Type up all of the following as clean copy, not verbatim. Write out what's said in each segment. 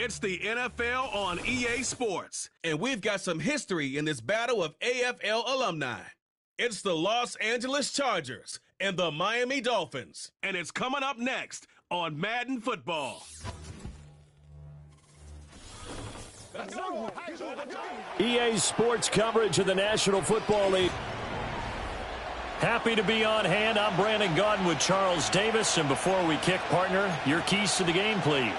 It's the NFL on EA Sports, and we've got some history in this battle of AFL alumni. It's the Los Angeles Chargers and the Miami Dolphins, and it's coming up next on Madden Football. EA Sports coverage of the National Football League. Happy to be on hand. I'm Brandon Gaudin with Charles Davis, and before we kick, partner, your keys to the game, please.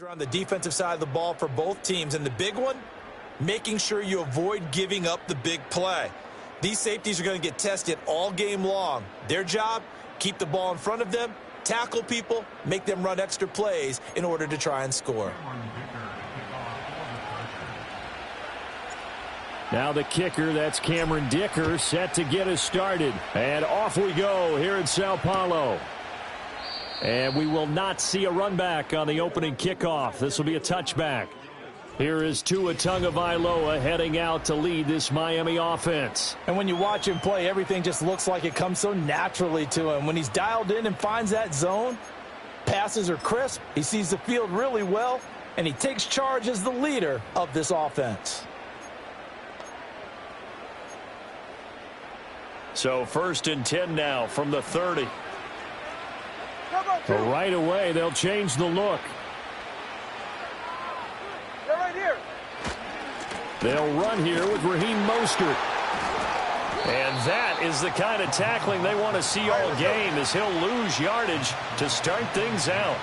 are on the defensive side of the ball for both teams. And the big one, making sure you avoid giving up the big play. These safeties are going to get tested all game long. Their job, keep the ball in front of them, tackle people, make them run extra plays in order to try and score. Now the kicker, that's Cameron Dicker, set to get us started. And off we go here in Sao Paulo. And we will not see a run back on the opening kickoff. This will be a touchback. Here is Tua Tagovailoa heading out to lead this Miami offense. And when you watch him play, everything just looks like it comes so naturally to him. When he's dialed in and finds that zone, passes are crisp, he sees the field really well, and he takes charge as the leader of this offense. So 1st and 10 now from the 30. Right away, they'll change the look. They're right here. They'll run here with Raheem Mostert. And that is the kind of tackling they want to see all game, as he'll lose yardage to start things out.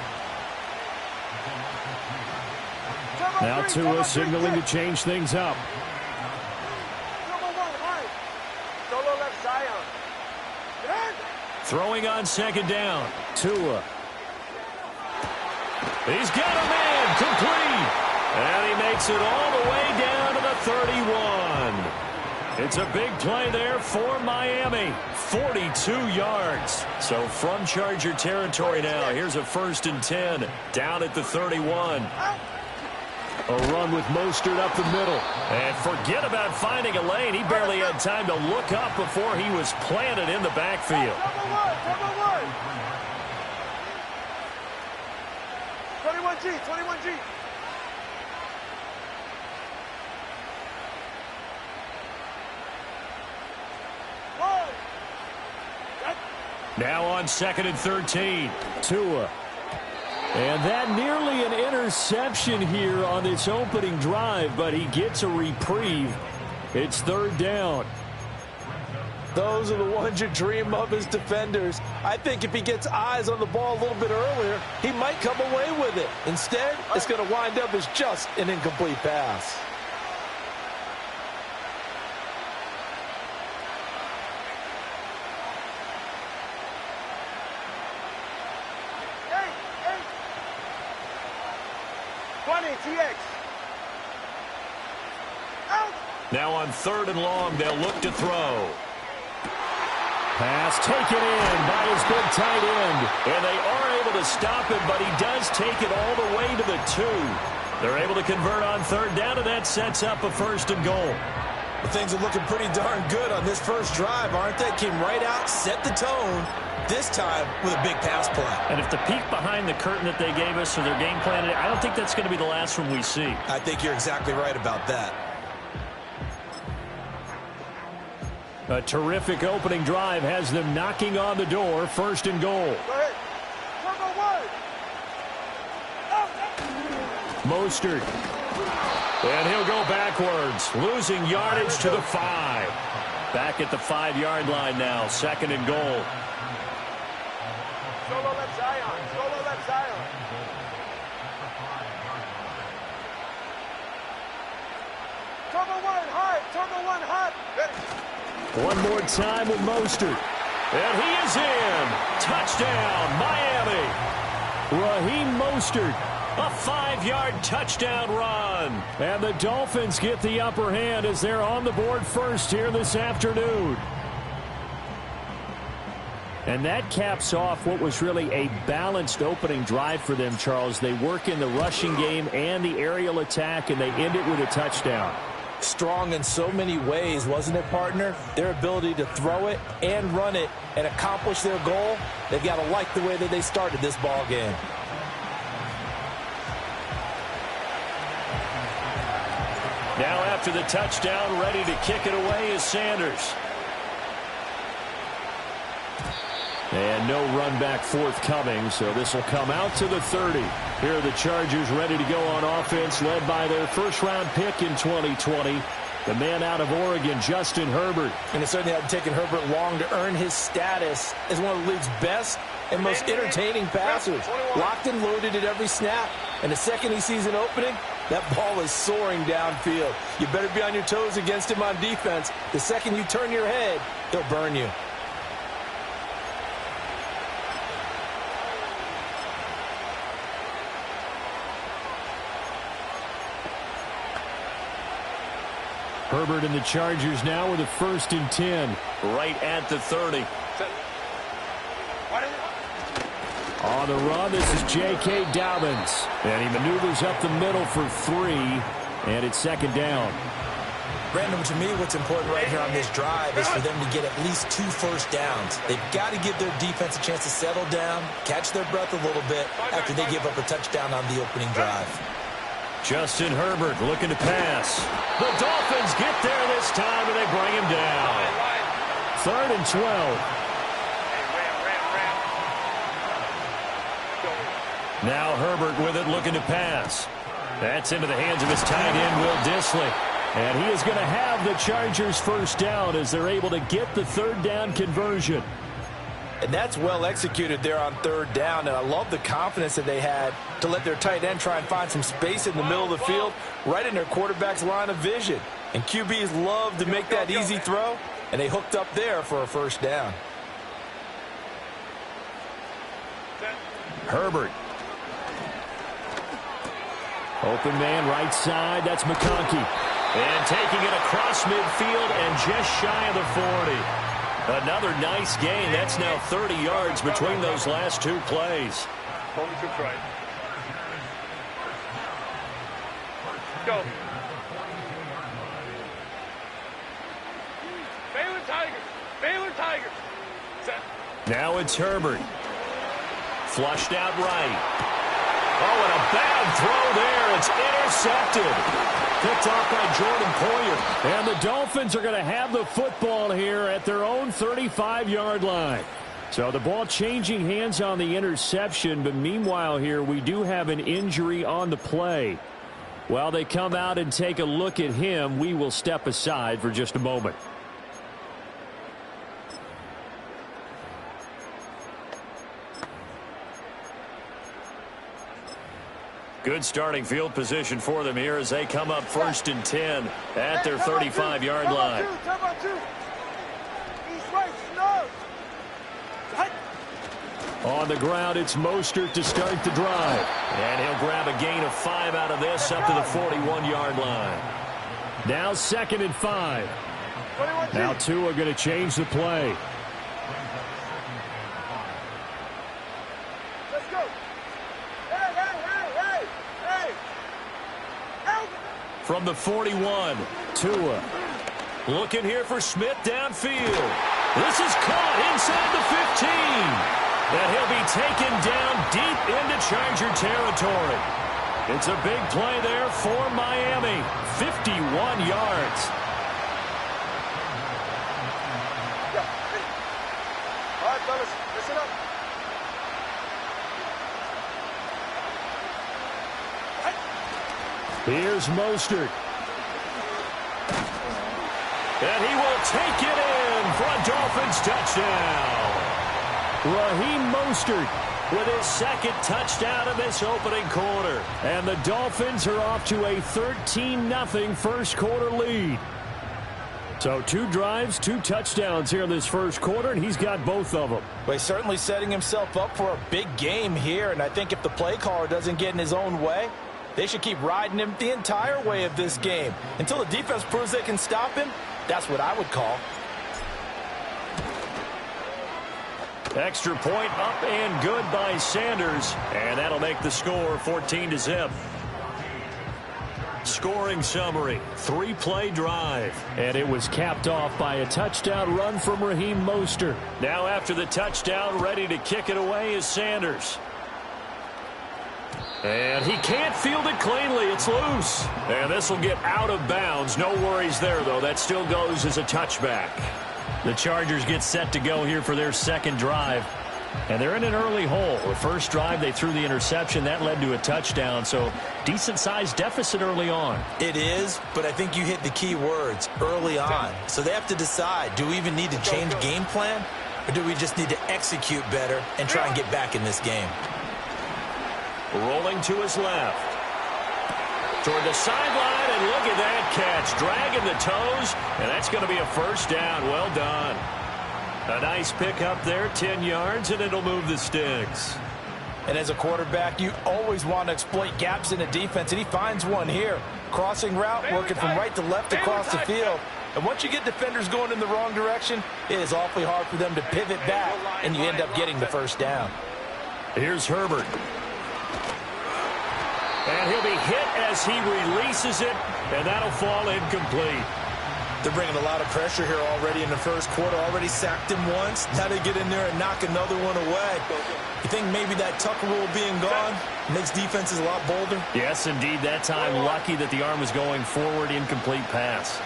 Now Tua signaling to change things up. Throwing on 2nd down. Tua. He's got a man complete. And he makes it all the way down to the 31. It's a big play there for Miami. 42 yards. So from Charger territory now, here's a 1st and 10 down at the 31. A run with Mostert up the middle. And forget about finding a lane. He barely had time to look up before he was planted in the backfield. 21G, 21G. Now on 2nd and 13. Tua. And that nearly an interception here on this opening drive, but he gets a reprieve. It's 3rd down. Those are the ones you dream of as defenders. I think if he gets eyes on the ball a little bit earlier, he might come away with it. Instead, it's going to wind up as just an incomplete pass. Now on 3rd and long, they'll look to throw. Pass taken in by his big tight end. And they are able to stop him, but he does take it all the way to the 2. They're able to convert on 3rd down, and that sets up a 1st and goal. Well, things are looking pretty darn good on this first drive, aren't they? Came right out, set the tone, this time with a big pass play. And if the peek behind the curtain that they gave us or their game plan, I don't think that's going to be the last one we see. I think you're exactly right about that. A terrific opening drive has them knocking on the door. 1st and goal. Mostert. And he'll go backwards, losing yardage to the 5. Back at the 5-yard line now. 2nd and goal. Solo left Zion. Solo left Zion. Turbo 1 hard. Turbo 1 hard. Ready. One more time with Mostert. And he is in. Touchdown, Miami. Raheem Mostert, a 5-yard touchdown run. And the Dolphins get the upper hand as they're on the board first here this afternoon. And that caps off what was really a balanced opening drive for them, Charles. They work in the rushing game and the aerial attack, and they end it with a touchdown. Strong in so many ways, wasn't it, partner? Their ability to throw it and run it and accomplish their goal, they've got to like the way that they started this ball game. Now after the touchdown, ready to kick it away is Sanders. And no run back forthcoming, so this will come out to the 30. Here are the Chargers ready to go on offense, led by their first-round pick in 2020, the man out of Oregon, Justin Herbert. And it certainly hadn't taken Herbert long to earn his status as one of the league's best and most entertaining passers. Locked and loaded at every snap. And the second he sees an opening, that ball is soaring downfield. You better be on your toes against him on defense. The second you turn your head, he'll burn you. Herbert and the Chargers now with a 1st and 10. Right at the 30. On the run, this is J.K. Dobbins. And he maneuvers up the middle for 3. And it's 2nd down. Brandon, to me, what's important right here on this drive is for them to get at least 2 first downs. They've got to give their defense a chance to settle down, catch their breath a little bit after they give up a touchdown on the opening drive. Justin Herbert looking to pass. The Dolphins get there this time, and they bring him down. 3rd and 12. Now Herbert with it, looking to pass. That's into the hands of his tight end, Will Dissly. And he is going to have the Chargers 1st down as they're able to get the 3rd down conversion. And that's well executed there on 3rd down. And I love the confidence that they had to let their tight end try and find some space in the middle of the field, right in their quarterback's line of vision. And QBs love to make that easy throw, and they hooked up there for a 1st down. Herbert. Open man right side. That's McConkey. And taking it across midfield and just shy of the 40. Another nice gain. That's now 30 yards between those last 2 plays. Only 2 tries. Go. Baylor Tigers. Baylor Tigers. Set. Now it's Herbert. Flushed out right. Oh, and a bad throw there. It's intercepted. Picked off by Jordan Poyer. And the Dolphins are going to have the football here at their own 35-yard line. So the ball changing hands on the interception, but meanwhile here we do have an injury on the play. While they come out and take a look at him, we will step aside for just a moment. Good starting field position for them here as they come up 1st and 10 at their 35-yard line. On the ground, it's Mostert to start the drive. And he'll grab a gain of 5 out of this up to the 41-yard line. Now 2nd and 5. Now Tua are going to change the play. From the 41, Tua. Looking here for Smith downfield. This is caught inside the 15. And he'll be taken down deep into Charger territory. It's a big play there for Miami. 51 yards. All right, fellas, listen up. Here's Mostert. And he will take it in for a Dolphins touchdown. Raheem Mostert with his 2nd touchdown in this opening quarter. And the Dolphins are off to a 13-0 first quarter lead. So 2 drives, 2 touchdowns here in this first quarter, and he's got both of them. Well, he's certainly setting himself up for a big game here, and I think if the play caller doesn't get in his own way, they should keep riding him the entire way of this game. Until the defense proves they can stop him, that's what I would call. Extra point up and good by Sanders. And that'll make the score 14-0. Scoring summary, 3-play drive. And it was capped off by a touchdown run from Raheem Mostert. Now after the touchdown, ready to kick it away is Sanders. And he can't field it cleanly. It's loose. And this will get out of bounds. No worries there, though. That still goes as a touchback. The Chargers get set to go here for their 2nd drive. And they're in an early hole. The first drive, they threw the interception. That led to a touchdown. So decent-sized deficit early on. It is, but I think you hit the key words, early on. So they have to decide, do we even need to change game plan? Or do we just need to execute better and try and get back in this game? Rolling to his left. Toward the sideline, and look at that catch. Dragging the toes, and that's going to be a first down. Well done. A nice pick up there, 10 yards, and it'll move the sticks. And as a quarterback, you always want to exploit gaps in the defense, and he finds one here. Crossing route, working from right to left across the field. And once you get defenders going in the wrong direction, it is awfully hard for them to pivot back, and you end up getting the first down. Here's Herbert. And he'll be hit as he releases it, and that'll fall incomplete. They're bringing a lot of pressure here already in the first quarter. Already sacked him once. Now they get in there and knock another one away. You think maybe that Tucker rule being gone makes defenses a lot bolder? Yes, indeed. That time, lucky that the arm was going forward. Incomplete pass.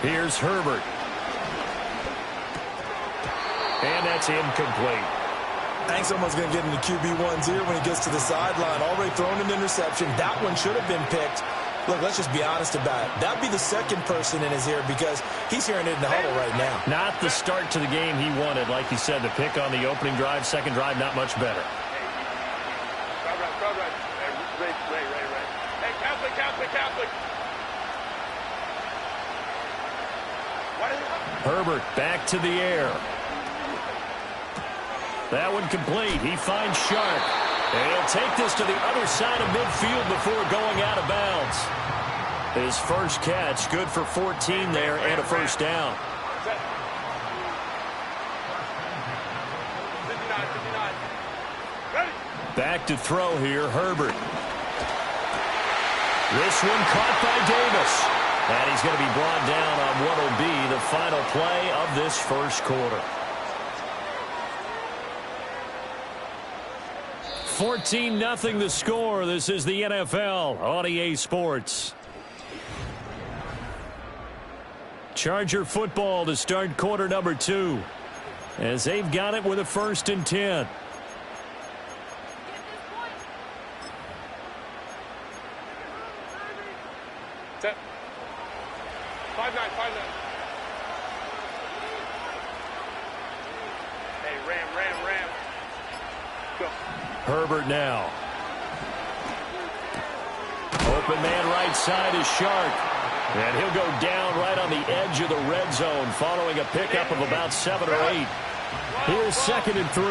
Here's Herbert. And that's incomplete. I think someone's going to get into QB1's ear when he gets to the sideline. Already thrown an interception. That one should have been picked. Look, let's just be honest about it. That would be the second person in his ear because he's hearing it in the huddle right now. Not the start to the game he wanted. Like you said, the pick on the opening drive, second drive, not much better. Hey, Catholic. Herbert back to the air. That one complete. He finds Sharp. And he'll take this to the other side of midfield before going out of bounds. His first catch, good for 14 there and a first down. Back to throw here, Herbert. This one caught by Davis. And he's going to be brought down on what will be the final play of this first quarter. 14-0 the score. This is the NFL on EA Sports. Charger football to start quarter number 2. As they've got it with a 1st and 10. Set. 5-9. Hey, ram. Go. Herbert now. Open man right side is Shark. And he'll go down right on the edge of the red zone following a pickup of about 7 or 8. Here's 2nd and 3.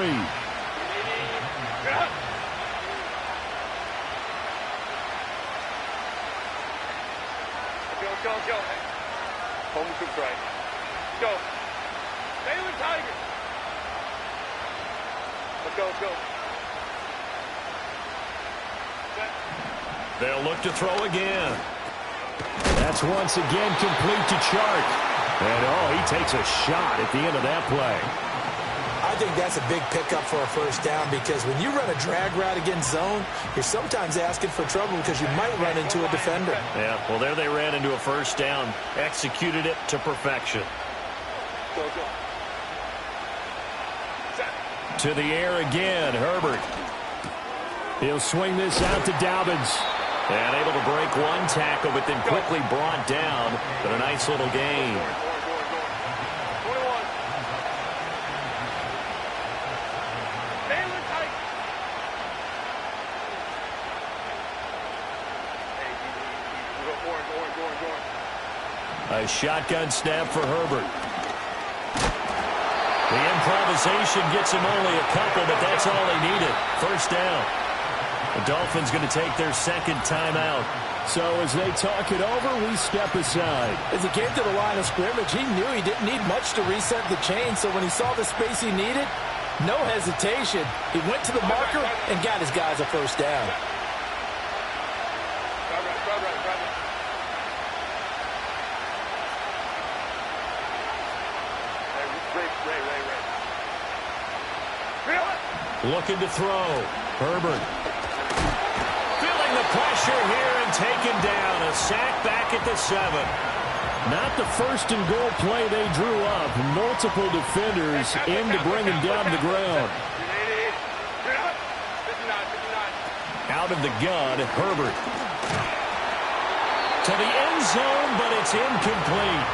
Go. Home cook right. Go. Stay with Tiger. Let's go. They'll look to throw again. That's once again complete to Chark. And, he takes a shot at the end of that play. I think that's a big pickup for a first down because when you run a drag route against zone, you're sometimes asking for trouble because you might run into a defender. Yeah, well, there they ran into a first down. Executed it to perfection. Go. To the air again, Herbert. He'll swing this out to Dobbins. And able to break one tackle, but then quickly brought down. But a nice little gain. 21. Stay with tight. Hey, go. A shotgun snap for Herbert. The improvisation gets him only a couple, but that's all he needed. First down. The Dolphins going to take their second timeout. So as they talk it over, we step aside. As he came to the line of scrimmage, he knew he didn't need much to reset the chain. So when he saw the space he needed, no hesitation. He went to the marker and got his guys a first down. Looking to throw. Herbert. Feeling the pressure here and taken down. A sack back at the 7. Not the first and goal play they drew up. Multiple defenders in to bring him down to the ground. Out of the gun, Herbert. To the end zone, but it's incomplete.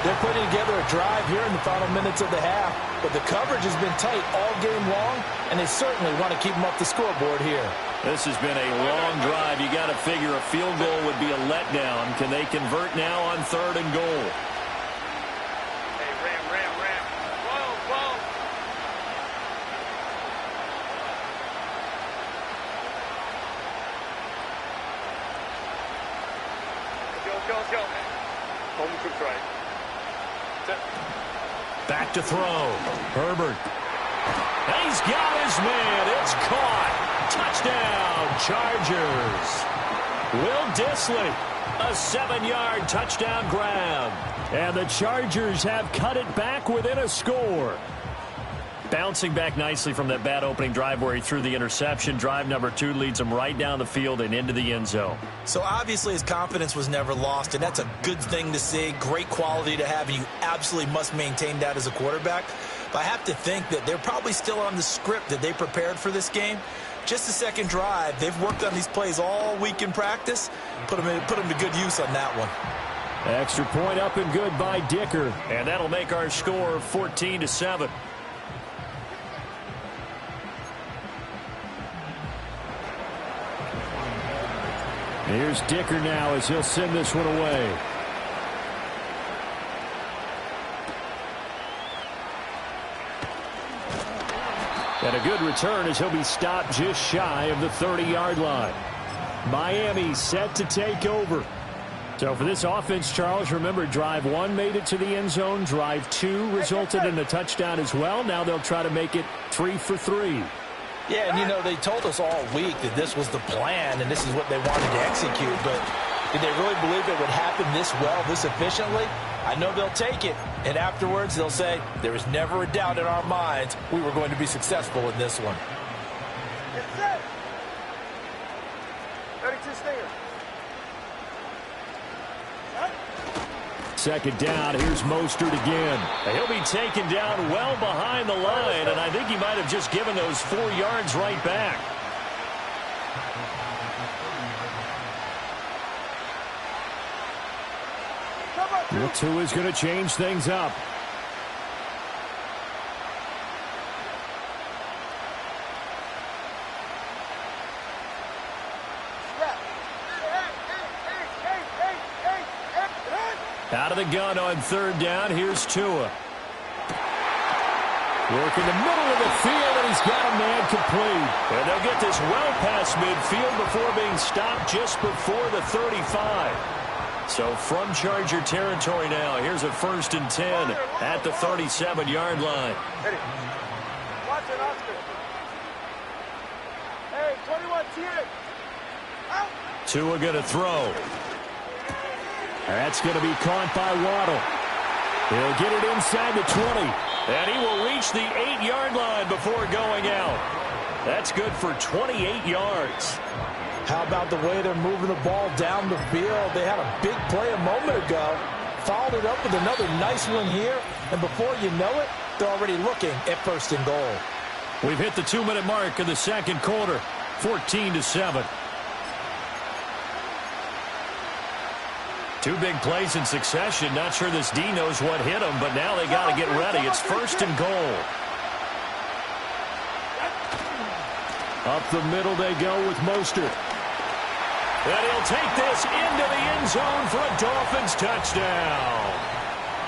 They're putting together a drive here in the final minutes of the half, but the coverage has been tight all game long, and they certainly want to keep them up the scoreboard here. This has been a long drive. You got to figure a field goal would be a letdown. Can they convert now on 3rd and goal? Hey, ram. Whoa. Let's go. Home cooked right. Back to throw. Herbert. And he's got his man. It's caught. Touchdown, Chargers. Will Dissly, a 7-yard touchdown grab. And the Chargers have cut it back within a score. Bouncing back nicely from that bad opening drive where he threw the interception. Drive number 2 leads him right down the field and into the end zone. So obviously his confidence was never lost, and that's a good thing to see. Great quality to have, and you absolutely must maintain that as a quarterback. But I have to think that they're probably still on the script that they prepared for this game. Just the second drive, they've worked on these plays all week in practice. Put them to good use on that one. Extra point up and good by Dicker. And that'll make our score 14-7. Here's Dicker now as he'll send this one away. And a good return as he'll be stopped just shy of the 30-yard line. Miami set to take over. So for this offense, Charles, remember, drive 1 made it to the end zone. Drive 2 resulted in a touchdown as well. Now they'll try to make it 3 for 3. Yeah, and you know, they told us all week that this was the plan and this is what they wanted to execute, but did they really believe it would happen this well, this efficiently? I know they'll take it, and afterwards they'll say, there was never a doubt in our minds we were going to be successful in this one. Get set. Ready to stay here. Second down, here's Mostert again. He'll be taken down well behind the line, and I think he might have just given those 4 yards right back. Tua's going to change things up. Out of the gun on 3rd down. Here's Tua. Work in the middle of the field, and he's got a man complete. And they'll get this well past midfield before being stopped just before the 35. So from Charger territory now, here's a 1st and 10 at the 37-yard line. Watch it, Oscar. Hey, 21 TA. Out. Tua going to throw. That's going to be caught by Waddle. He'll get it inside the 20. And he will reach the 8-yard line before going out. That's good for 28 yards. How about the way they're moving the ball down the field? They had a big play a moment ago. Followed it up with another nice one here. And before you know it, they're already looking at 1st and goal. We've hit the 2-minute mark in the second quarter. 14-7. 2 big plays in succession. Not sure this D knows what hit him, but now they got to get ready. It's 1st and goal. Up the middle they go with Mostert. And he'll take this into the end zone for a Dolphins touchdown.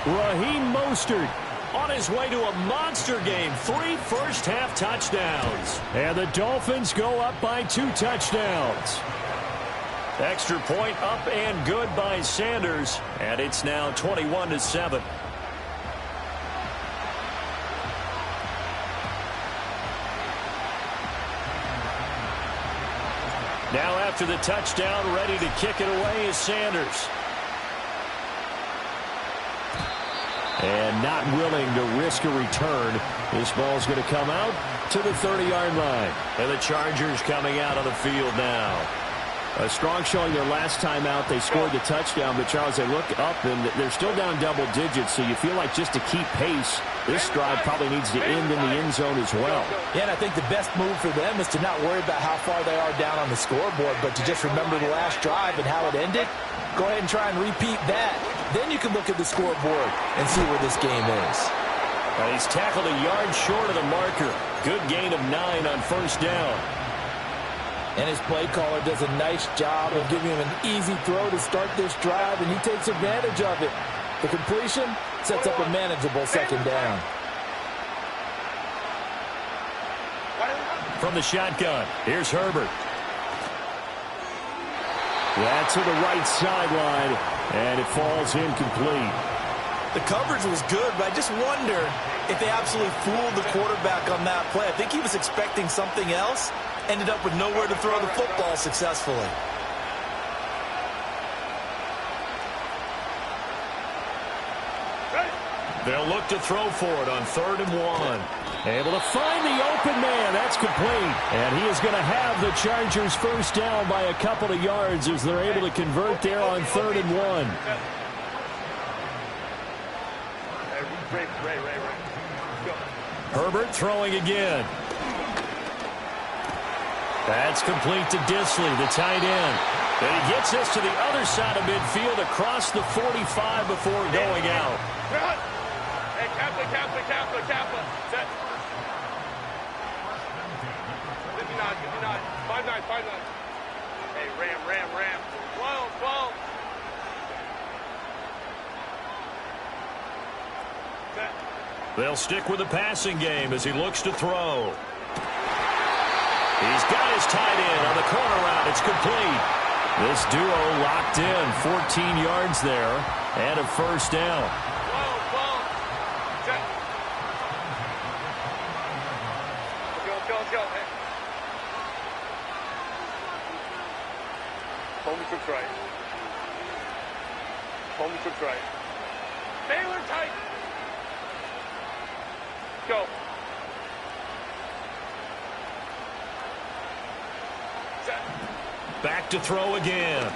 Raheem Mostert on his way to a monster game. 3 first-half touchdowns. And the Dolphins go up by 2 touchdowns. Extra point up and good by Sanders. And it's now 21-7. Now after the touchdown, ready to kick it away is Sanders. And not willing to risk a return. This ball's going to come out to the 30-yard line. And the Chargers coming out on the field now. A strong showing their last time out. They scored the touchdown, but Charles, they look up and they're still down double digits, so you feel like just to keep pace, this drive probably needs to end in the end zone as well. Yeah, and I think the best move for them is to not worry about how far they are down on the scoreboard, but to just remember the last drive and how it ended. Go ahead and try and repeat that. Then you can look at the scoreboard and see where this game is. He's tackled a yard short of the marker. Good gain of 9 on first down. And his play caller does a nice job of giving him an easy throw to start this drive, and he takes advantage of it. The completion sets up a manageable second down. From the shotgun, here's Herbert. That's to the right sideline, and it falls incomplete. The coverage was good, but I just wonder if they absolutely fooled the quarterback on that play. I think he was expecting something else, ended up with nowhere to throw the football successfully. They'll look to throw for it on 3rd and 1. Able to find the open man. That's complete. And he is going to have the Chargers first down by a couple of yards as they're able to convert there on 3rd and 1. Herbert throwing again. That's complete to Disley, the tight end. And he gets this to the other side of midfield across the 45 before going out. Hey, Kappa. Set. 59. 5-9. Hey, Ram. 12. Set. They'll stick with the passing game as he looks to throw. He's got his tight end on the corner route. It's complete. This duo locked in. 14 yards there and a first down. 12. Set. Let's go. Hey. Coleman cooks right. Baylor tight. Go. Set. Back to throw again.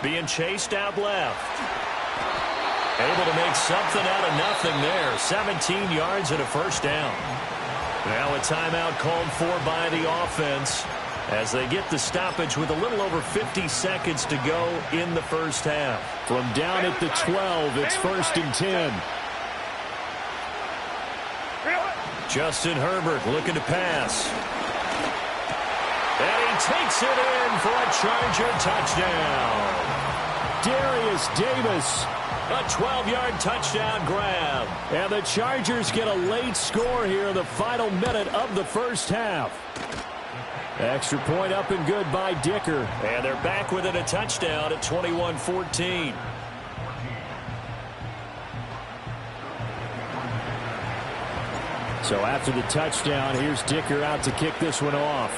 Being chased out left. Able to make something out of nothing there. 17 yards and a first down. Now a timeout called for by the offense as they get the stoppage with a little over 50 seconds to go in the first half. From down at the 12, it's 1st and 10. Justin Herbert looking to pass. And he takes it in for a Charger touchdown. Darius Davis, a 12-yard touchdown grab. And the Chargers get a late score here in the final minute of the first half. Extra point up and good by Dicker. And they're back within a touchdown at 21-14. So after the touchdown, here's Dicker out to kick this one off.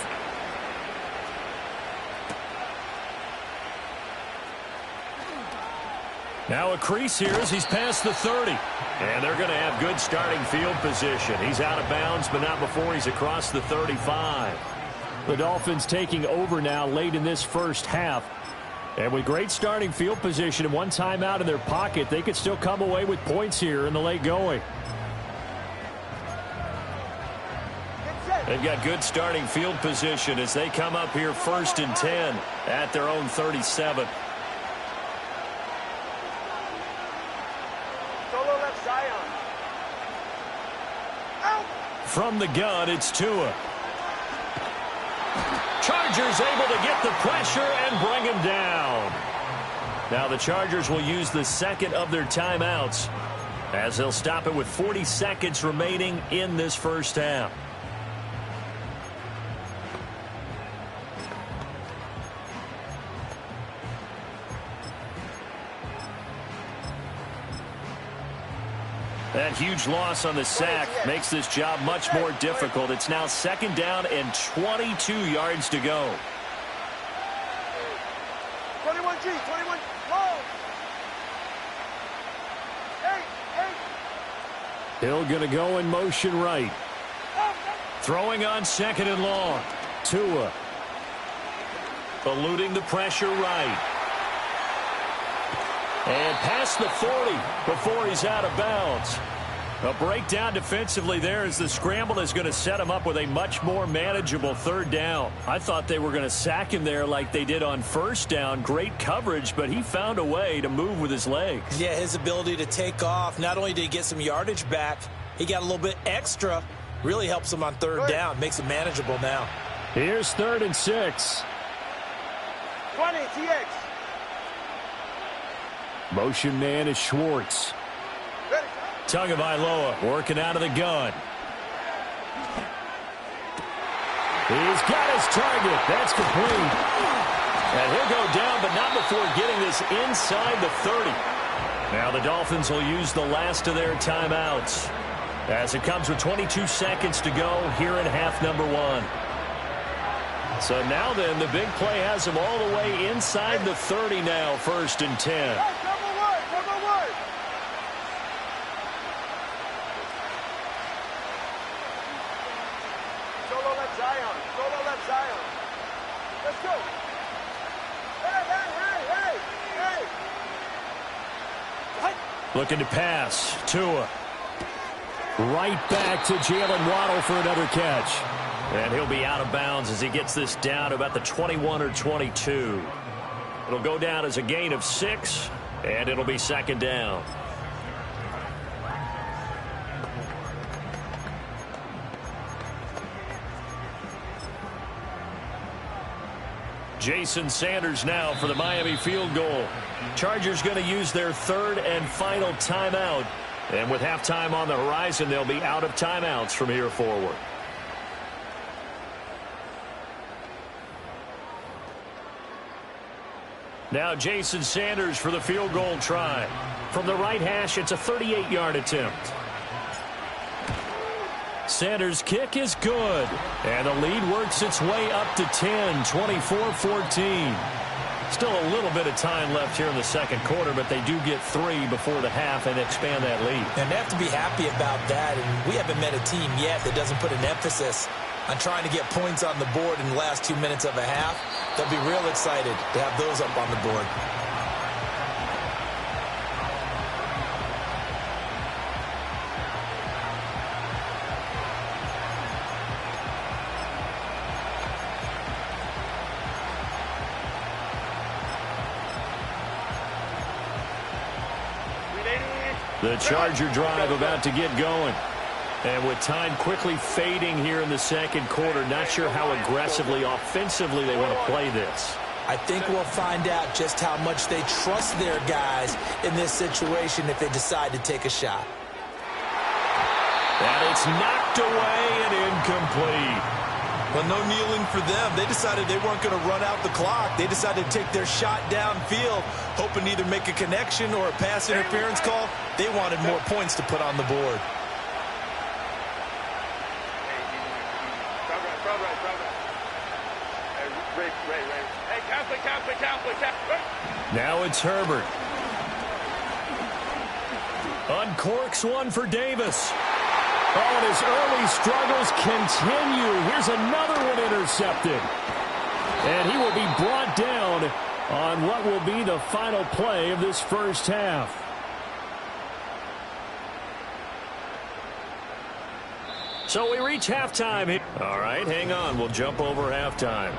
Now a crease here as he's past the 30. And they're going to have good starting field position. He's out of bounds, but not before he's across the 35. The Dolphins taking over now late in this first half. And with great starting field position and one timeout in their pocket, they could still come away with points here in the late going. They've got good starting field position as they come up here 1st and 10 at their own 37. From the gun, it's Tua. Chargers able to get the pressure and bring him down. Now the Chargers will use the second of their timeouts as they'll stop it with 40 seconds remaining in this first half. That huge loss on the sack makes this job much more difficult. It's now 2nd down and 22 yards to go. 21G, 21, low. Hill going to go in motion right. Throwing on 2nd and long. Tua. Eluding the pressure right. And past the 40 before he's out of bounds. A breakdown defensively there as the scramble is going to set him up with a much more manageable third down. I thought they were going to sack him there like they did on first down. Great coverage, but he found a way to move with his legs. Yeah, his ability to take off, not only did he get some yardage back, he got a little bit extra. Really helps him on third down, makes it manageable now. Here's 3rd and 6. 20, TX. Motion man is Schwartz. Tagovailoa working out of the gun. He's got his target. That's complete. And he'll go down, but not before getting this inside the 30. Now the Dolphins will use the last of their timeouts, as it comes with 22 seconds to go here in half number 1. So now then, the big play has him all the way inside the 30 now, 1st and 10. Looking to pass. Tua. Right back to Jalen Waddle for another catch. And he'll be out of bounds as he gets this down to about the 21 or 22. It'll go down as a gain of 6, and it'll be 2nd down. Jason Sanders now for the Miami field goal. Chargers going to use their 3rd and final timeout. And with halftime on the horizon, they'll be out of timeouts from here forward. Now Jason Sanders for the field goal try. From the right hash, it's a 38-yard attempt. Sanders' kick is good. And the lead works its way up to 10, 24-14. Still a little bit of time left here in the 2nd quarter, but they do get 3 before the half and expand that lead. And they have to be happy about that. And we haven't met a team yet that doesn't put an emphasis on trying to get points on the board in the last 2 minutes of a half. They'll be real excited to have those up on the board. The Charger drive about to get going. And with time quickly fading here in the 2nd quarter, not sure how aggressively, offensively they want to play this. I think we'll find out just how much they trust their guys in this situation if they decide to take a shot. And it's knocked away and incomplete. Well, no kneeling for them. They decided they weren't going to run out the clock. They decided to take their shot downfield, hoping to either make a connection or a pass interference call. They wanted more points to put on the board. Now it's Herbert. Uncorks one for Davis. Oh, and his early struggles continue. Here's another one intercepted. And he will be brought down on what will be the final play of this first half. So we reach halftime here. All right, hang on. We'll jump over halftime.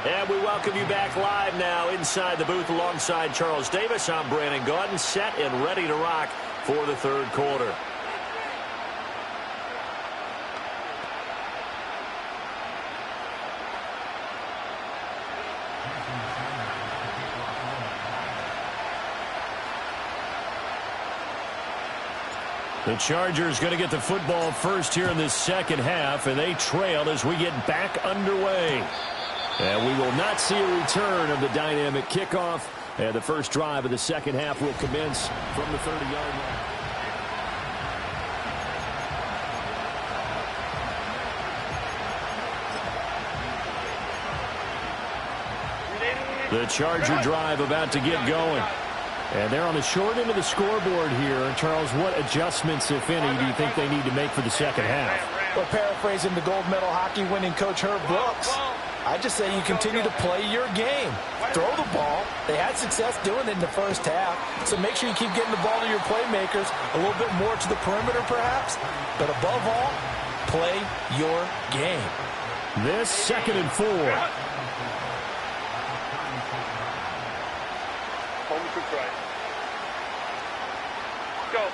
And we welcome you back live now inside the booth alongside Charles Davis. I'm Brandon Gaudin, set and ready to rock for the 3rd quarter. The Chargers going to get the football first here in this 2nd half, and they trail as we get back underway. And we will not see a return of the dynamic kickoff. And the first drive of the 2nd half will commence from the 30-yard line. The Charger drive about to get going. And they're on the short end of the scoreboard here. Charles, what adjustments, if any, do you think they need to make for the 2nd half? Well, paraphrasing the gold medal hockey winning coach Herb Brooks, I just say you continue to play your game. Throw the ball. They had success doing it in the first half, so make sure you keep getting the ball to your playmakers, a little bit more to the perimeter perhaps, but above all, play your game. This 2nd and 4. Home quick right. Go.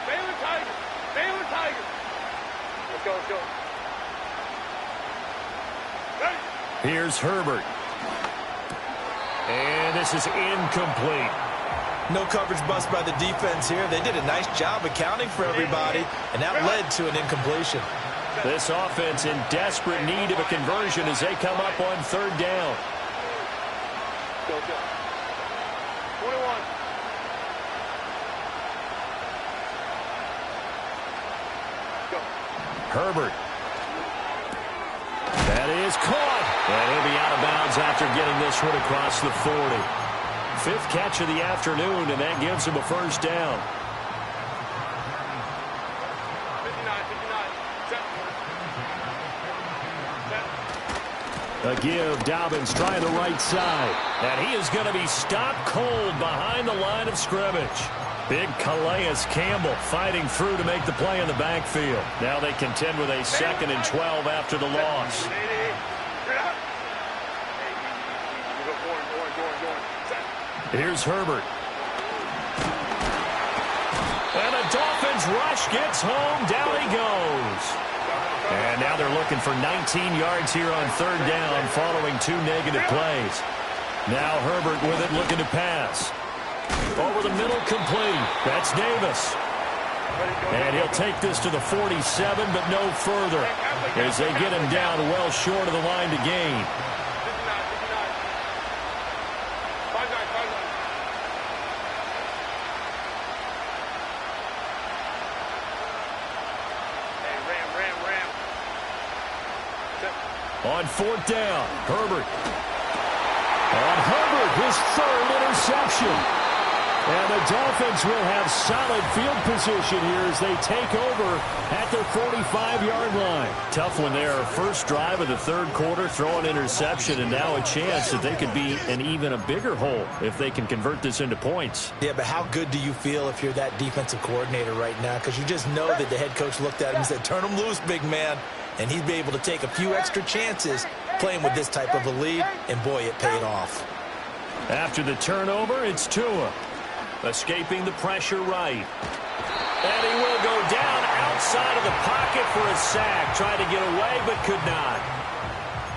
Baylor Tigers. Baylor Tigers. Let's go, let's go. Ready. Here's Herbert. And this is incomplete. No coverage bust by the defense here. They did a nice job accounting for everybody, and that led to an incompletion. This offense in desperate need of a conversion as they come up on 3rd down. Go, go. 21. Go. Herbert. That is caught. And he'll be out of bounds after getting this one across the 40. 5th catch of the afternoon, and that gives him a 1st down. 59, 59. Set. A give. Dobbins trying the right side. And he is going to be stopped cold behind the line of scrimmage. Big Calais Campbell fighting through to make the play in the backfield. Now they contend with a 2nd and 12 after the loss. Here's Herbert. And a Dolphins rush gets home. Down he goes. And now they're looking for 19 yards here on 3rd down following 2 negative plays. Now Herbert with it, looking to pass. Over the middle, complete. That's Davis. And he'll take this to the 47, but no further, as they get him down well short of the line to gain. 4th down, Herbert. And Herbert, his 3rd interception. And the Dolphins will have solid field position here as they take over at their 45-yard line. Tough one there. First drive of the 3rd quarter, throw an interception, and now a chance that they could be in even a bigger hole if they can convert this into points. Yeah, but how good do you feel if you're that defensive coordinator right now? Because you just know that the head coach looked at him and said, turn him loose, big man. And he'd be able to take a few extra chances playing with this type of a lead, and boy, it paid off. After the turnover, it's Tua. Escaping the pressure right. And he will go down outside of the pocket for a sack. Tried to get away, but could not.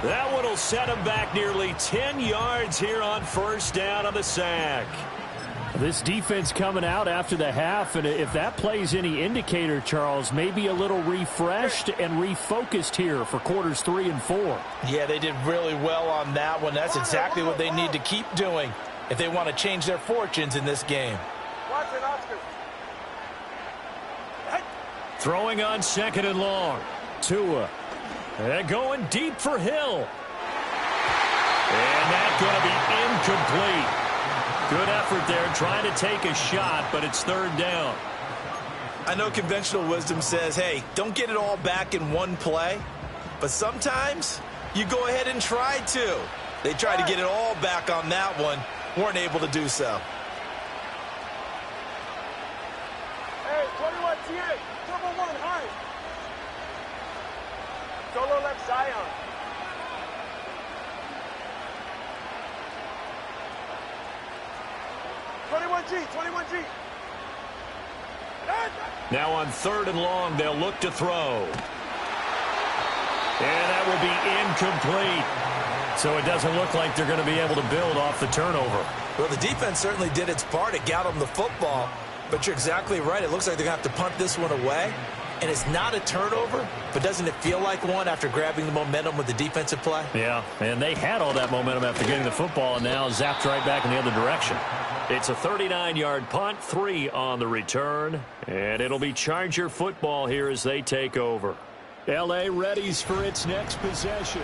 That one will set him back nearly 10 yards here on 1st down on the sack. This defense coming out after the half, and if that plays any indicator, Charles, maybe a little refreshed and refocused here for quarters 3 and 4. Yeah, they did really well on that one. That's exactly what they need to keep doing if they want to change their fortunes in this game. Throwing on 2nd and long. Tua. And going deep for Hill. And that's going to be incomplete. Good effort there, trying to take a shot, but it's 3rd down. I know conventional wisdom says, hey, don't get it all back in one play. But sometimes you go ahead and try to. They tried to get it all back on that one. Weren't able to do so. Hey, 21 TA, double 1, high. Solo left Zion. Now on 3rd and long, they'll look to throw. And that will be incomplete. So it doesn't look like they're going to be able to build off the turnover. Well, the defense certainly did its part. It got them the football. But you're exactly right. It looks like they're going to have to punt this one away. And it's not a turnover, but doesn't it feel like one after grabbing the momentum with the defensive play? Yeah, and they had all that momentum after getting the football and now zapped right back in the other direction. It's a 39-yard punt, 3 on the return, and it'll be Charger football here as they take over. L.A. readies for its next possession.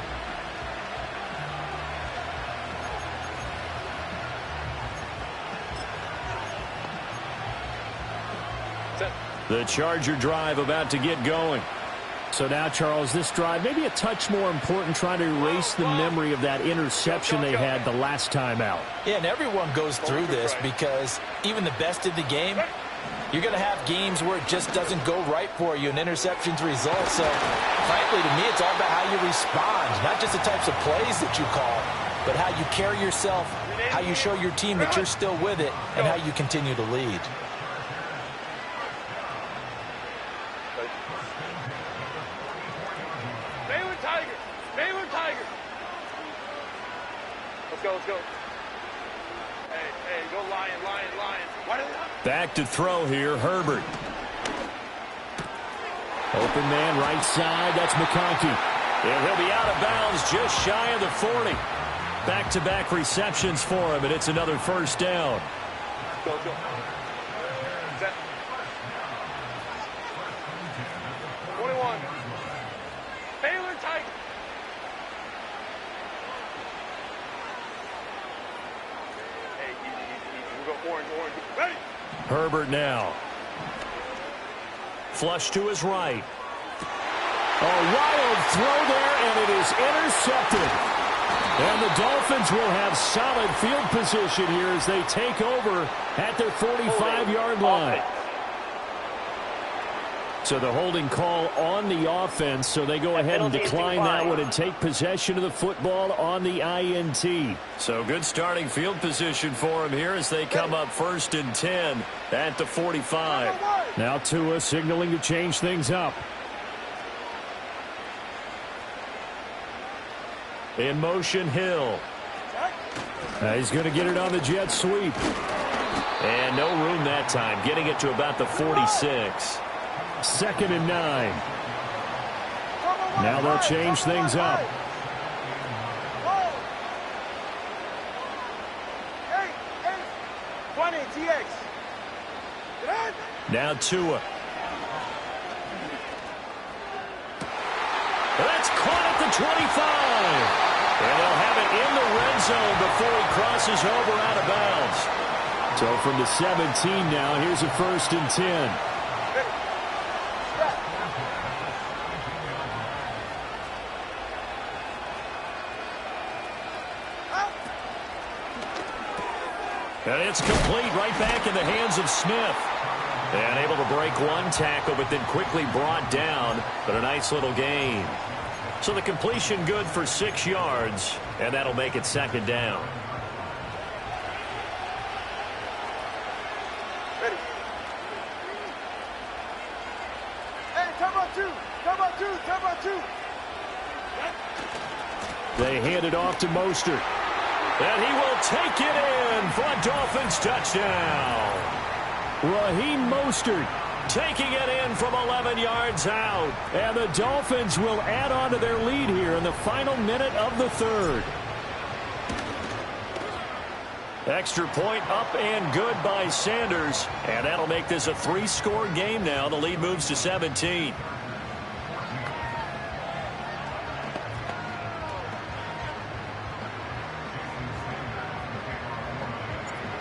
The Charger drive about to get going. So now, Charles, this drive, maybe a touch more important, trying to erase the memory of that interception they had the last time out. Yeah, and everyone goes through this because even the best in the game, you're going to have games where it just doesn't go right for you, and interceptions result. So, frankly, to me, it's all about how you respond, not just the types of plays that you call, but how you carry yourself, how you show your team that you're still with it, and how you continue to lead. Let's go. Hey, go Lion. Back to throw here, Herbert. Open man, right side, that's McConkey. And he'll be out of bounds just shy of the 40. Back-to-back receptions for him, and it's another first down. Go. Set. 21. Baylor Tigers. Orange. Ready? Herbert now. Flush to his right. A wild throw there, and it is intercepted. And the Dolphins will have solid field position here as they take over at their 45-yard line. So the holding call on the offense, so they go ahead and decline that one and take possession of the football on the INT. So good starting field position for them here as they come up 1st and 10 at the 45. Now Tua signaling to change things up. In motion, Hill. He's going to get it on the jet sweep. And no room that time, getting it to about the 46. 2nd and 9. Now they'll change things up. Now Tua. That's caught at the 25. And they'll have it in the red zone before he crosses over out of bounds. So from the 17 now, here's a 1st and 10. And it's complete, right back in the hands of Smith. And able to break one tackle, but then quickly brought down. But a nice little gain. So the completion good for 6 yards, and that'll make it 2nd down. Ready. Hey, come on two. They hand it off to Mostert. And he will take it in for a Dolphins touchdown. Raheem Mostert taking it in from 11 yards out. And the Dolphins will add on to their lead here in the final minute of the 3rd. Extra point up and good by Sanders. And that'll make this a 3-score game now. The lead moves to 17.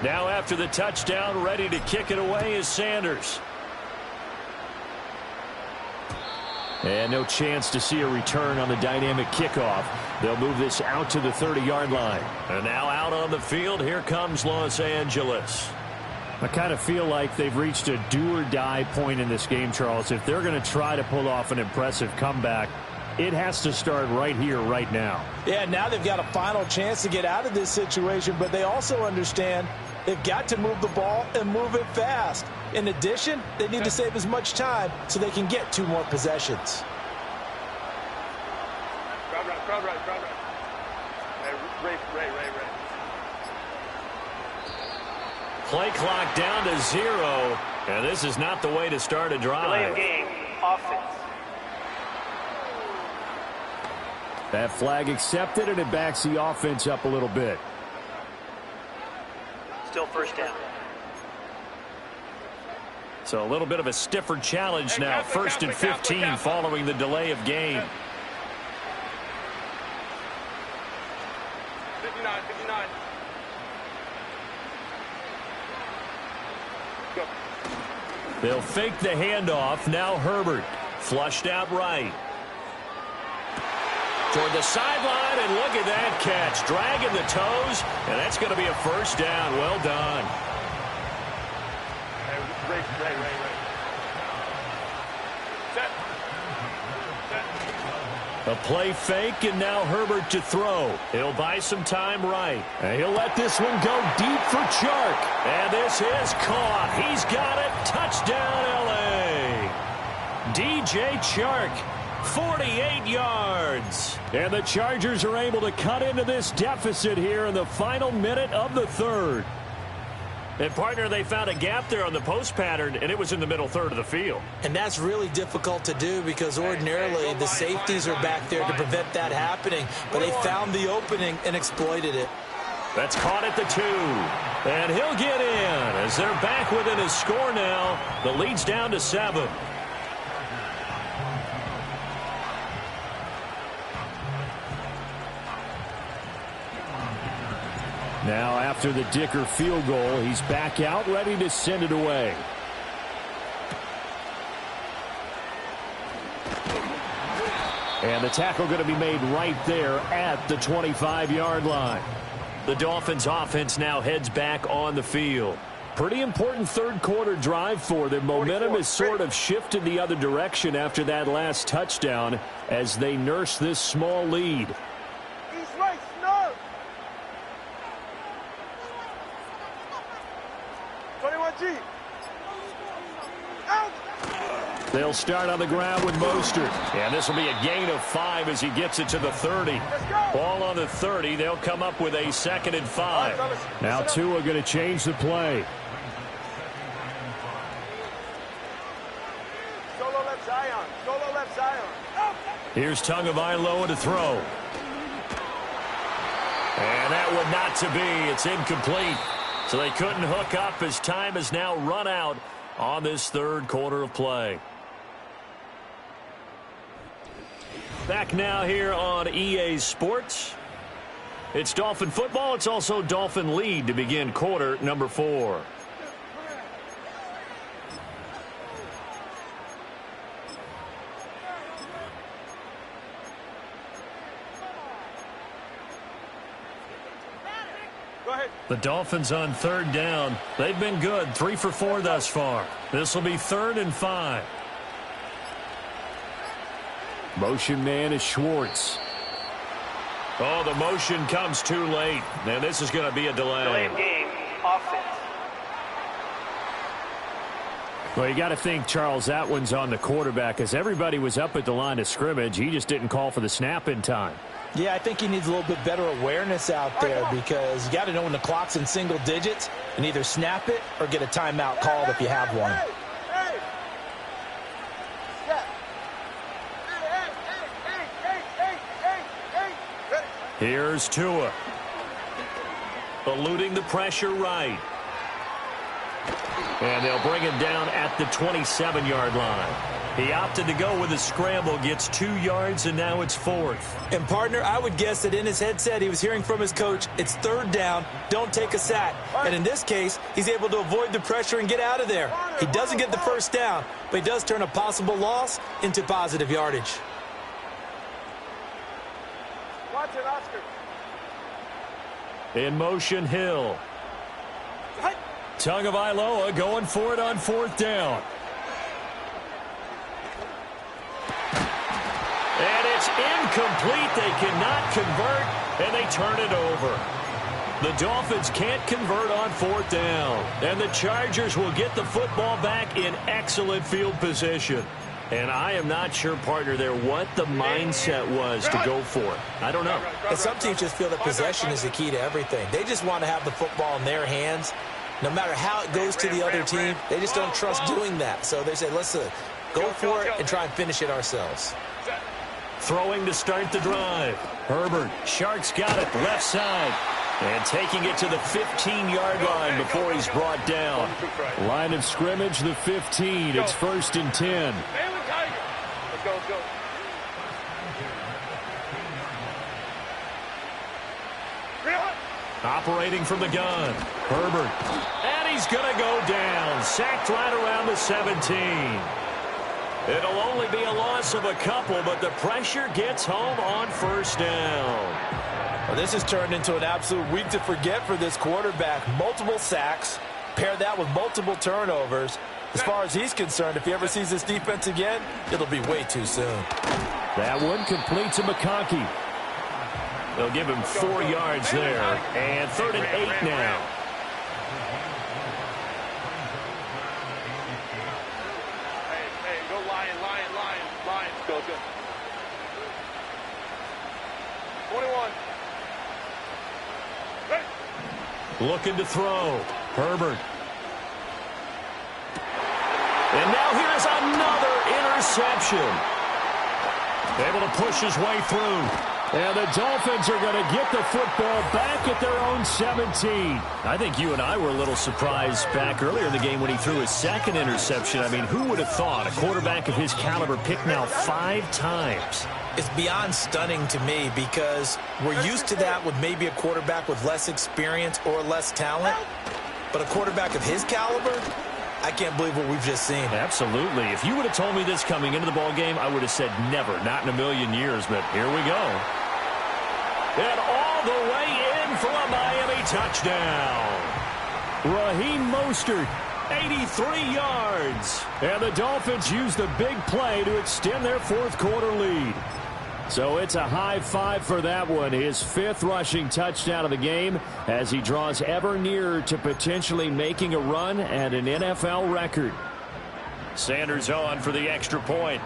Now after the touchdown, ready to kick it away is Sanders. And no chance to see a return on the dynamic kickoff. They'll move this out to the 30-yard line. And now out on the field, here comes Los Angeles. I kind of feel like they've reached a do-or-die point in this game, Charles. If they're going to try to pull off an impressive comeback, it has to start right here, right now. Yeah, now they've got a final chance to get out of this situation, but they also understand they've got to move the ball and move it fast. In addition, they need to save as much time so they can get 2 more possessions. Crowd right. Ray. Play clock down to 0, and this is not the way to start a drive. Delay of game, offense. That flag accepted, and it backs the offense up a little bit. Still 1st down. So a little bit of a stiffer challenge now. 1st and 15 following the delay of game. 59. Go. They'll fake the handoff. Now Herbert. Flushed out right. Toward the sideline, and look at that catch. Dragging the toes, and that's going to be a first down. Well done. A play fake, and now Herbert to throw. He'll buy some time right. And he'll let this one go deep for Chark. And this is caught. He's got it. Touchdown, L.A. DJ Chark, 48 yards. And the Chargers are able to cut into this deficit here in the final minute of the third. And, partner, they found a gap there on the post pattern, and it was in the middle third of the field. And that's really difficult to do because ordinarily the safeties are back there to prevent that happening. But they found the opening and exploited it. That's caught at the 2. And he'll get in as they're back within a score now. The lead's down to 7. Now, after the Dicker field goal, he's back out, ready to send it away. And the tackle going to be made right there at the 25-yard line. The Dolphins' offense now heads back on the field. Pretty important third-quarter drive for them. Momentum has sort of shifted the other direction after that last touchdown as they nurse this small lead. They'll start on the ground with Mostert. And this will be a gain of 5 as he gets it to the 30. Ball on the 30. They'll come up with a 2nd and 5. Now two are going to change the play. Solo left Zion. Solo left Zion. Here's Tagovailoa to throw. And that one not to be. It's incomplete. So they couldn't hook up as time has now run out on this third quarter of play. Back now here on EA Sports. It's Dolphin football. It's also Dolphin lead to begin quarter number 4. The Dolphins on third down. They've been good. 3 for 4 thus far. This will be 3rd and 5. Motion man is Schwartz. Oh, the motion comes too late. And this is going to be a delay. Delay of game, offense. Well, you got to think, Charles, that one's on the quarterback as everybody was up at the line of scrimmage. He just didn't call for the snap in time. Yeah, I think he needs a little bit better awareness out there because you got to know when the clock's in single digits and either snap it or get a timeout called if you have one. Here's Tua. Eluding the pressure right. And they'll bring him down at the 27-yard line. He opted to go with a scramble, gets 2 yards, and now it's 4th. And, partner, I would guess that in his headset he was hearing from his coach, it's 3rd down, don't take a sack. And in this case, he's able to avoid the pressure and get out of there. He doesn't get the first down, but he does turn a possible loss into positive yardage. Watch it, Oscar. In motion, Hill. Tagovailoa going for it on 4th down. And it's incomplete. They cannot convert, and they turn it over. The Dolphins can't convert on 4th down, and the Chargers will get the football back in excellent field position. And I am not sure, partner, there what the mindset was to go for it. I don't know. And some teams just feel that possession is the key to everything. They just want to have the football in their hands. No matter how it goes to the other team, they just don't trust doing that. So they say, let's go for it and try and finish it ourselves. Throwing to start the drive. Herbert. Shark's got it. Left side. And taking it to the 15-yard line before he's brought down. Line of scrimmage, the 15. It's 1st and 10. Let's go, let's go. Operating from the gun. Herbert. And he's going to go down. Sacked right around the 17. It'll only be a loss of a couple, but the pressure gets home on first down. Well, this has turned into an absolute week to forget for this quarterback. Multiple sacks, pair that with multiple turnovers. As far as he's concerned, if he ever sees this defense again, it'll be way too soon. That one complete to McConkey. They'll give him 4 yards there, and 3rd and 8 now. Go. 21. Ready. Looking to throw. Herbert. And now here's another interception. Able to push his way through. And the Dolphins are going to get the football back at their own 17. I think you and I were a little surprised back earlier in the game when he threw his 2nd interception. I mean, who would have thought a quarterback of his caliber picked now 5 times? It's beyond stunning to me because we're used to that with maybe a quarterback with less experience or less talent. But a quarterback of his caliber, I can't believe what we've just seen. Absolutely. If you would have told me this coming into the ball game, I would have said never, not in a million years. But here we go. And all the way in for a Miami touchdown. Raheem Mostert, 83 yards. And the Dolphins use the big play to extend their 4th quarter lead. So it's a high 5 for that one. His 5th rushing touchdown of the game as he draws ever nearer to potentially making a run at an NFL record. Sanders on for the extra point.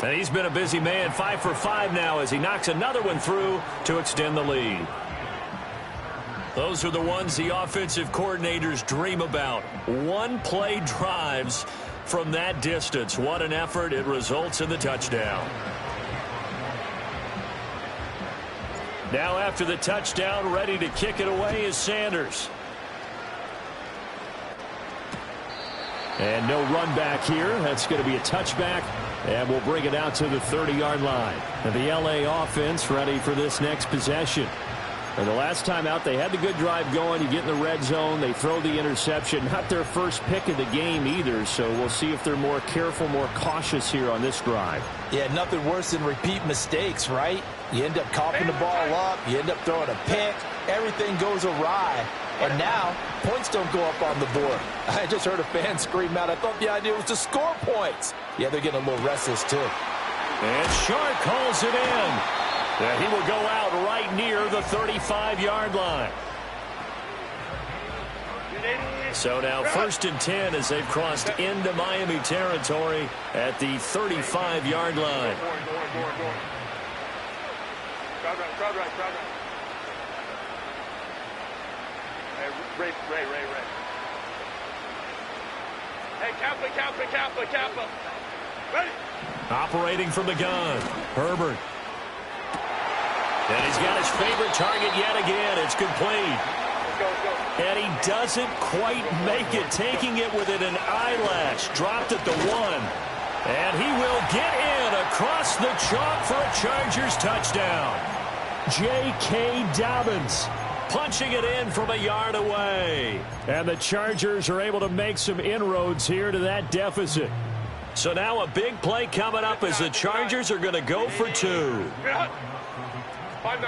And he's been a busy man, 5 for 5 now as he knocks another one through to extend the lead. Those are the ones the offensive coordinators dream about. One-play drives from that distance. What an effort. It results in the touchdown. Now after the touchdown, ready to kick it away is Sanders. And no run back here. That's going to be a touchback. And we'll bring it out to the 30-yard line. And the L.A. offense ready for this next possession. And the last time out, they had the good drive going. You get in the red zone. They throw the interception. Not their first pick of the game either. So we'll see if they're more careful, more cautious here on this drive. Yeah, nothing worse than repeat mistakes, right? You end up coughing the ball up. You end up throwing a pick. Everything goes awry. And now, points don't go up on the board. I just heard a fan scream out. I thought the idea was to score points. Yeah, they're getting a little restless, too. And Shark calls it in. And he will go out right near the 35-yard line. So now 1st and 10 as they've crossed into Miami territory at the 35-yard line. Crowd right. Ray. Hey, Kappa. Ready? Operating from the gun. Herbert. And he's got his favorite target yet again. It's complete. Let's go. And he doesn't quite make it, taking it within an eyelash. Dropped at the 1. And he will get in across the chalk for a Chargers touchdown. J.K. Dobbins punching it in from a yard away. And the Chargers are able to make some inroads here to that deficit. So now a big play coming up as the Chargers are going to go for 2. 5-9.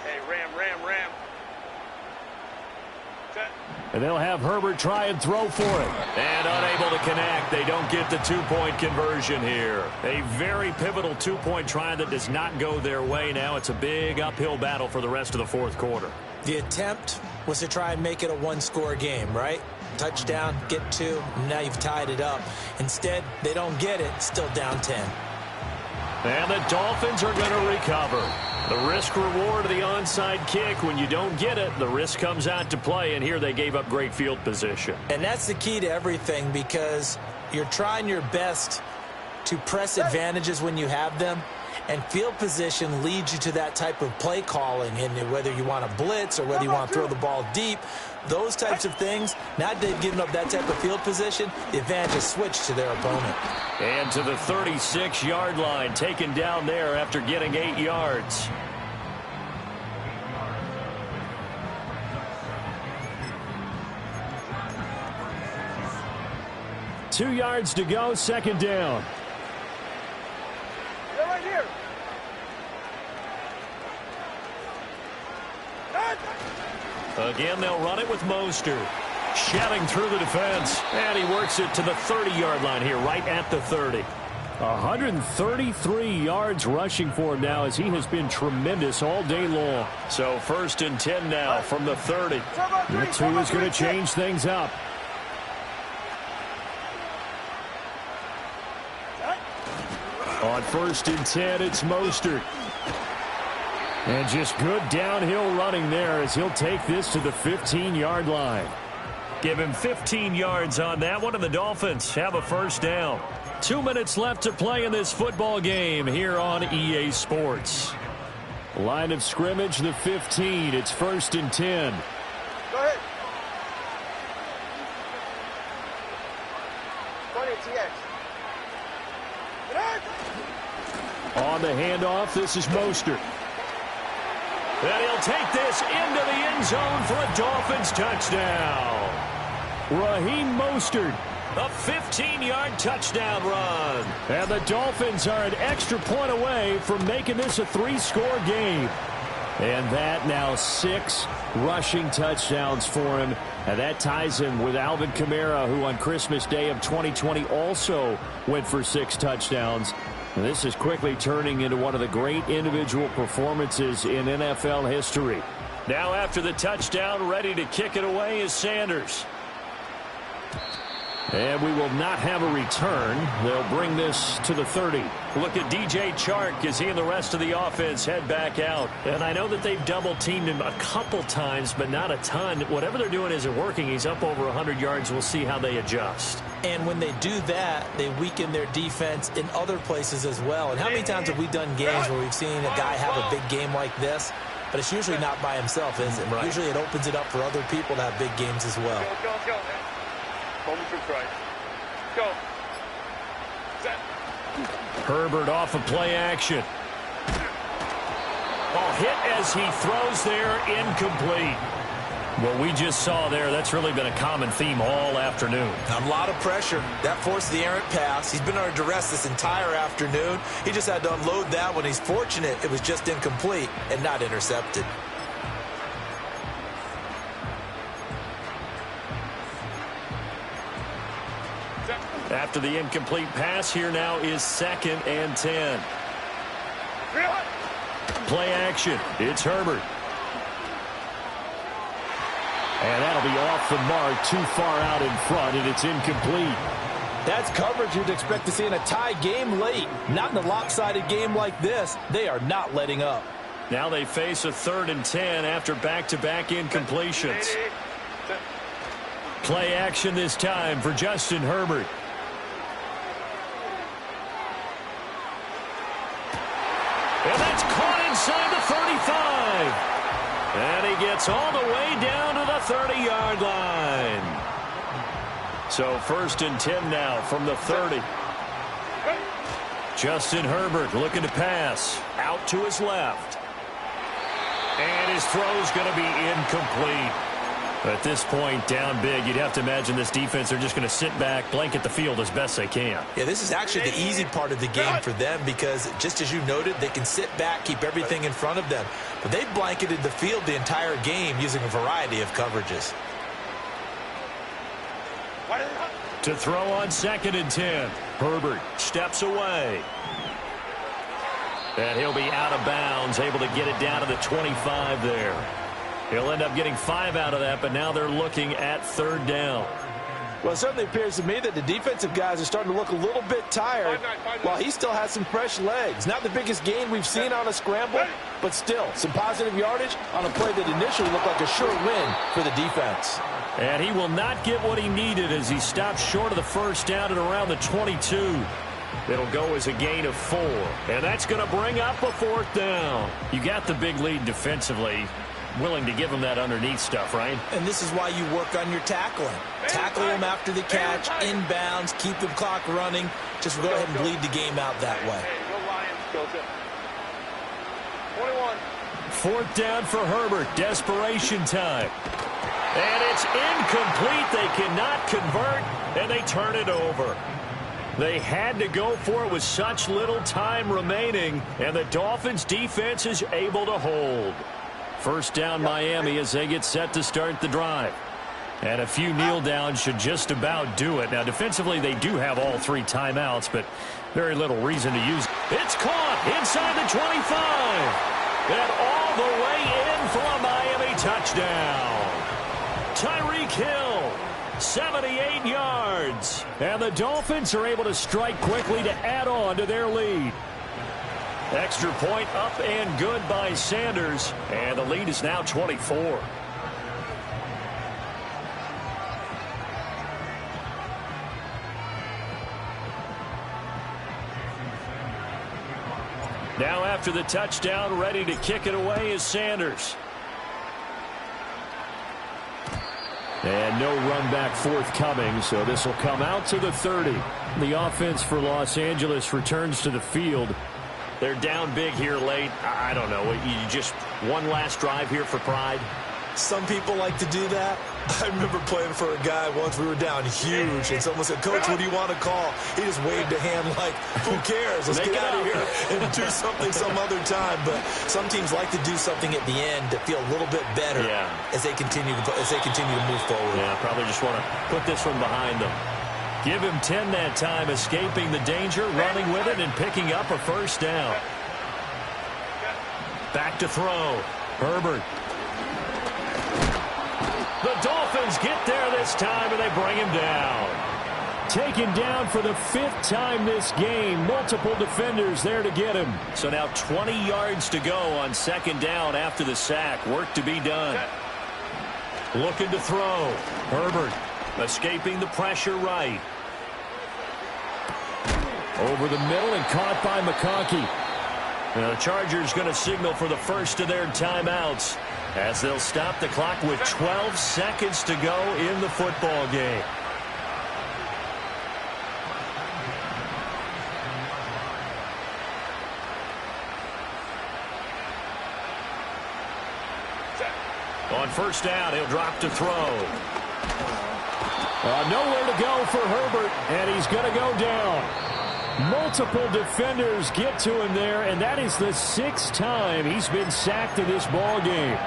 Hey, Ram. Set. And they'll have Herbert try and throw for it. And unable to connect. They don't get the 2-point conversion here. A very pivotal 2-point try that does not go their way. Now it's a big uphill battle for the rest of the 4th quarter. The attempt was to try and make it a 1-score game, right? Touchdown, get 2, and now you've tied it up. Instead, they don't get it, still down 10. And the Dolphins are going to recover. The risk-reward of the onside kick, when you don't get it, the risk comes out to play, and here they gave up great field position. And that's the key to everything because you're trying your best to press advantages when you have them, and field position leads you to that type of play calling, and whether you want to blitz or whether you want to throw the ball deep, those types of things, now that they've given up that type of field position, the advantage is switched to their opponent. And to the 36-yard line, taken down there after getting 8 yards. 2 yards to go, second down. They're right here. Again, they'll run it with Mostert. Shelling through the defense. And he works it to the 30-yard line here, right at the 30. 133 yards rushing for him now, as he has been tremendous all day long. So 1st and 10 now from the 30. The 2 is going to change things up. On 1st and 10, it's Mostert. And just good downhill running there as he'll take this to the 15-yard line. Give him 15 yards on that one, and the Dolphins have a first down. 2 minutes left to play in this football game here on EA Sports. Line of scrimmage, the 15. It's 1st and 10. Go ahead. 20 TX. On the handoff, this is Mostert. And he'll take this into the end zone for a Dolphins touchdown. Raheem Mostert, a 15-yard touchdown run. And the Dolphins are an extra point away from making this a 3-score game. And that now 6 rushing touchdowns for him. And that ties him with Alvin Kamara, who on Christmas Day of 2020 also went for 6 touchdowns. This is quickly turning into one of the great individual performances in NFL history. Now after the touchdown, ready to kick it away is Sanders. And we will not have a return. They'll bring this to the 30. Look at DJ Chark as he and the rest of the offense head back out. And I know that they've double-teamed him a couple times, but not a ton. Whatever they're doing isn't working. He's up over 100 yards. We'll see how they adjust. And when they do that, they weaken their defense in other places as well. And how many times have we done games where we've seen a guy have a big game like this? But it's usually not by himself, is it? Right. Usually it opens it up for other people to have big games as well. Go, man. Home to right. Go. Set. Herbert off of play action. Oh, hit as he throws there, incomplete. What we just saw there, that's really been a common theme all afternoon. A lot of pressure. That forced the errant pass. He's been under duress this entire afternoon. He just had to unload that one. He's fortunate it was just incomplete and not intercepted. After the incomplete pass, here now is 2nd and 10. Play action. It's Herbert. And that'll be off the mark, too far out in front, and it's incomplete. That's coverage you'd expect to see in a tie game late. Not in a lopsided game like this. They are not letting up. Now they face a 3rd and 10 after back-to-back incompletions. Play action this time for Justin Herbert. And that's caught inside the 35. And he gets all the way down to the 30-yard line. So 1st and 10 now from the 30. Justin Herbert looking to pass. Out to his left. And his throw's going to be incomplete. At this point, down big, you'd have to imagine this defense, they're just going to sit back, blanket the field as best they can. Yeah, this is actually the easy part of the game for them because, just as you noted, they can sit back, keep everything in front of them. But they've blanketed the field the entire game using a variety of coverages. To throw on 2nd and 10. Herbert steps away. And he'll be out of bounds, able to get it down to the 25 there. He'll end up getting 5 out of that, but now they're looking at 3rd down. Well, it certainly appears to me that the defensive guys are starting to look a little bit tired while he still has some fresh legs. Not the biggest gain we've seen on a scramble, but still some positive yardage on a play that initially looked like a sure win for the defense. And he will not get what he needed as he stops short of the 1st down at around the 22. It'll go as a gain of 4. And that's going to bring up a 4th down. You got the big lead defensively. Willing to give them that underneath stuff, right? And this is why you work on your tackling. Tackle them after the catch, inbounds, keep the clock running. Just go ahead and bleed the game out that way. Go 21. 4th down for Herbert. Desperation time. And it's incomplete. They cannot convert, and they turn it over. They had to go for it with such little time remaining, and the Dolphins' defense is able to hold. First down, Miami, as they get set to start the drive. And a few kneel downs should just about do it. Now, defensively, they do have all 3 timeouts, but very little reason to use it. It's caught inside the 25. And all the way in for a Miami touchdown. Tyreek Hill, 78 yards. And the Dolphins are able to strike quickly to add on to their lead. Extra point up and good by Sanders. And the lead is now 24. Now after the touchdown, ready to kick it away is Sanders. And no run back forthcoming, so this will come out to the 30. The offense for Los Angeles returns to the field. They're down big here late. I don't know. You just one last drive here for pride? Some people like to do that. I remember playing for a guy once. We were down huge, and someone said, "Coach, what do you want to call?" He just waved a hand like, "Who cares? Let's get out of here and do something some other time." But some teams like to do something at the end to feel a little bit better as they continue to move forward. Yeah, probably just want to put this one behind them. Give him 10 that time, escaping the danger, running with it, and picking up a first down. Back to throw. Herbert. The Dolphins get there this time, and they bring him down. Taken down for the 5th time this game. Multiple defenders there to get him. So now 20 yards to go on second down after the sack. Work to be done. Looking to throw. Herbert escaping the pressure right. Over the middle and caught by McConkey. Now the Chargers going to signal for the first of their timeouts, as they'll stop the clock with 12 seconds to go in the football game. On first down, he'll drop to throw. Nowhere to go for Herbert, and he's going to go down. Multiple defenders get to him there, and that is the 6th time he's been sacked in this ball game.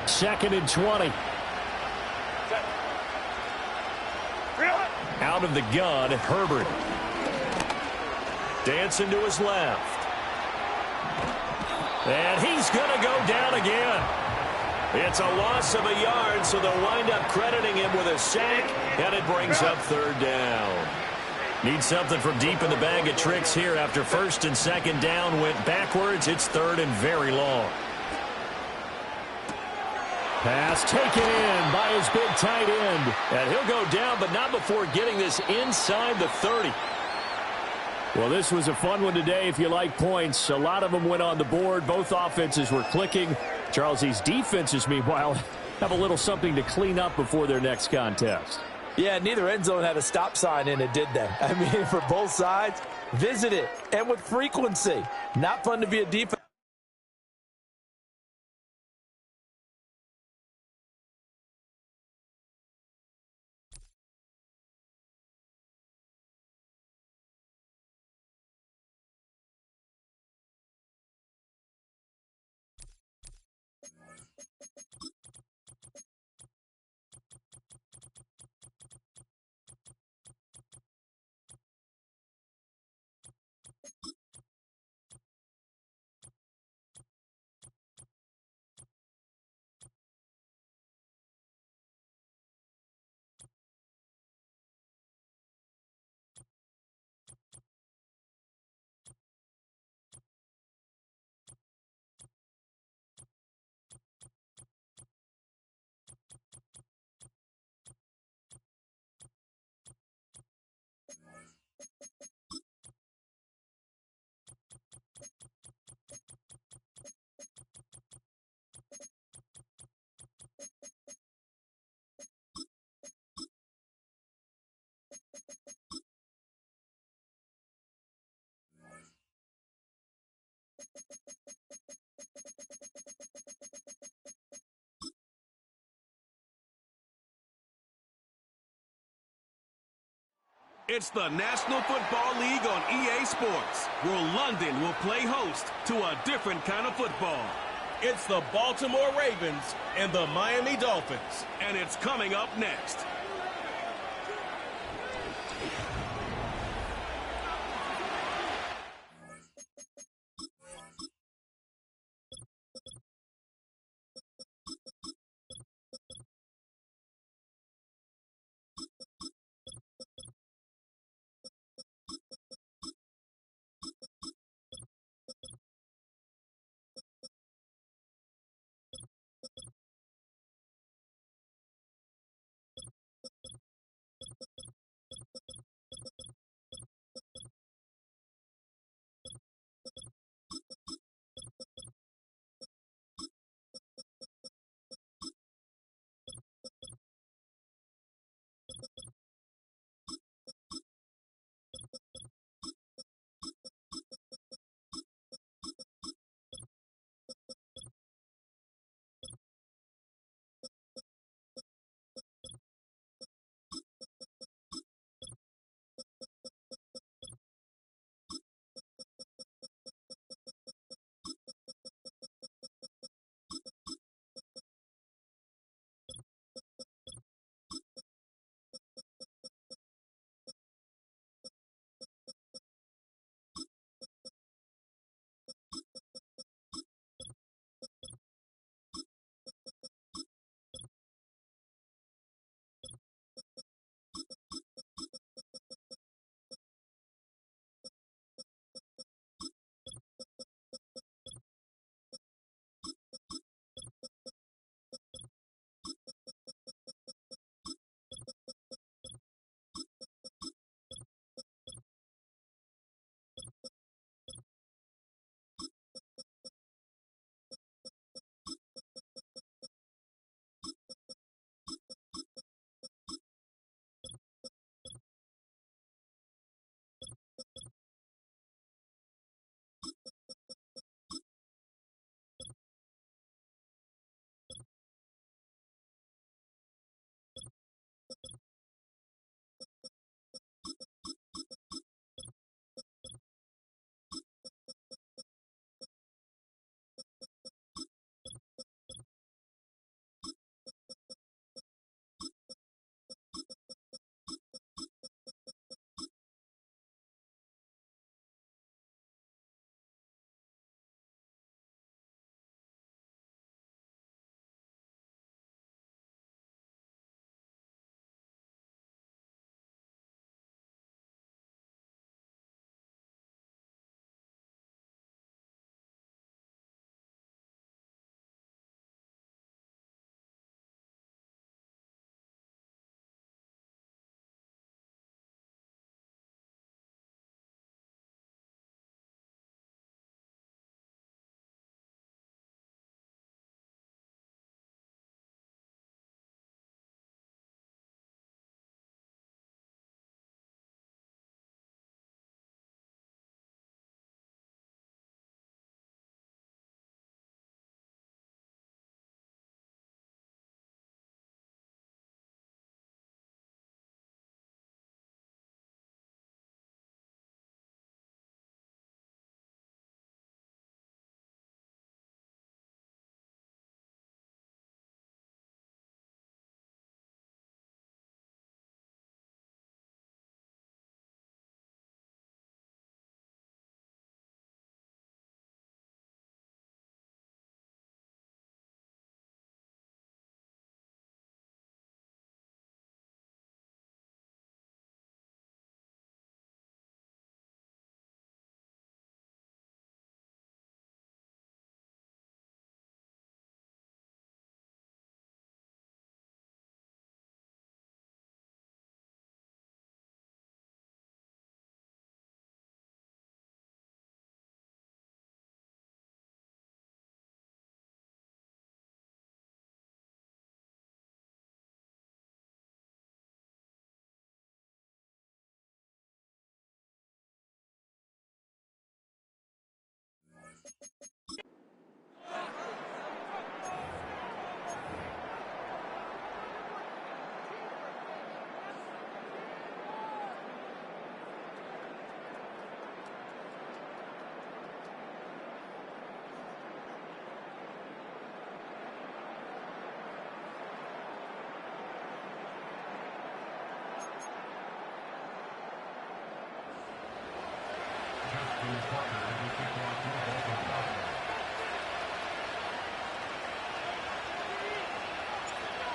Second and 20. Out of the gun, Herbert. Dancing to his left. And he's going to go down again. It's a loss of a yard, so they'll wind up crediting him with a sack, and it brings up third down. Need something from deep in the bag of tricks here after first and second down went backwards. It's third and very long. Pass taken in by his big tight end. And he'll go down, but not before getting this inside the 30. Well, this was a fun one today if you like points. A lot of them went on the board. Both offenses were clicking. Charles, these defenses, meanwhile, have a little something to clean up before their next contest. Yeah, neither end zone had a stop sign in it, did they? I mean, for both sides, visit it, and with frequency. Not fun to be a defense. It's the National Football League on EA Sports, where London will play host to a different kind of football. It's the Baltimore Ravens and the Miami Dolphins, and it's coming up next.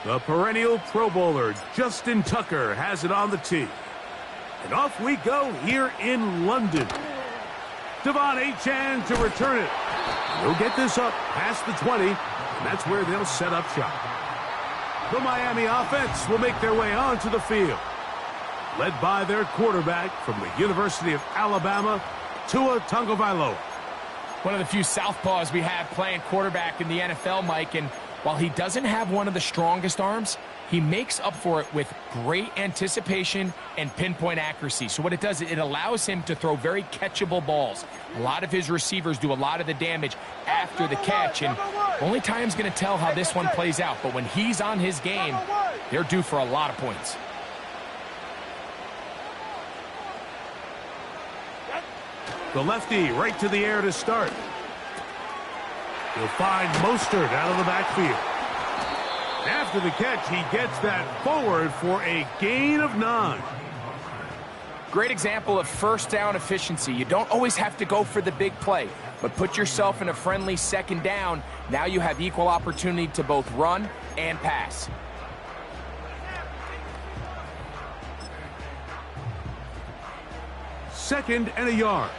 The perennial Pro Bowler, Justin Tucker, has it on the tee. And off we go here in London. Devon Achane to return it. He'll get this up past the 20, and that's where they'll set up shop. The Miami offense will make their way onto the field, led by their quarterback from the University of Alabama, Gtowncapp. One of the few southpaws we have playing quarterback in the NFL, Mike, and while he doesn't have one of the strongest arms, he makes up for it with great anticipation and pinpoint accuracy. So what it does, it allows him to throw very catchable balls. A lot of his receivers do a lot of the damage after the catch, and only time's going to tell how this one plays out. But when he's on his game, they're due for a lot of points. The lefty right to the air to start. He'll find Mostert out of the backfield. After the catch, he gets that forward for a gain of 9. Great example of first down efficiency. You don't always have to go for the big play, but put yourself in a friendly second down. Now you have equal opportunity to both run and pass. Second and a yard.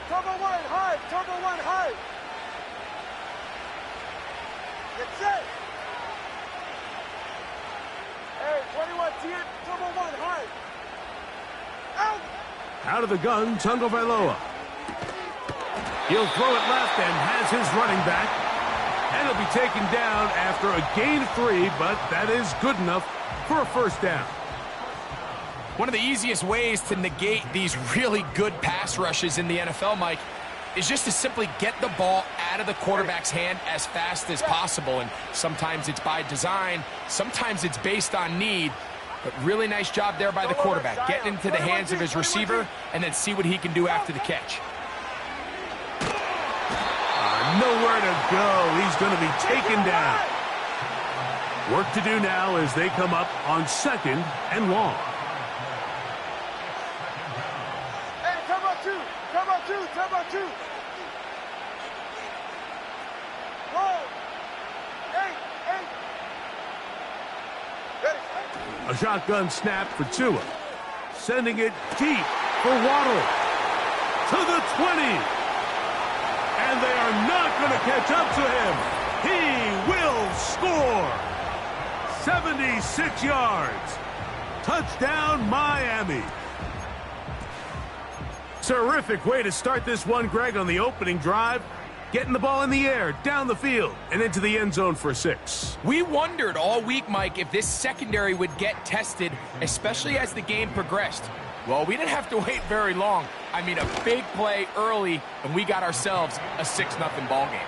Turbo one high, turbo one high. That's it. Hey, 21 tier, turbo one high. Out. Out of the gun, Gtowncapp. He'll throw it left and has his running back. And he'll be taken down after a gain of 3, but that is good enough for a first down. One of the easiest ways to negate these really good pass rushes in the NFL, Mike, is just to simply get the ball out of the quarterback's hand as fast as possible. And sometimes it's by design, sometimes it's based on need. But really nice job there by the quarterback, getting into the hands of his receiver and then see what he can do after the catch. Nowhere to go. He's going to be taken down. Work to do now as they come up on 2nd and long. Turbo two. Roll. 8. Ready. A shotgun snap for Tua. Sending it deep for Waddle. To the 20. And they are not going to catch up to him. He will score. 76 yards. Touchdown, Miami. Terrific way to start this one, Greg, on the opening drive. Getting the ball in the air, down the field, and into the end zone for 6. We wondered all week, Mike, if this secondary would get tested, especially as the game progressed. Well, we didn't have to wait very long. I mean, a big play early, and we got ourselves a 6-0 ball game.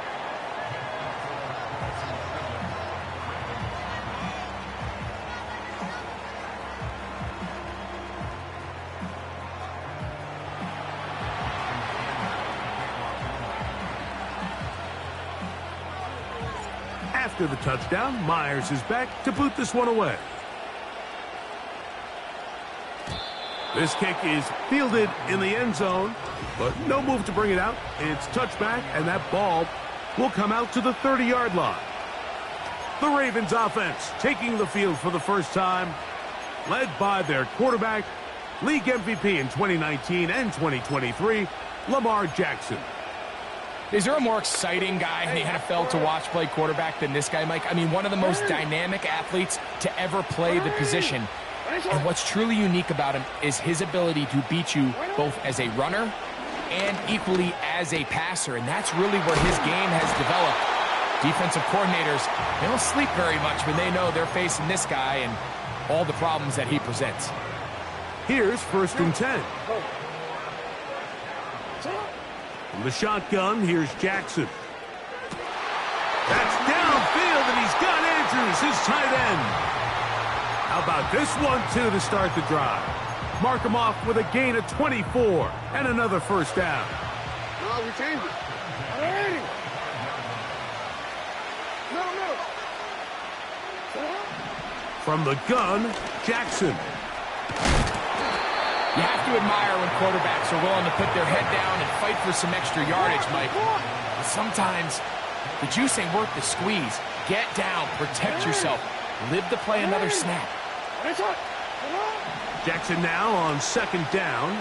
After the touchdown, Myers is back to boot this one away. This kick is fielded in the end zone, but no move to bring it out. It's touchback, and that ball will come out to the 30-yard line. The Ravens offense taking the field for the first time, led by their quarterback, league MVP in 2019 and 2023, Lamar Jackson. Is there a more exciting guy in the NFL to watch play quarterback than this guy, Mike? I mean, one of the most dynamic athletes to ever play the position. And what's truly unique about him is his ability to beat you both as a runner and equally as a passer. And that's really where his game has developed. Defensive coordinators, they don't sleep very much when they know they're facing this guy and all the problems that he presents. Here's 1st and 10. From the shotgun, here's Jackson. That's downfield, and he's got Andrews, his tight end. How about this one, too, to start the drive? Mark him off with a gain of 24 and another first down. No, we changed it. Hey! Middle. From the gun, Jackson. You have to admire when quarterbacks are willing to put their head down and fight for some extra yardage, Mike. But sometimes the juice ain't worth the squeeze. Get down, protect yourself. Live the play another snap. Jackson now on second down.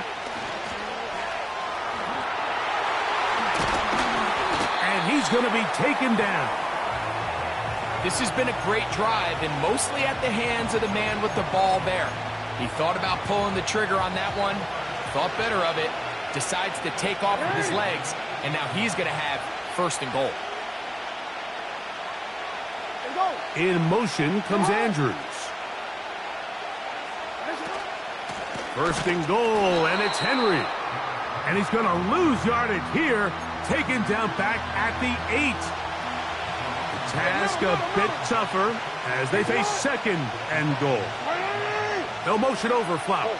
And he's going to be taken down. This has been a great drive, and mostly at the hands of the man with the ball there. He thought about pulling the trigger on that one, thought better of it, decides to take off with his legs, and now he's going to have first and goal. In motion comes Andrews. First and goal, and it's Henry. And he's going to lose yardage here, taken down back at the 8. The task a bit tougher as they face second and goal. No motion over Flowers.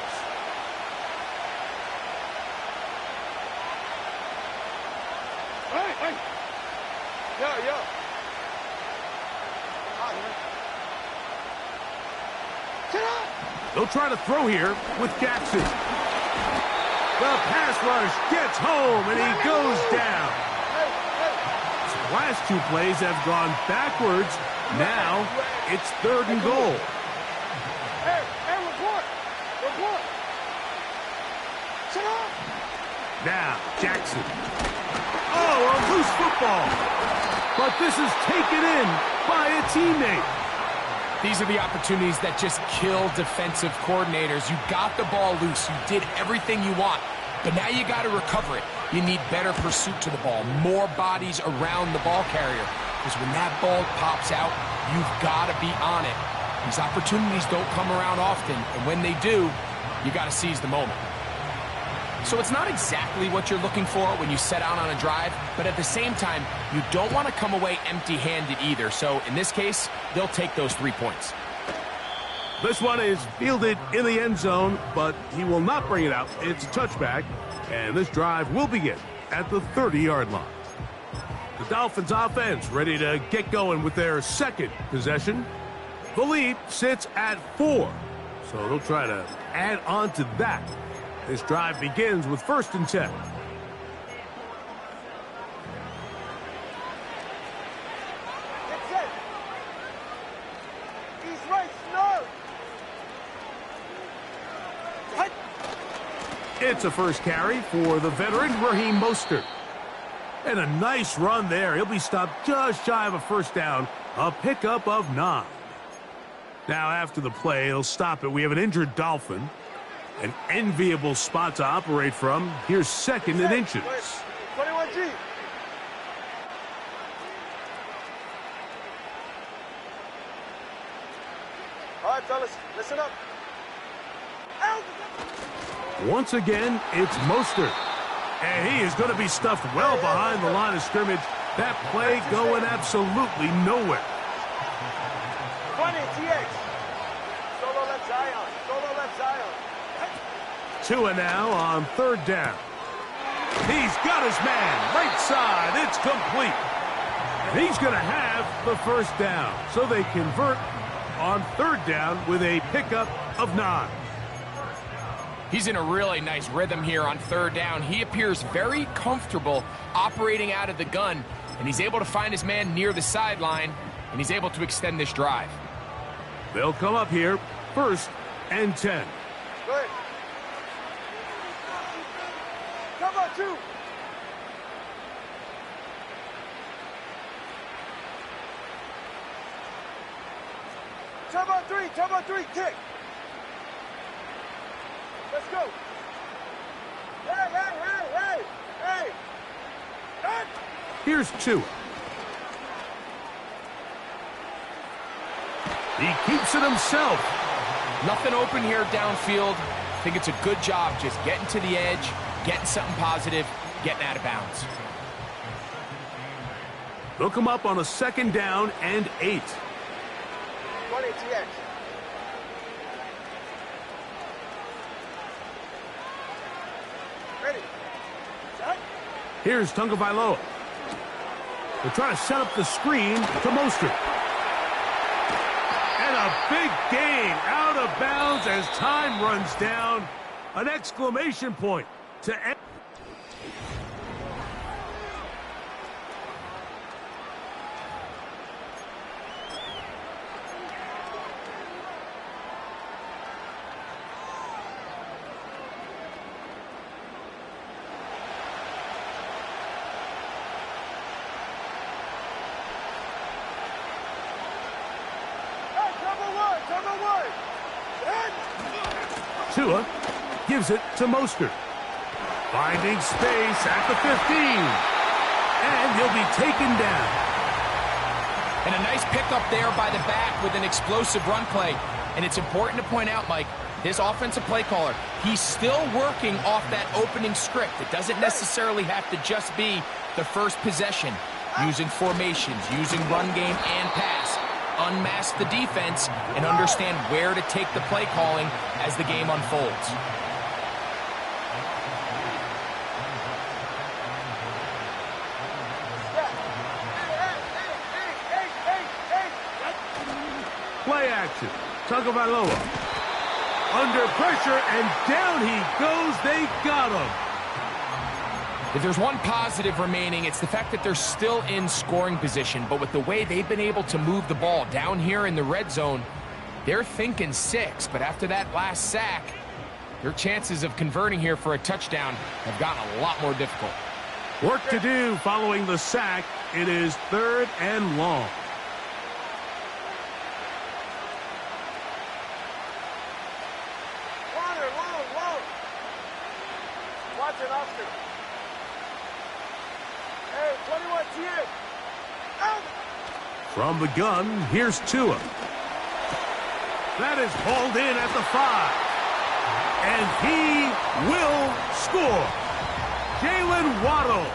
They'll try to throw here with Jackson. The pass rush gets home, and he goes down. His last 2 plays have gone backwards. Now it's third and goal. Now Jackson. Oh, a loose football. But this is taken in by a teammate. These are the opportunities that just kill defensive coordinators. You got the ball loose. You did everything you want. But now you got to recover it. You need better pursuit to the ball, more bodies around the ball carrier. Because when that ball pops out, you've got to be on it. These opportunities don't come around often. And when they do, you got to seize the moment. So it's not exactly what you're looking for when you set out on a drive, but at the same time, you don't want to come away empty-handed either. So in this case, they'll take those 3 points. This one is fielded in the end zone, but he will not bring it out. It's a touchback, and this drive will begin at the 30-yard line. The Dolphins offense ready to get going with their second possession. The lead sits at 4, so they'll try to add on to that. This drive begins with 1st and 10. It's a first carry for the veteran Raheem Mostert. And a nice run there. He'll be stopped just shy of a first down. A pickup of 9. Now after the play, he'll stop it. We have an injured Dolphin. An enviable spot to operate from. Here's 2nd and inches. 21G. All right, fellas, listen up. Once again, it's Mostert. And he is going to be stuffed well behind the line of scrimmage. That play going absolutely nowhere. 20, TX. Solo left Zion. Solo left Zion. Tua now on 3rd down. He's got his man. Right side. It's complete. And he's going to have the first down. So they convert on 3rd down with a pickup of 9. He's in a really nice rhythm here on 3rd down. He appears very comfortable operating out of the gun, and he's able to find his man near the sideline, and he's able to extend this drive. They'll come up here 1st and 10. Go ahead. Come on, 2. Turbo 3, kick. Let's go. Hey. Here's Tua. He keeps it himself. Nothing open here downfield. I think it's a good job just getting to the edge, getting something positive, getting out of bounds. They'll come up on a 2nd down and 8. 20 TX. Ready. Set. Here's Tagovailoa. They're trying to set up the screen to Mostert. And a big gain out of bounds as time runs down. An exclamation point to end. Tua gives it to Mostert. Finding space at the 15. And he'll be taken down. And a nice pickup there by the back with an explosive run play. And it's important to point out, Mike, this offensive play caller, he's still working off that opening script. It doesn't necessarily have to just be the first possession. Using formations, using run game and pass. Unmask the defense and understand where to take the play calling as the game unfolds. Play action. Tagovailoa. Under pressure, and down he goes. They got him. If there's one positive remaining, it's the fact that they're still in scoring position. But with the way they've been able to move the ball down here in the red zone, they're thinking 6. But after that last sack, their chances of converting here for a touchdown have gotten a lot more difficult. Work to do following the sack. It is 3rd and long. Watch it, Oscar. Hey, 21 TM. Out. From the gun, here's Tua. That is hauled in at the 5. And he will score. Jalen Waddle.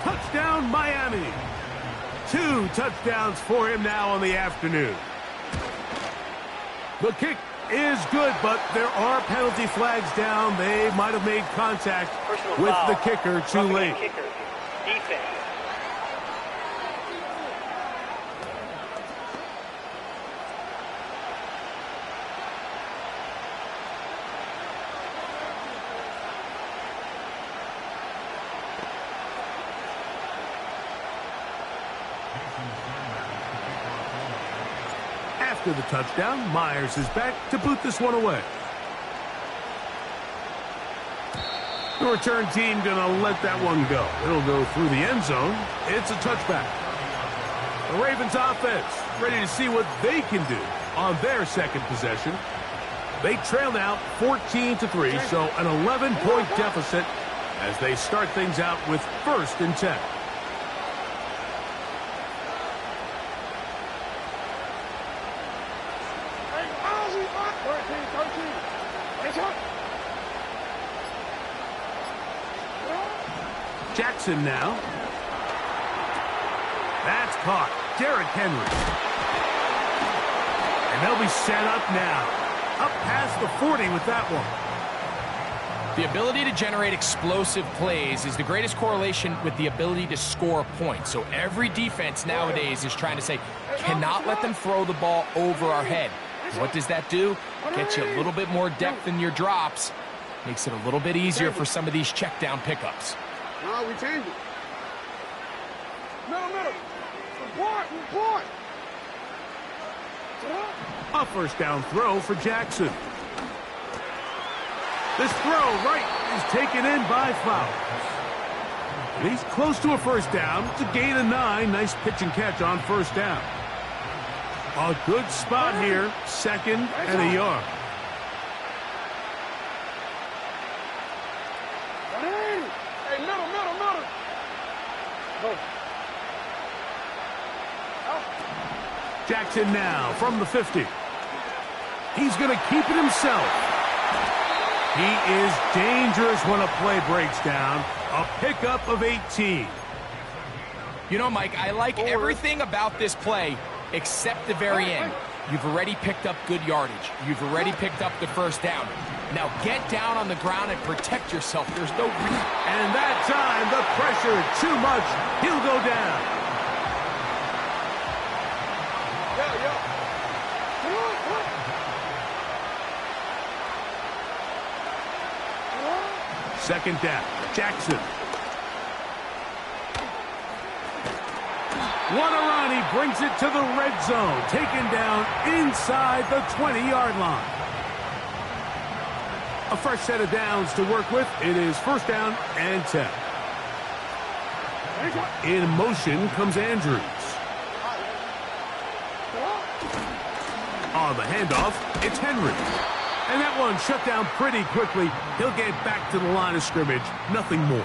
Touchdown, Miami. 2 touchdowns for him now on the afternoon. The kick is good, but there are penalty flags down. They might have made contact with the kicker too late. Kicker. Defense. After the touchdown, Myers is back to boot this one away. The return team gonna let that one go. It'll go through the end zone. It's a touchback. The Ravens offense ready to see what they can do on their second possession. They trail now 14-3, so an 11-point deficit as they start things out with 1st and 10. Jackson now. That's caught. Derrick Henry. And they'll be set up now. Up past the 40 with that one. The ability to generate explosive plays is the greatest correlation with the ability to score points. So every defense nowadays is trying to say, cannot let them throw the ball over our head. What does that do? Gets you a little bit more depth in your drops. Makes it a little bit easier for some of these check down pickups. No, we change it. Middle. Report. A 1st down throw for Jackson. This throw right is taken in by Flowers. And he's close to a 1st down. It's a gain of 9. Nice pitch and catch on 1st down. A good spot here. 2nd and a yard. Hey, middle. Go. Jackson now from the 50. He's going to keep it himself. He is dangerous when a play breaks down. A pickup of 18. You know, Mike, I like everything about this play except the very end. You've already picked up good yardage. You've already picked up the 1st down. Now get down on the ground and protect yourself. There's no reason. And that time, the pressure too much. He'll go down. Second down. Jackson. One around, he brings it to the red zone. Taken down inside the 20-yard line. A fresh set of downs to work with. It is 1st down and 10. In motion comes Andrews. On the handoff, it's Henry. And that one shut down pretty quickly. He'll get back to the line of scrimmage. Nothing more.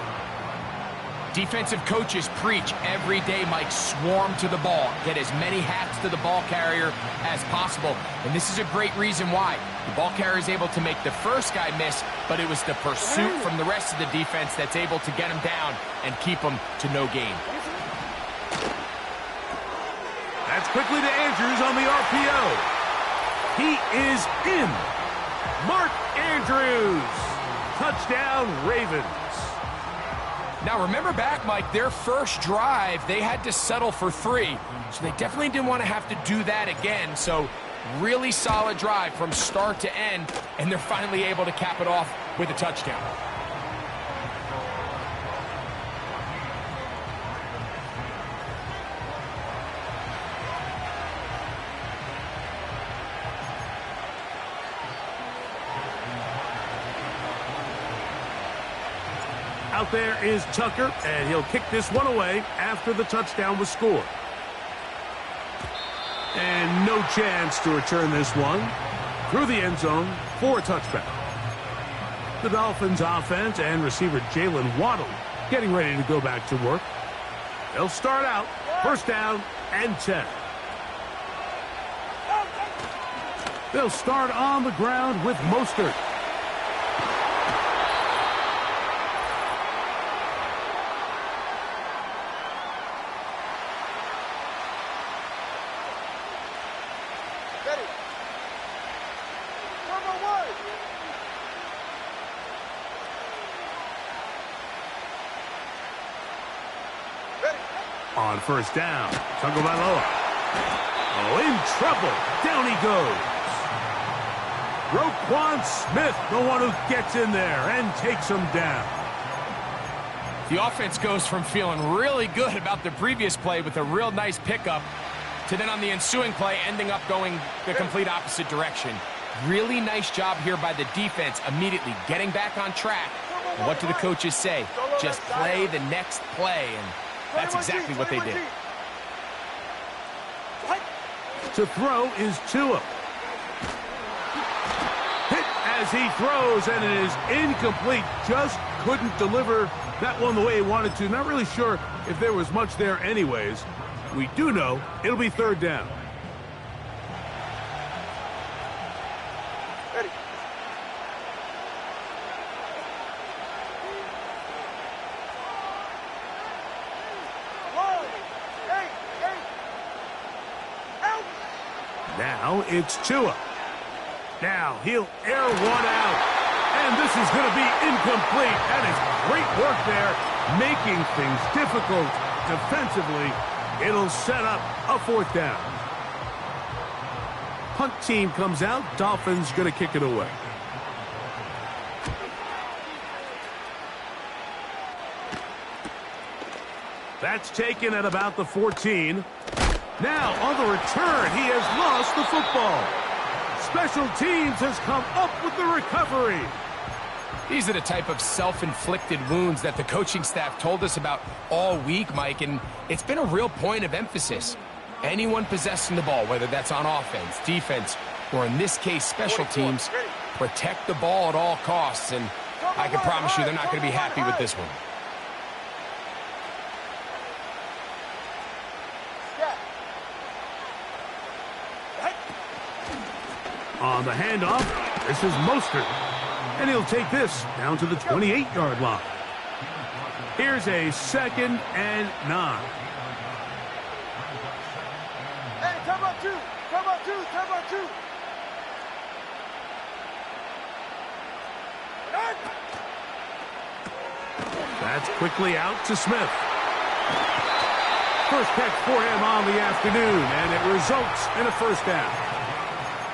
Defensive coaches preach every day, Mike, swarm to the ball. Get as many hats to the ball carrier as possible. And this is a great reason why. The ball carrier is able to make the first guy miss, but it was the pursuit from the rest of the defense that's able to get him down and keep him to no gain. That's quickly to Andrews on the RPO. He is in. Mark Andrews. Touchdown, Ravens. Now, remember back, Mike, their first drive, they had to settle for 3. So they definitely didn't want to have to do that again. So really solid drive from start to end, and they're finally able to cap it off with a touchdown. Out there is Tucker, and he'll kick this one away after the touchdown was scored. And no chance to return this one through the end zone for a touchback. The Dolphins offense and receiver Jalen Waddle getting ready to go back to work. They'll start out first down and 10. They'll start on the ground with Mostert. On first down, Tagovailoa. Oh, in trouble. Down he goes. Roquan Smith, the one who gets in there and takes him down. The offense goes from feeling really good about the previous play with a real nice pickup to then on the ensuing play ending up going the complete opposite direction. Really nice job here by the defense, immediately getting back on track. And what do the coaches say? Just play the next play, and that's exactly what they did. To throw is Tua. Hit as he throws, and it is incomplete. Just couldn't deliver that one the way he wanted to. Not really sure if there was much there anyways. We do know it'll be third down. Ready. Now it's Tua. Now he'll air one out. And this is going to be incomplete. That is great work there, making things difficult defensively. It'll set up a fourth down. Punt team comes out. Dolphins going to kick it away. That's taken at about the 14. Now, on the return, he has lost the football. Special teams has come up with the recovery. These are the type of self-inflicted wounds that the coaching staff told us about all week, Mike, and it's been a real point of emphasis. Anyone possessing the ball, whether that's on offense, defense, or in this case, special teams, protect the ball at all costs, and I can promise you they're not going to be happy with this one. On the handoff, this is Mostert. And he'll take this down to the 28-yard line. Here's a 2nd and 9. Hey, come on, 2. Come on, 2. Come on, 2. That's quickly out to Smith. First catch for him on the afternoon, and it results in a first down.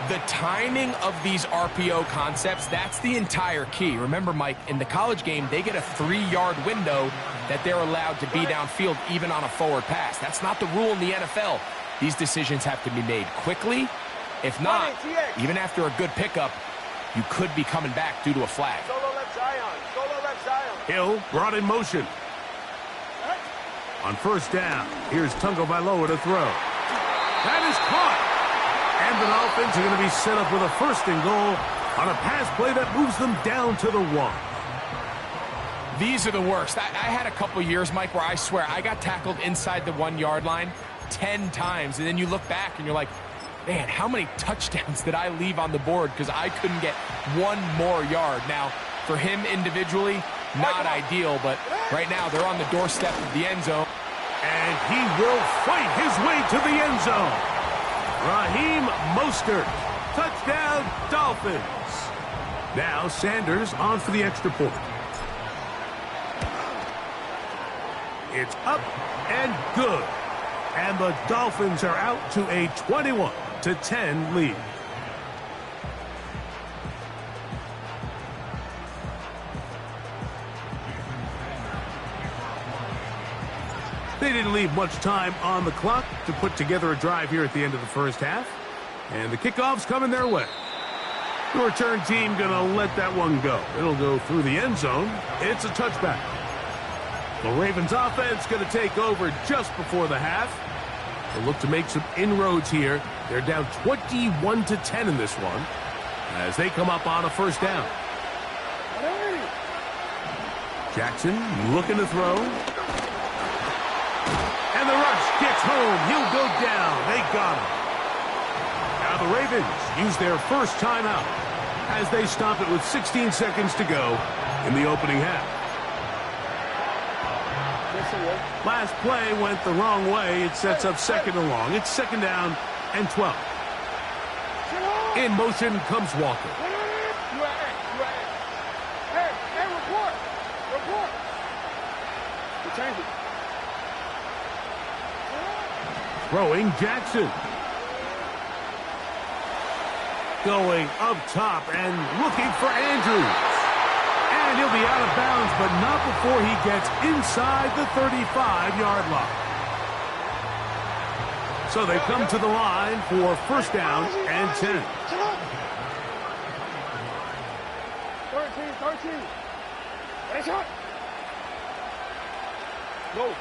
The timing of these RPO concepts, that's the entire key. Remember, Mike, in the college game, they get a 3-yard window that they're allowed to be downfield even on a forward pass. That's not the rule in the NFL. These decisions have to be made quickly. If not, even after a good pickup, you could be coming back due to a flag. Solo left Zion. Solo left Zion. Hill brought in motion. On first down, here's Tagovailoa to throw. That is caught. And the Dolphins are going to be set up with a 1st and goal on a pass play that moves them down to the 1. These are the worst. I had a couple years, Mike, where I swear I got tackled inside the 1-yard line 10 times. And then you look back and you're like, man, how many touchdowns did I leave on the board because I couldn't get one more yard? Now, for him individually, not ideal, but right now they're on the doorstep of the end zone. And he will fight his way to the end zone. Raheem Mostert, touchdown Dolphins. Now Sanders on for the extra point. It's up and good. And the Dolphins are out to a 21-10 lead. They didn't leave much time on the clock to put together a drive here at the end of the first half. And the kickoff's coming their way. The return team going to let that one go. It'll go through the end zone. It's a touchback. The Ravens offense going to take over just before the half. They'll look to make some inroads here. They're down 21-10 in this one as they come up on a 1st down. Jackson looking to throw. And the rush gets home. He'll go down. They got him. Now the Ravens use their first timeout as they stop it with 16 seconds to go in the opening half. Last play went the wrong way. It sets up 2nd and long. It's 2nd down and 12. In motion comes Walker. Hey, report. We're changing. Throwing Jackson. Going up top and looking for Andrews. And he'll be out of bounds, but not before he gets inside the 35-yard line. So they come to the line for 1st down and 10.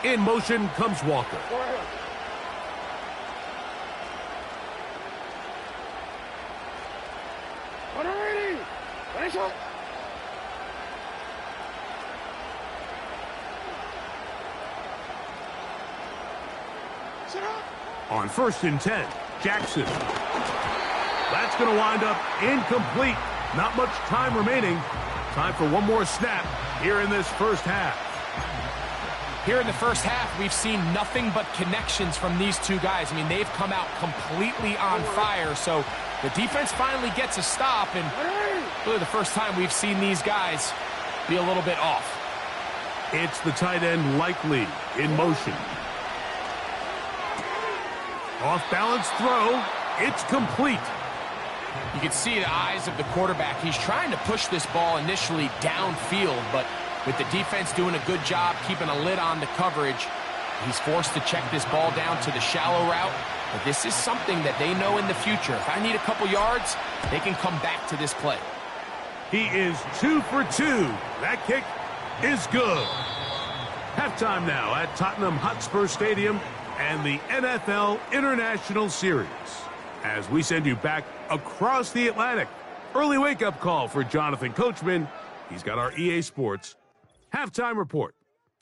13. In motion comes Walker. Go ahead. On 1st and 10, Jackson. That's going to wind up incomplete. Not much time remaining. Time for one more snap here in this first half. Here in the first half, we've seen nothing but connections from these two guys. I mean, they've come out completely on fire, so the defense finally gets a stop, and really the first time we've seen these guys be a little bit off. It's the tight end Likely in motion. Off-balance throw. It's complete. You can see the eyes of the quarterback. He's trying to push this ball initially downfield, but with the defense doing a good job keeping a lid on the coverage, he's forced to check this ball down to the shallow route. But this is something that they know in the future. If I need a couple yards, they can come back to this play. He is 2 for 2. That kick is good. Halftime now at Tottenham Hotspur Stadium and the NFL International Series. As we send you back across the Atlantic. Early wake-up call for Jonathan Coachman. He's got our EA Sports halftime report.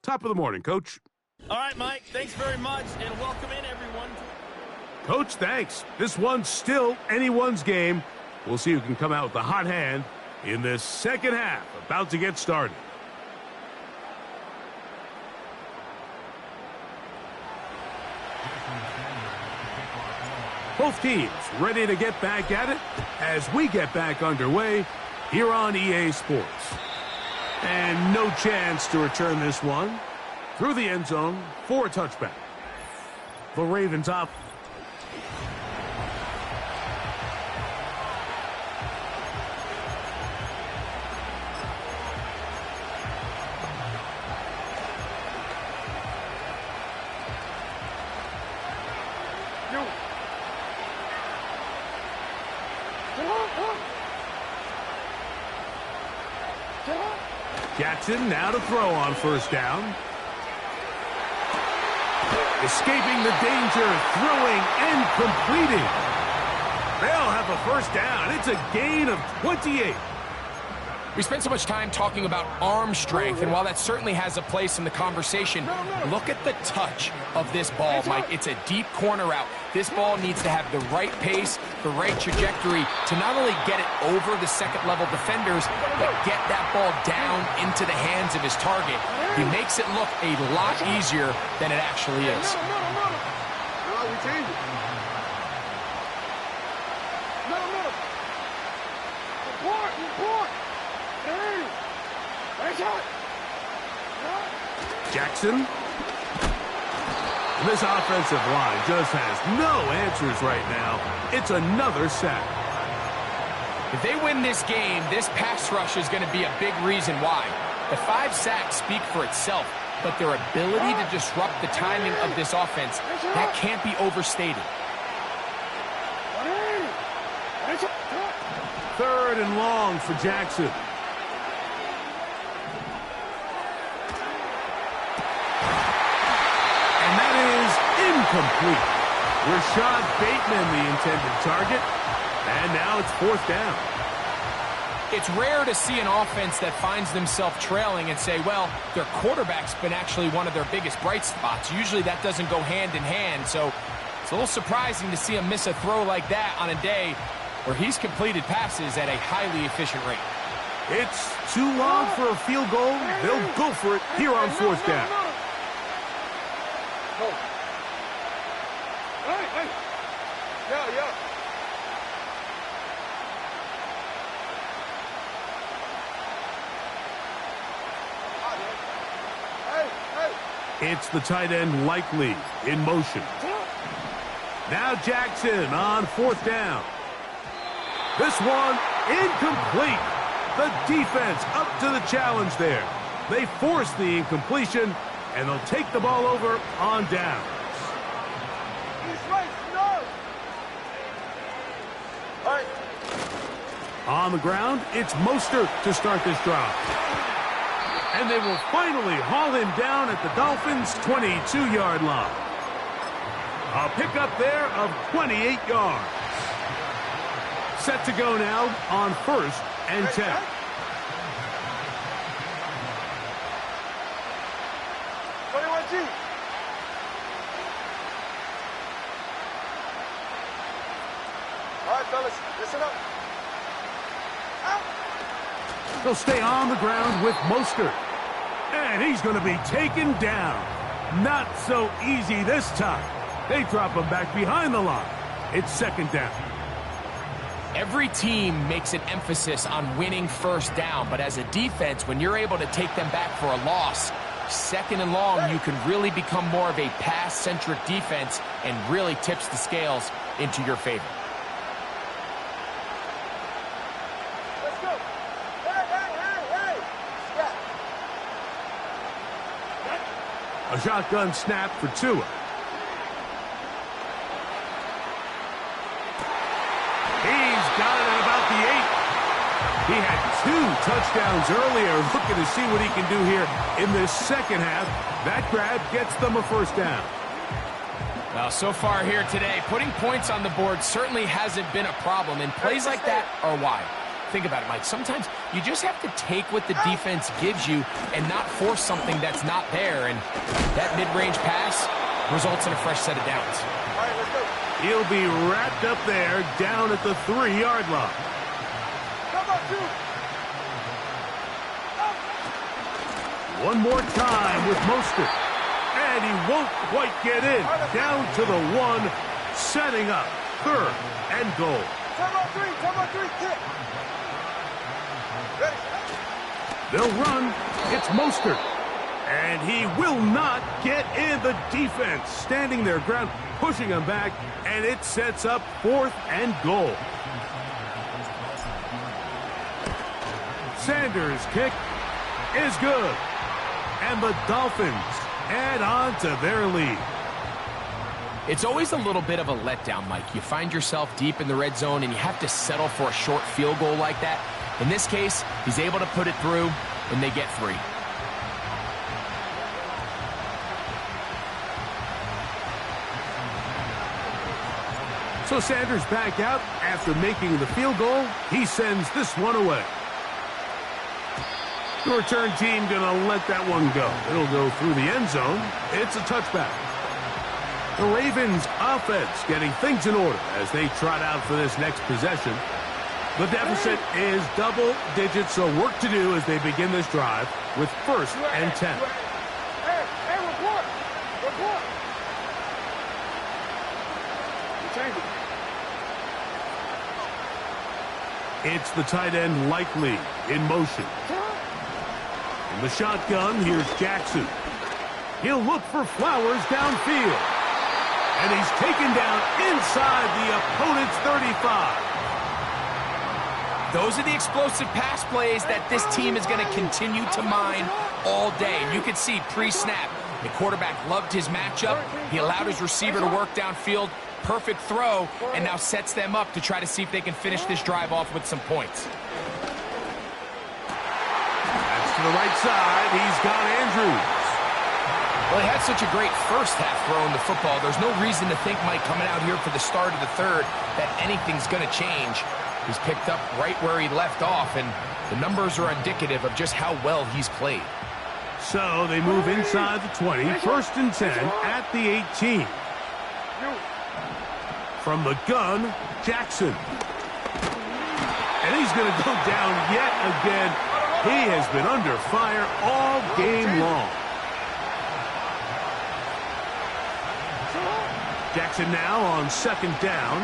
Top of the morning, Coach. All right, Mike. Thanks very much, and welcome in, everyone. Coach, thanks. This one's still anyone's game. We'll see who can come out with the hot hand in this second half. About to get started. Both teams ready to get back at it as we get back underway here on EA Sports. And no chance to return this one through the end zone for a touchback. The Ravens up. Jackson now to throw on first down. Escaping the danger, throwing and completing. They'll have a first down. It's a gain of 28. We spent so much time talking about arm strength, and while that certainly has a place in the conversation, look at the touch of this ball, Mike. It's a deep corner route. This ball needs to have the right pace, the right trajectory to not only get it over the second-level defenders, but get that ball down into the hands of his target. He makes it look a lot easier than it actually is. We change it. Middle. Report. Hey. Nice shot. Jackson. This offensive line just has no answers right now. It's another sack. If they win this game, this pass rush is going to be a big reason why. The 5 sacks speak for itself, but their ability to disrupt the timing of this offense, that can't be overstated. 3rd and long for Jackson. And that is incomplete. Rashad Bateman, the intended target. And now it's 4th down. It's rare to see an offense that finds themselves trailing and say, well, their quarterback's been actually one of their biggest bright spots. Usually that doesn't go hand in hand, so it's a little surprising to see him miss a throw like that on a day where he's completed passes at a highly efficient rate. It's too long for a field goal. They'll go for it here on 4th down. Hey. Yeah. It's the tight end Likely in motion. Now Jackson on 4th down. This one incomplete. The defense up to the challenge there. They force the incompletion, and they'll take the ball over on downs. On the ground, it's Mostert to start this drive. And they will finally haul him down at the Dolphins' 22-yard line. A pickup there of 28 yards. Set to go now on 1st and 10. All right, fellas, listen up. They'll stay on the ground with Mostert. And he's going to be taken down. Not so easy this time. They drop him back behind the line. It's 2nd down. Every team makes an emphasis on winning 1st down, but as a defense, when you're able to take them back for a loss, 2nd and long, you can really become more of a pass-centric defense and really tips the scales into your favor. Let's go. Hey. A shotgun snap for Tua. He's got it at about the 8. He had 2 touchdowns earlier. Looking to see what he can do here in this second half. That grab gets them a 1st down. Well, so far here today, putting points on the board certainly hasn't been a problem, and plays like that are why. Think about it, Mike. Sometimes you just have to take what the defense gives you and not force something that's not there, and that mid-range pass results in a fresh set of downs. All right, let's go. He'll be wrapped up there down at the 3-yard line. Come on, dude. One more time with Mostert. And he won't quite get in. Down to the 1, setting up 3rd and goal. Come on, 3, kick. Ready. They'll run. It's Mostert. And he will not get in. The defense standing their ground, pushing him back, and it sets up 4th and goal. Sanders' kick is good. And the Dolphins add on to their lead. It's always a little bit of a letdown, Mike. You find yourself deep in the red zone and you have to settle for a short field goal like that. In this case, he's able to put it through, and they get 3. So Sanders back out after making the field goal. He sends this one away. The return team going to let that one go. It'll go through the end zone. It's a touchback. The Ravens offense getting things in order as they trot out for this next possession. The deficit is double digits, so work to do as they begin this drive with 1st and 10. Hey, report! Report! It's the tight end Likely in motion. In the shotgun, here's Jackson. He'll look for Flowers downfield. And he's taken down inside the opponent's 35. Those are the explosive pass plays that this team is going to continue to mine all day. And you can see pre-snap, the quarterback loved his matchup. He allowed his receiver to work downfield. Perfect throw, and now sets them up to try to see if they can finish this drive off with some points. That's to the right side. He's got Andrews. Well, he had such a great first half throwing the football. There's no reason to think, Mike, coming out here for the start of the third, that anything's going to change. He's picked up right where he left off, and the numbers are indicative of just how well he's played. So they move inside the 20, 1st and 10 at the 18. From the gun, Jackson. And he's going to go down yet again. He has been under fire all game long. Jackson now on 2nd down.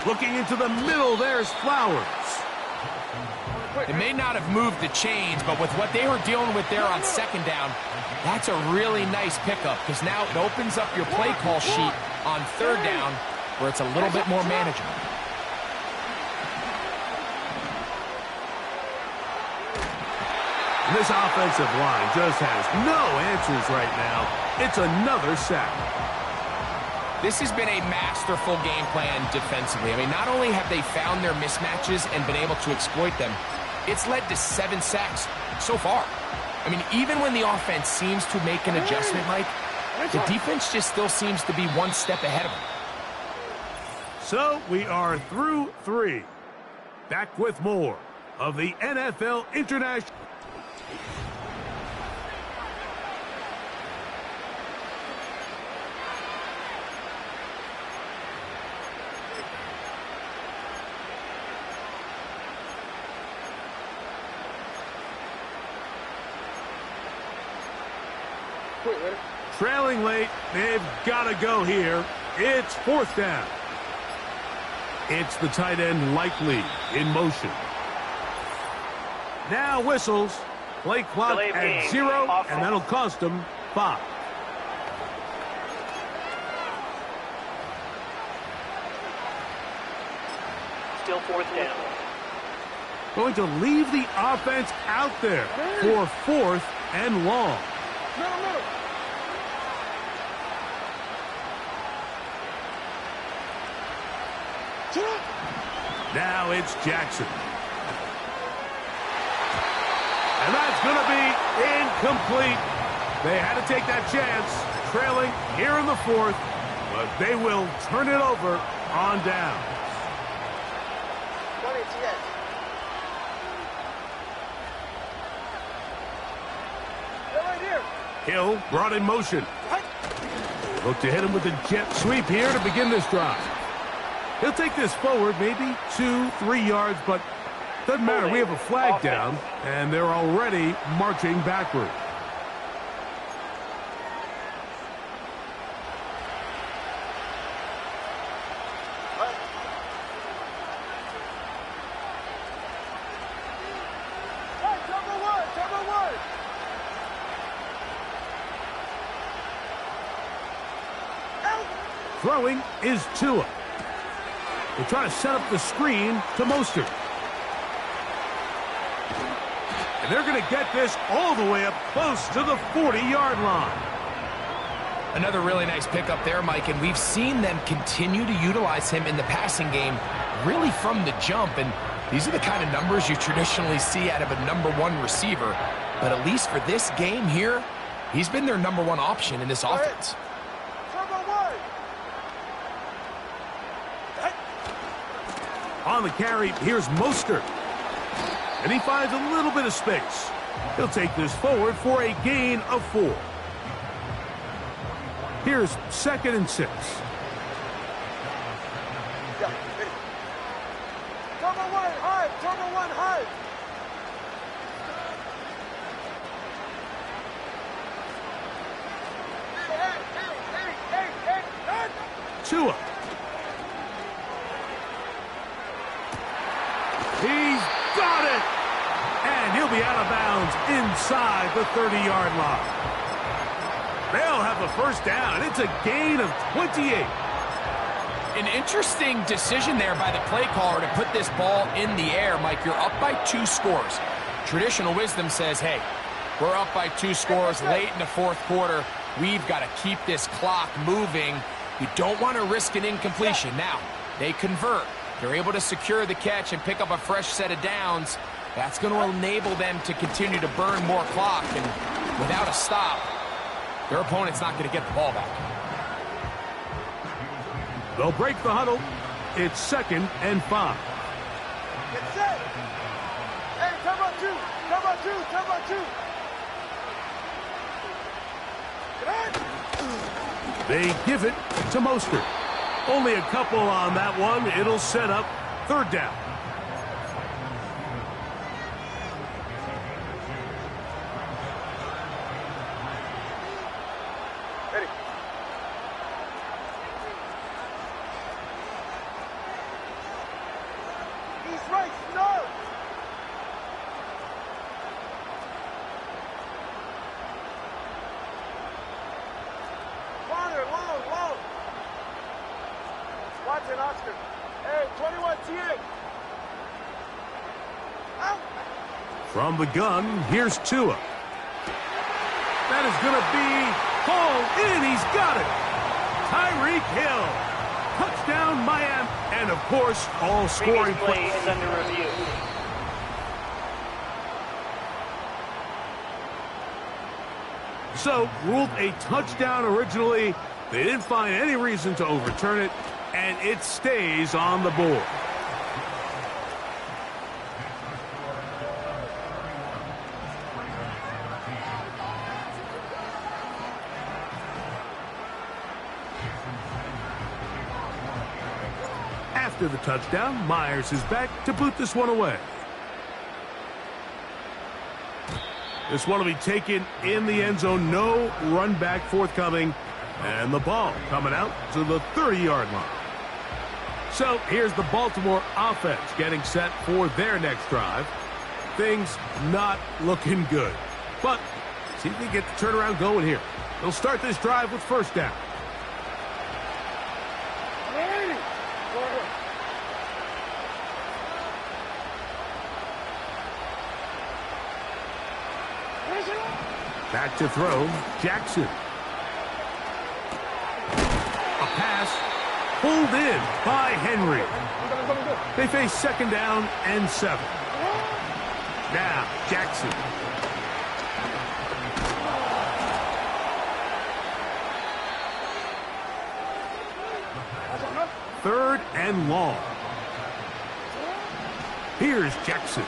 Looking into the middle, there's Flowers. They may not have moved the chains, but with what they were dealing with there on 2nd down, that's a really nice pickup because now it opens up your play call sheet on 3rd down where it's a little bit more manageable. This offensive line just has no answers right now. It's another sack. This has been a masterful game plan defensively. I mean, not only have they found their mismatches and been able to exploit them, it's led to 7 sacks so far. I mean, even when the offense seems to make an adjustment, Mike, the defense just still seems to be one step ahead of them. So we are through 3. Back with more of the NFL International. Trailing late, they've got to go here. It's 4th down. It's the tight end Likely in motion. Now whistles. Play clock at 0, and that'll cost them 5. Still 4th down. Going to leave the offense out there for 4th and long. Now it's Jackson. And that's going to be incomplete. They had to take that chance, trailing here in the 4th, but they will turn it over on down. Hill brought in motion. Look to hit him with a jet sweep here to begin this drive. He'll take this forward maybe 2-3 yards, but doesn't matter. We have a flag down, and they're already marching backward. Throwing is Tua. They try to set up the screen to Mostert. And they're going to get this all the way up close to the 40-yard line. Another really nice pickup there, Mike, and we've seen them continue to utilize him in the passing game really from the jump, and these are the kind of numbers you traditionally see out of a #1 receiver. But at least for this game here, he's been their #1 option in this offense. On the carry, here's Mostert. And he finds a little bit of space. He'll take this forward for a gain of 4. Here's 2nd and 6. Turbo one, hard. Turbo one, hard. Tua. He's got it! And he'll be out of bounds inside the 30-yard line. They'll have a first down. It's a gain of 28. An interesting decision there by the play caller to put this ball in the air. Mike, you're up by 2 scores. Traditional wisdom says, hey, we're up by 2 scores late in the 4th quarter. We've got to keep this clock moving. You don't want to risk an incompletion. Now, they convert. They're able to secure the catch and pick up a fresh set of downs. That's going to enable them to continue to burn more clock. And without a stop, their opponent's not going to get the ball back. They'll break the huddle. It's 2nd and 5. Get set. Hey, turbo 2. Turbo 2. Turbo 2. They give it to Mostert. Only a couple on that one. It'll set up 3rd down. Ready. East right, north. Corner, long. Watch it, Oscar. Hey, 21 TA. Out. From the gun, here's Tua. That is going to be hauled in. He's got it. Tyreek Hill. Touchdown, Miami. And, of course, all scoring play is under review. So, ruled a touchdown originally. They didn't find any reason to overturn it, and it stays on the board. After the touchdown, Myers is back to boot this one away. This one will be taken in the end zone. No run back forthcoming. And the ball coming out to the 30-yard line. So here's the Baltimore offense getting set for their next drive. Things not looking good. But see if they get the turnaround going here. They'll start this drive with 1st down. Back to throw, Jackson. A pass pulled in by Henry. They face 2nd down and 7. Now, Jackson. Third and long. Here's Jackson.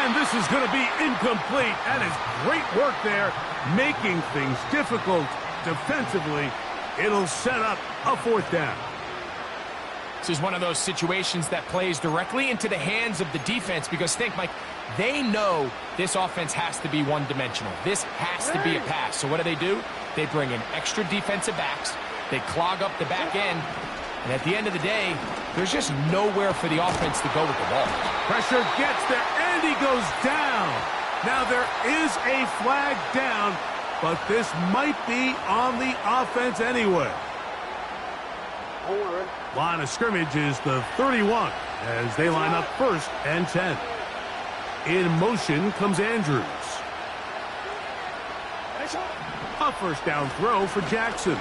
And this is going to be incomplete. That is great work there, making things difficult defensively. It'll set up a 4th down. This is one of those situations that plays directly into the hands of the defense because think, Mike, they know this offense has to be one-dimensional. This has to be a pass. So what do? They bring in extra defensive backs. They clog up the back end. And at the end of the day, there's just nowhere for the offense to go with the ball. Pressure gets there, and he goes down. Now there is a flag down, but this might be on the offense anyway. Line of scrimmage is the 31 as they line up 1st and 10. In motion comes Andrews. A 1st down throw for Jackson.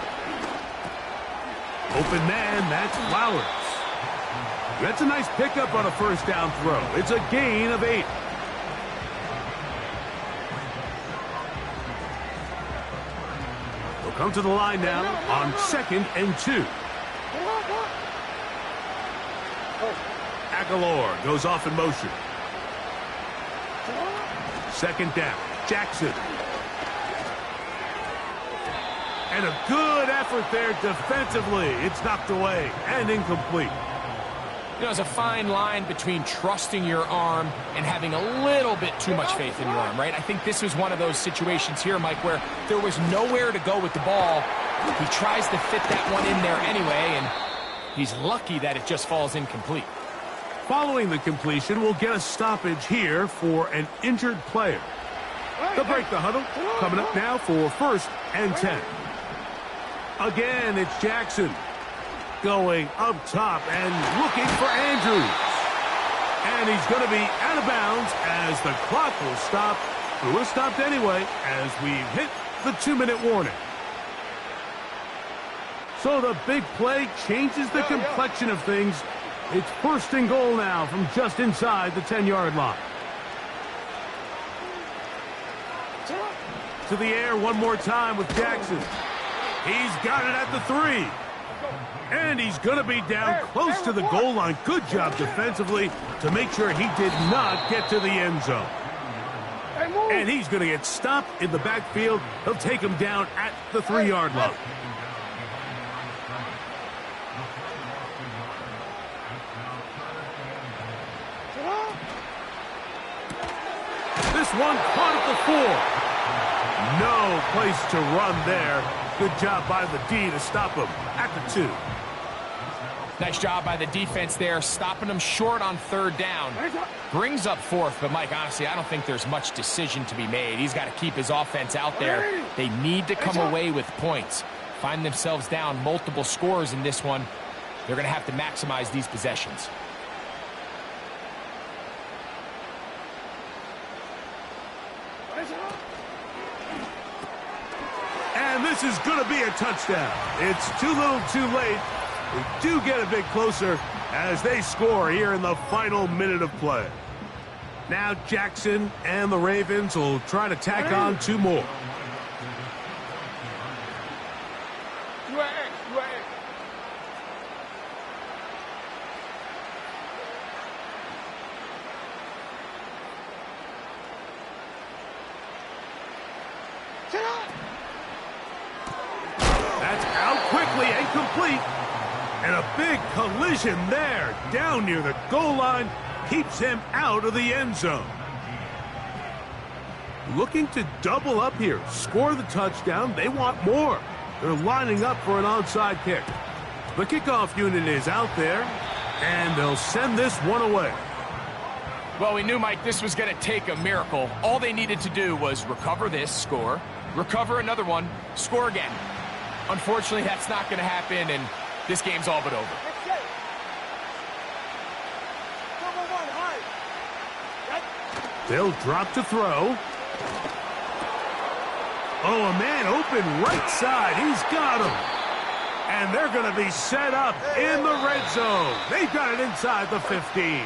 Open man, that's Flowers. That's a nice pickup on a 1st down throw. It's a gain of 8. They'll come to the line now on 2nd and 2. Aguilar goes off in motion. Second down, Jackson. And a good effort there defensively. It's knocked away and incomplete. You know, there's a fine line between trusting your arm and having a little bit too much faith in your arm, right? I think this was one of those situations here, Mike, where there was nowhere to go with the ball. He tries to fit that one in there anyway, and he's lucky that it just falls incomplete. Following the completion, we'll get a stoppage here for an injured player. They'll break the huddle. Coming up now for 1st and 10. Again, it's Jackson going up top and looking for Andrews. And he's going to be out of bounds as the clock will stop. But we're stopped anyway as we've hit the 2-minute warning. So the big play changes the complexion of things. It's 1st and goal now from just inside the 10-yard line. To the air one more time with Jackson. He's got it at the 3. And he's going to be down close to the goal line. Good job defensively to make sure he did not get to the end zone. And he's going to get stopped in the backfield. He'll take him down at the 3-yard line. This one caught at the 4. No place to run there. Good job by the D to stop him at the 2. Nice job by the defense there, stopping him short on 3rd down. Brings up 4th, but Mike, honestly, I don't think there's much decision to be made. He's got to keep his offense out there. They need to come away with points. Find themselves down multiple scores in this one. They're going to have to maximize these possessions. And this is going to be a touchdown. It's too little too late. They do get a bit closer as they score here in the final minute of play. Now Jackson and the Ravens will try to tack on 2 more. That's out quickly and complete. And a big collision there down near the goal line keeps him out of the end zone. Looking to double up here, score the touchdown. They want more. They're lining up for an onside kick. The kickoff unit is out there, and they'll send this one away. Well, we knew, Mike, this was going to take a miracle. All they needed to do was recover this, score, recover another one, score again. Unfortunately, that's not going to happen, and this game's all but over. They'll drop to throw. Oh, a man open right side. He's got him. And they're going to be set up in the red zone. They've got it inside the 15.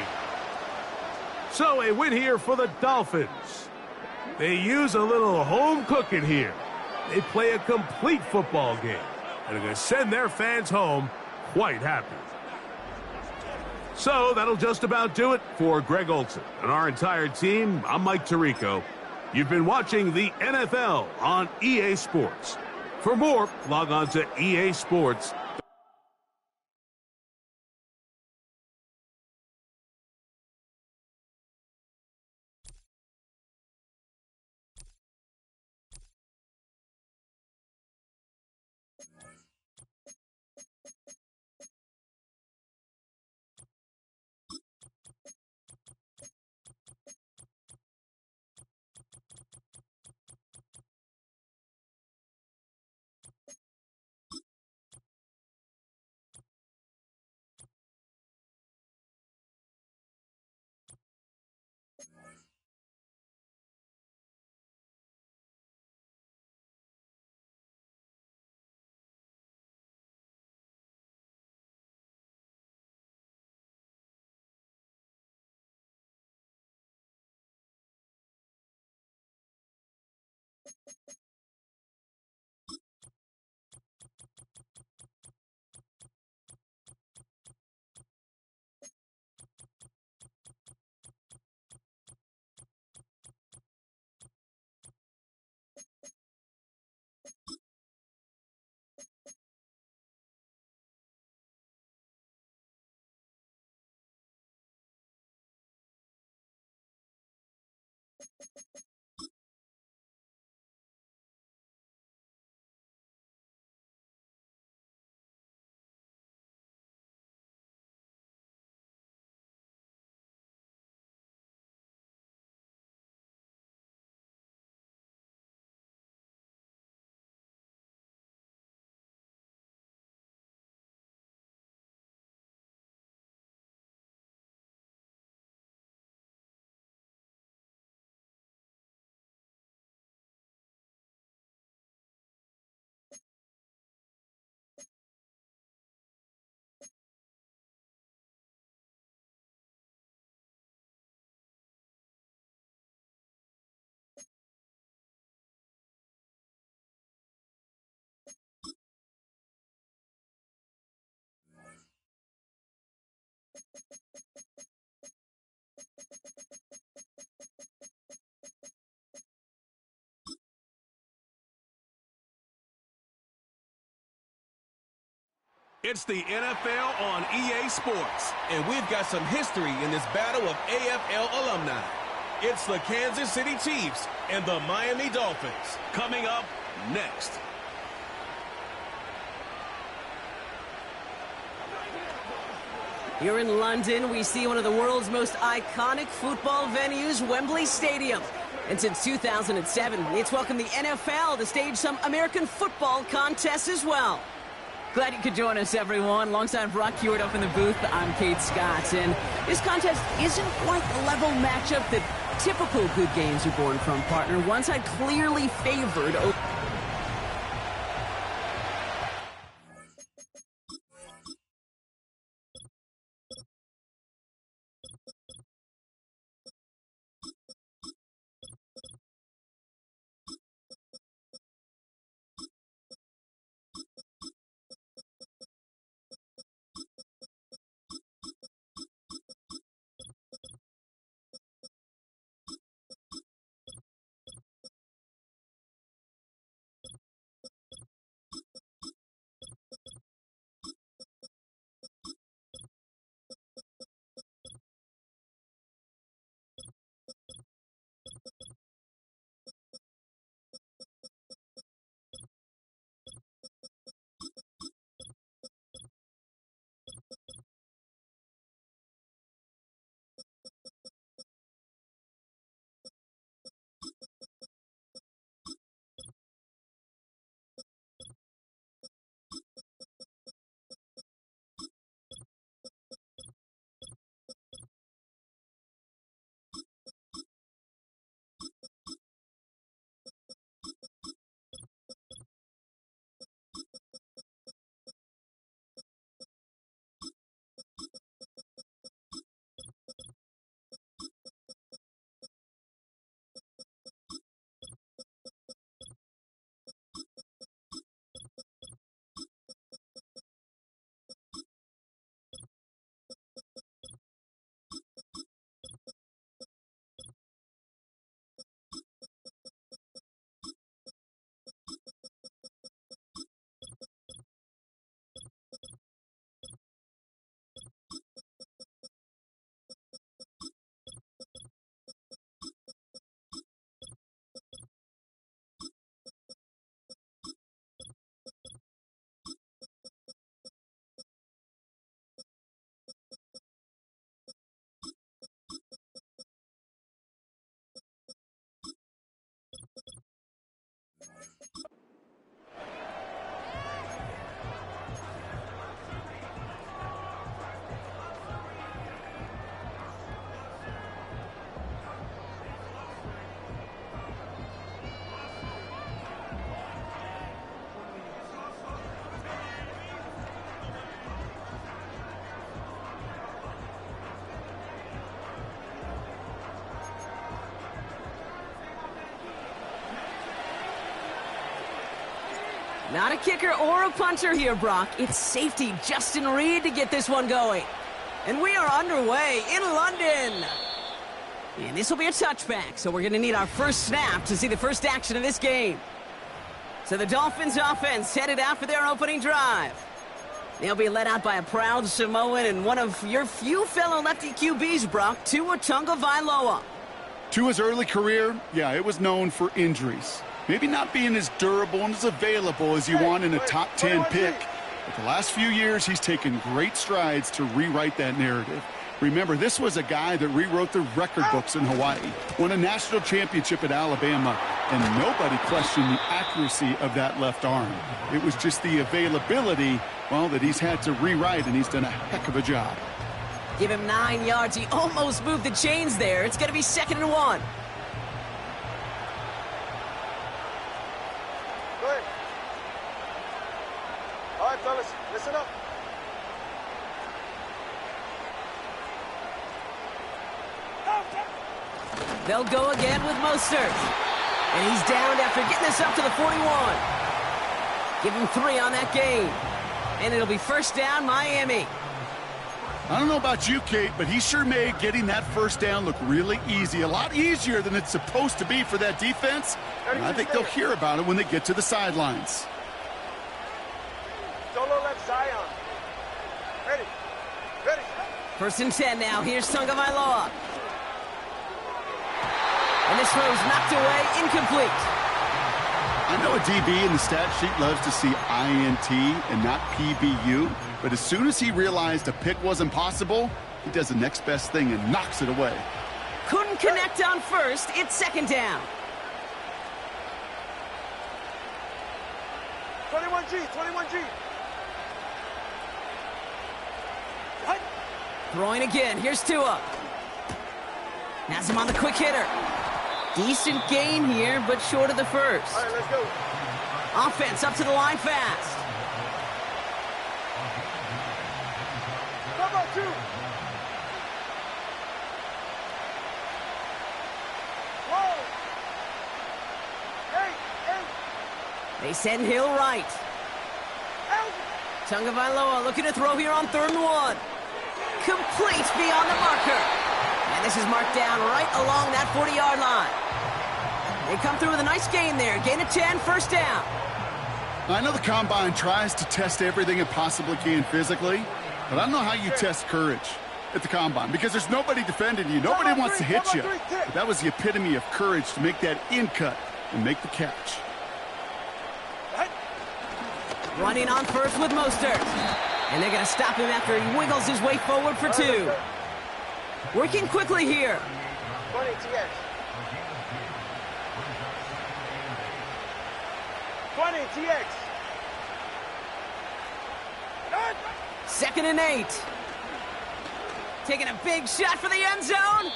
So a win here for the Dolphins. They use a little home cooking here. They play a complete football game. And are going to send their fans home quite happy. So that'll just about do it for Greg Olson and our entire team. I'm Mike Tirico. You've been watching the NFL on EA Sports. For more, log on to EA Sports. It's the NFL on EA Sports, and we've got some history in this battle of AFL alumni. It's the Kansas City Chiefs and the Miami Dolphins. Coming up next. Here in London, we see one of the world's most iconic football venues, Wembley Stadium. And since 2007, it's welcomed the NFL to stage some American football contests as well. Glad you could join us, everyone. Alongside Brock Hewitt up in the booth, I'm Kate Scott. And this contest isn't quite the level matchup that typical good games are born from, partner. One side clearly favored. Not a kicker or a punter here, Brock. It's safety Justin Reed to get this one going. And we are underway in London. And this will be a touchback, so we're going to need our first snap to see the first action of this game. So the Dolphins offense headed out for their opening drive. They'll be led out by a proud Samoan and one of your few fellow lefty QBs, Brock, Tua Tagovailoa. Tua's early career, yeah, it was known for injuries. Maybe not being as durable and as available as you want in a top 10 pick. But the last few years, he's taken great strides to rewrite that narrative. Remember, this was a guy that rewrote the record books in Hawaii, won a national championship at Alabama, and nobody questioned the accuracy of that left arm. It was just the availability, well, that he's had to rewrite, and he's done a heck of a job. Give him 9 yards. He almost moved the chains there. It's going to be 2nd and 1. All right, fellas, listen up. They'll go again with Mostert. And he's downed after getting this up to the 41. Give him 3 on that game. And it'll be first down, Miami. I don't know about you, Kate, but he sure made getting that first down look really easy. A lot easier than it's supposed to be for that defense. And I think they'll hear about it when they get to the sidelines. Solo left Zion. Ready. Ready. 1st and 10 now. Here's Tagovailoa. And this throw's knocked away, incomplete. I know a DB in the stat sheet loves to see INT and not PBU, but as soon as he realized a pick wasn't possible, he does the next best thing and knocks it away. Couldn't connect on 1st. It's 2nd down. 21G, 21G. Throwing again. Here's Tua. Has him on the quick hitter. Decent gain here, but short of the 1st. All right, let's go. Offense up to the line fast. Come on, 2. Whoa. 8. They send Hill right. Tagovailoa looking to throw here on 3rd and 1. Complete beyond the marker. And this is marked down right along that 40-yard line. They come through with a nice gain there. Gain of 10, 1st down. I know the Combine tries to test everything it possibly can physically, but I don't know how you test courage at the Combine because there's nobody defending you. Nobody wants to hit you. But that was the epitome of courage to make that in cut and make the catch. Running on 1st with Mostert. And they're going to stop him after he wiggles his way forward for 2. Working quickly here. 20 TX. 20 TX. 2nd and 8. Taking a big shot for the end zone.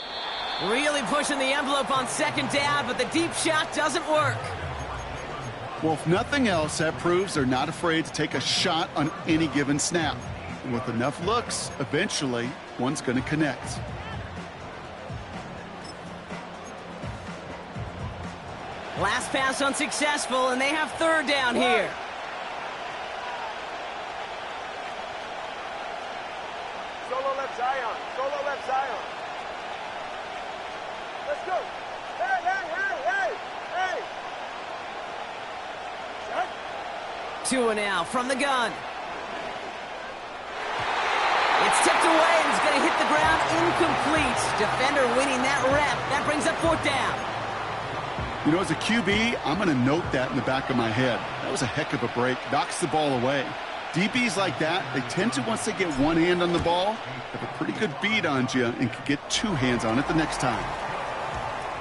Really pushing the envelope on 2nd down, but the deep shot doesn't work. Well, if nothing else, that proves they're not afraid to take a shot on any given snap. And with enough looks, eventually, one's going to connect. Last pass unsuccessful, and they have 3rd down here. Solo left Zion. Solo left Zion. Let's go. Hey, hey, hey, hey, hey. Tua now from the gun. It's tipped away and it's going to hit the ground incomplete. Defender winning that rep. That brings up 4th down. You know, as a QB, I'm going to note that in the back of my head. That was a heck of a break. Knocks the ball away. DBs like that, they tend to, once they get one hand on the ball, have a pretty good beat on you and can get 2 hands on it the next time.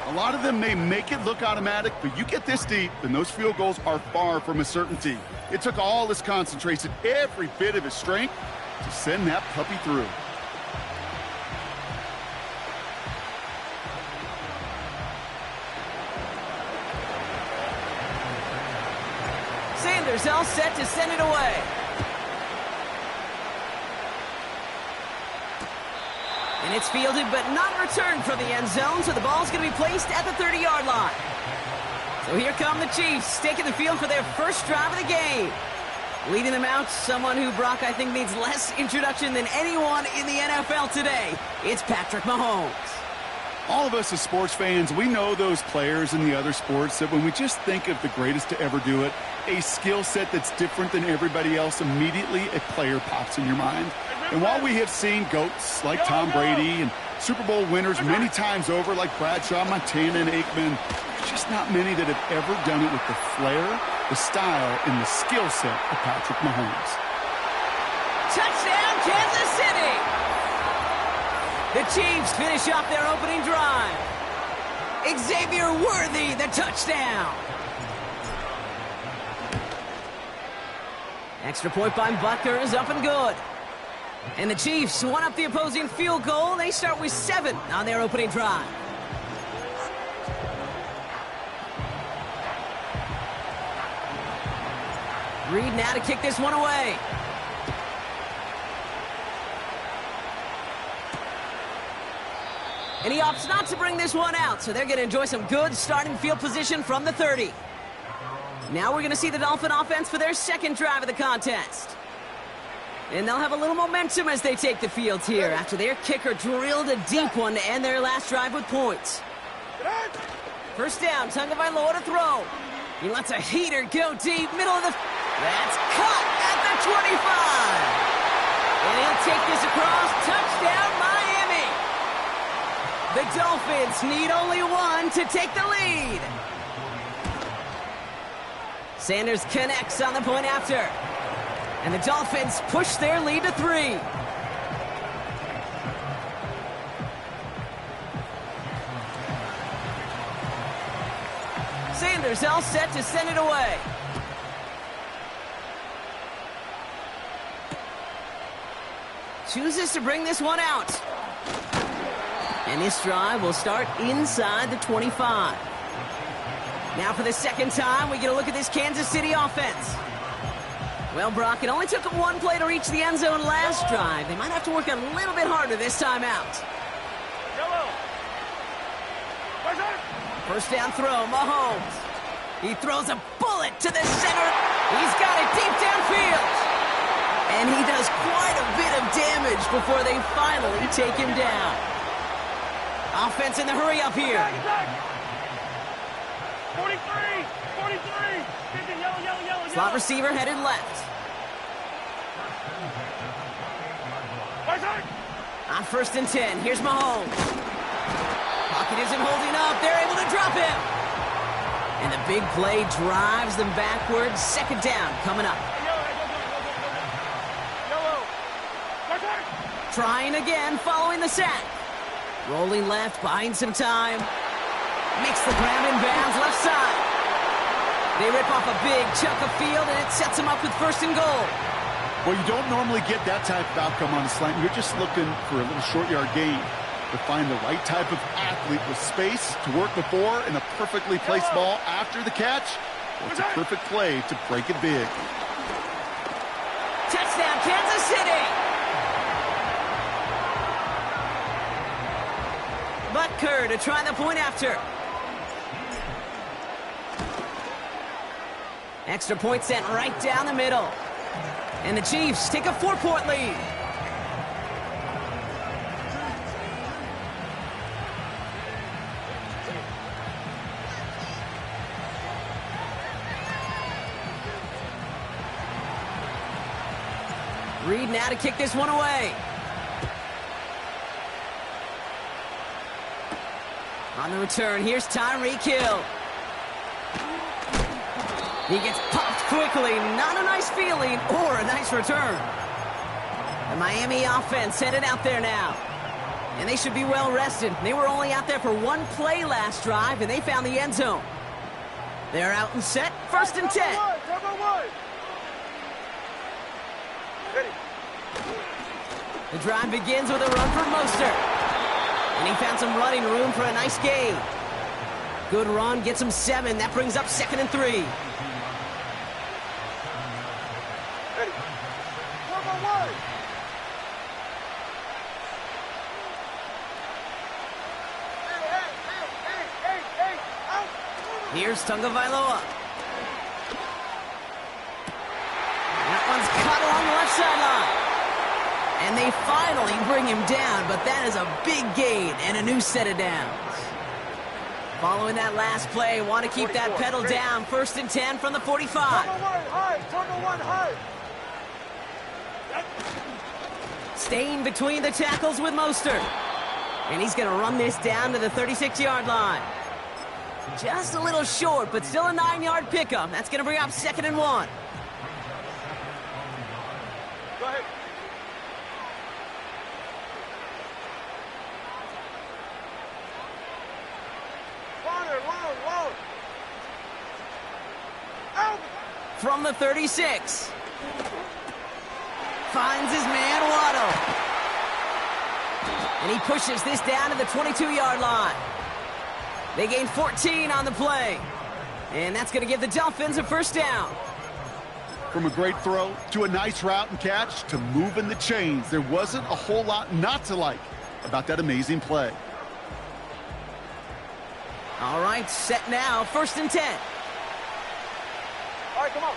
A lot of them may make it look automatic, but you get this deep, and those field goals are far from a certainty. It took all his concentration, every bit of his strength, to send that puppy through. Sanders all set to send it away. And it's fielded but not returned from the end zone, so the ball's going to be placed at the 30-yard line. So here come the Chiefs, taking the field for their first drive of the game. Leading them out, someone who, Brock, I think needs less introduction than anyone in the NFL today. It's Patrick Mahomes. All of us as sports fans, we know those players in the other sports that when we just think of the greatest to ever do it, a skill set that's different than everybody else, immediately a player pops in your mind. And while we have seen GOATs like Tom Brady and Super Bowl winners many times over like Bradshaw, Montana, and Aikman, there's just not many that have ever done it with the flair, the style, and the skill set of Patrick Mahomes. Touchdown, Kansas City! The Chiefs finish off their opening drive. Xavier Worthy, the touchdown. Extra point by Butker is up and good. And the Chiefs won up the opposing field goal. They start with 7 on their opening drive. Reed now to kick this one away. And he opts not to bring this one out, so they're going to enjoy some good starting field position from the 30. Now we're going to see the Dolphin offense for their second drive of the contest. And they'll have a little momentum as they take the field here after their kicker drilled a deep one to end their last drive with points. First down, Tagovailoa to throw. He lets a heater go deep, middle of the... That's caught at the 25. And he'll take this across. Touchdown, Miami. The Dolphins need only one to take the lead. Sanders connects on the point after. And the Dolphins push their lead to 3. Sanders all set to send it away. Chooses to bring this one out. And this drive will start inside the 25. Now for the second time, we get a look at this Kansas City offense. Well, Brock, it only took them one play to reach the end zone last drive. They might have to work a little bit harder this time out. First down throw, Mahomes. He throws a bullet to the center. He's got it deep downfield. And he does quite a bit of damage before they finally take him down. Offense in the hurry up here. 43! 43! Yellow. Slot receiver headed left. On 1st and 10, here's Mahomes. Pocket isn't holding up. They're able to drop him. And the big play drives them backwards. Second down coming up. Trying again following the sack. Rolling left, buying some time. Makes the grab in bounds left side. They rip off a big chunk of field, and it sets them up with 1st and goal. Well, you don't normally get that type of outcome on a slant. You're just looking for a little short yard gain. To find the right type of athlete with space to work before and a perfectly placed ball after the catch. Well, it's a perfect play to break it big. Touchdown, Kansas City! Butker to try the point after. Extra point sent right down the middle. And the Chiefs take a 4-point lead. Reed now to kick this one away. On the return, here's Tyreek Hill. He gets popped quickly. Not a nice feeling or a nice return. The Miami offense headed out there now. And they should be well rested. They were only out there for one play last drive, and they found the end zone. They're out and set. 1st and 10. The drive begins with a run for Mostert. And he found some running room for a nice gain. Good run, gets him 7. That brings up 2nd and 3. Here's Tagovailoa. That one's caught along the left sideline. And they finally bring him down, but that is a big gain and a new set of downs. Following that last play, want to keep that pedal down. 1st and 10 from the 45. Staying between the tackles with Mostert. And he's going to run this down to the 36-yard line. Just a little short, but still a 9-yard pickup. That's going to bring up 2nd and 1. Go ahead. From the 36. Finds his man, Waddle. And he pushes this down to the 22-yard line. They gain 14 on the play. And that's going to give the Dolphins a 1st down. From a great throw to a nice route and catch to moving the chains, there wasn't a whole lot not to like about that amazing play. All right, set now, 1st and 10. All right, come on.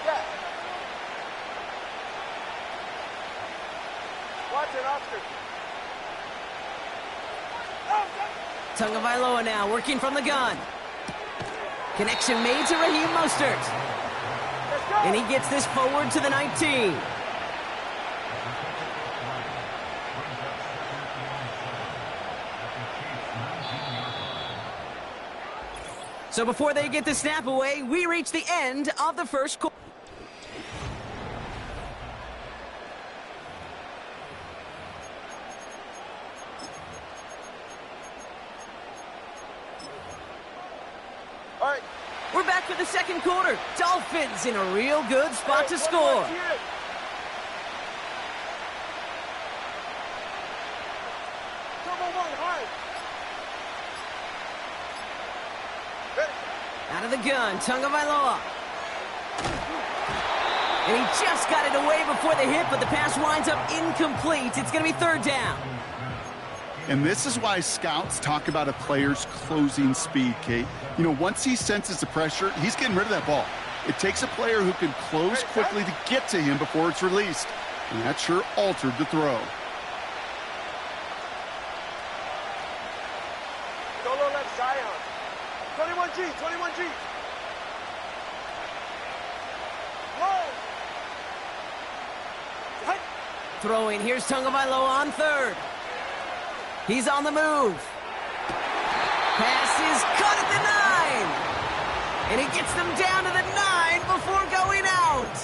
Yeah. Watch it, Oscar. Tagovailoa now working from the gun. Connection made to Raheem Mostert. Let's go. And he gets this forward to the 19. So before they get the snap away, we reach the end of the first quarter. All right. We're back for the second quarter. Dolphins in a real good spot to score. Out of the gun, Tagovailoa. And he just got it away before the hit, but the pass winds up incomplete. It's going to be third down. And this is why scouts talk about a player's closing speed, Kate. You know, once he senses the pressure, he's getting rid of that ball. It takes a player who can close quickly to get to him before it's released. And that sure altered the throw. Solo left, Zion. 21G, 21G. Whoa! Throwing, here's Tagovailoa on third. He's on the move. Pass is caught at the 9. And he gets them down to the 9 before going out.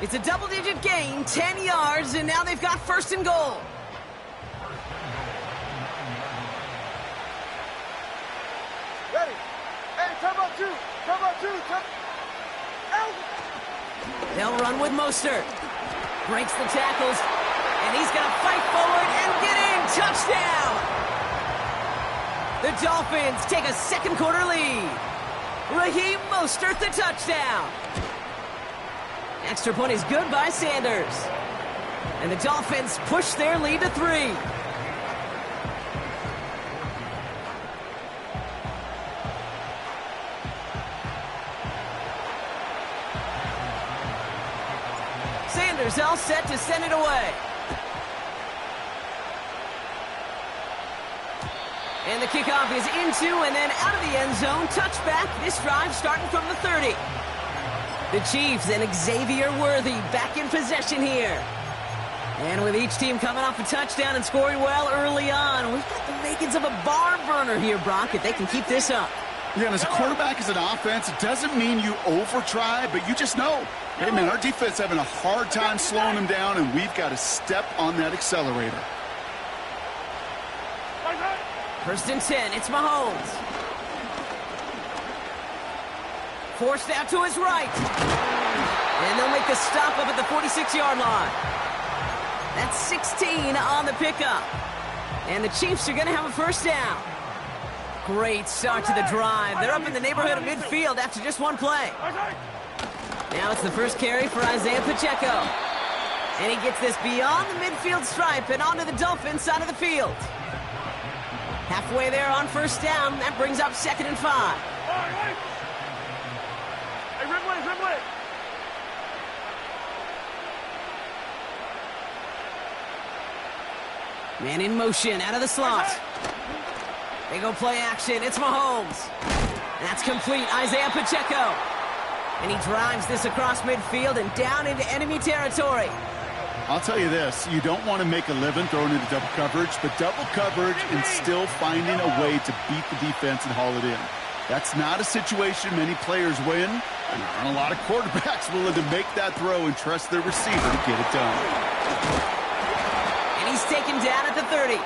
It's a double-digit gain, 10 yards, and now they've got first and goal. Ready. Hey, come up two. Come up two. Come. Out. They'll run with Mostert. Breaks the tackles. And he's going to fight forward and get in. Touchdown! The Dolphins take a second quarter lead. Raheem Mostert, the touchdown. Extra point is good by Sanders. And the Dolphins push their lead to 3. Sanders all set to send it away. And the kickoff is into and then out of the end zone. Touchback. This drive starting from the 30. The Chiefs and Xavier Worthy back in possession here. And with each team coming off a touchdown and scoring well early on, we've got the makings of a barn burner here, Brock, if they can keep this up. Yeah, and as a quarterback, as an offense, it doesn't mean you over-try, but you just know, hey, man, our defense having a hard time slowing them down, and we've got to step on that accelerator. First and 10, it's Mahomes. Forced out to his right. And they'll make the stop up at the 46-yard line. That's 16 on the pickup. And the Chiefs are going to have a first down. Great start to the drive. They're up in the neighborhood of midfield after just one play. Now it's the first carry for Isaiah Pacheco. And he gets this beyond the midfield stripe and onto the Dolphins side of the field. Halfway there on first down. That brings up 2nd and 5. Hey, Ridley. Man in motion out of the slot. They go play action. It's Mahomes. That's complete. Isaiah Pacheco. And he drives this across midfield and down into enemy territory. I'll tell you this, you don't want to make a living throwing into double coverage, but double coverage and still finding a way to beat the defense and haul it in. That's not a situation many players win, and there aren't a lot of quarterbacks willing to make that throw and trust their receiver to get it done. And he's taken down at the 30.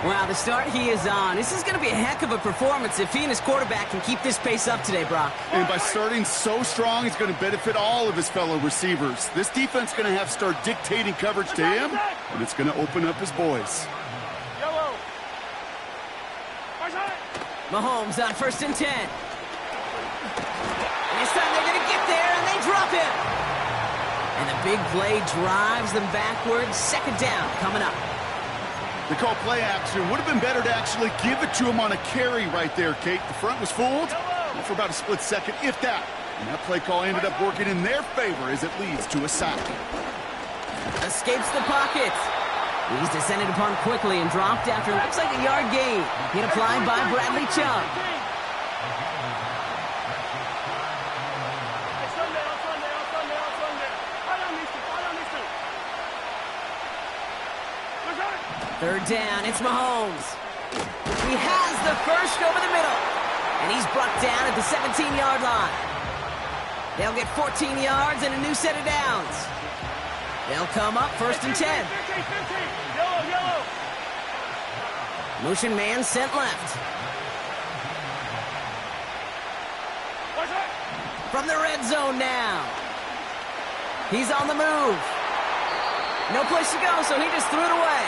Wow, the start he is on. This is going to be a heck of a performance if he and his quarterback can keep this pace up today, Brock. And by starting so strong, he's going to benefit all of his fellow receivers. This defense is going to have to start dictating coverage to him, and it's going to open up his boys. Mahomes on first and 10. And this time they're going to get there, and they drop him. And the big play drives them backwards. Second down coming up. They call play action. Would have been better to actually give it to him on a carry right there, Kate. The front was fooled for about a split second, if that. And that play call ended up working in their favor as it leads to a sack. Escapes the pocket. He's descended upon quickly and dropped after looks like a yard gain. Hit applied by Bradley Chubb. Third down, it's Mahomes. He has the first over the middle. And he's brought down at the 17-yard line. They'll get 14 yards and a new set of downs. They'll come up first and 10. 15. Yellow. Motion man sent left. From the red zone now. He's on the move. No place to go, so he just threw it away.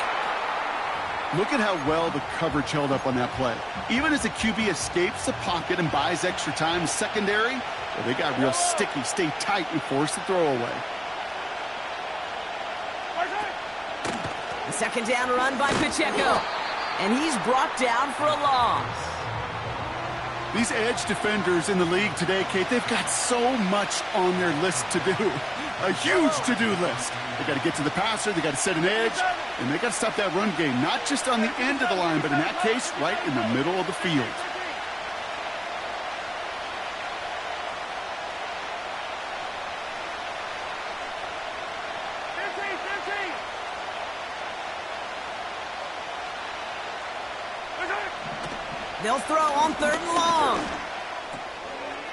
Look at how well the coverage held up on that play. Even as the QB escapes the pocket and buys extra time secondary, well, they got real sticky, stay tight, and force the throw away. The second down run by Pacheco. And he's brought down for a loss. These edge defenders in the league today, Kate, they've got so much on their list to do. A huge to-do list. They got to get to the passer, they got to set an edge, and they got to stop that run game, not just on the end of the line, but in that case, right in the middle of the field. They'll throw on third and long.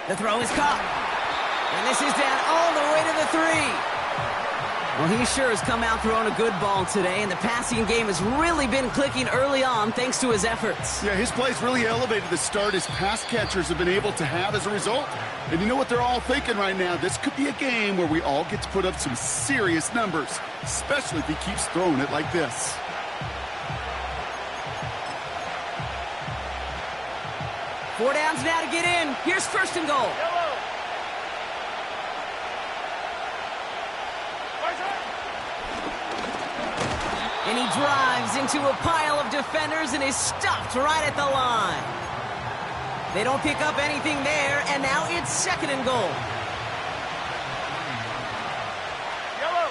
The throw is caught. And this is down all the way to the 3. Well, he sure has come out throwing a good ball today, and the passing game has really been clicking early on thanks to his efforts. Yeah, his plays really elevated the start his pass catchers have been able to have as a result. And you know what they're all thinking right now? This could be a game where we all get to put up some serious numbers, especially if he keeps throwing it like this. Four downs now to get in. Here's first and goal. And he drives into a pile of defenders and is stopped right at the line. They don't pick up anything there, and now it's second and goal. Yellow.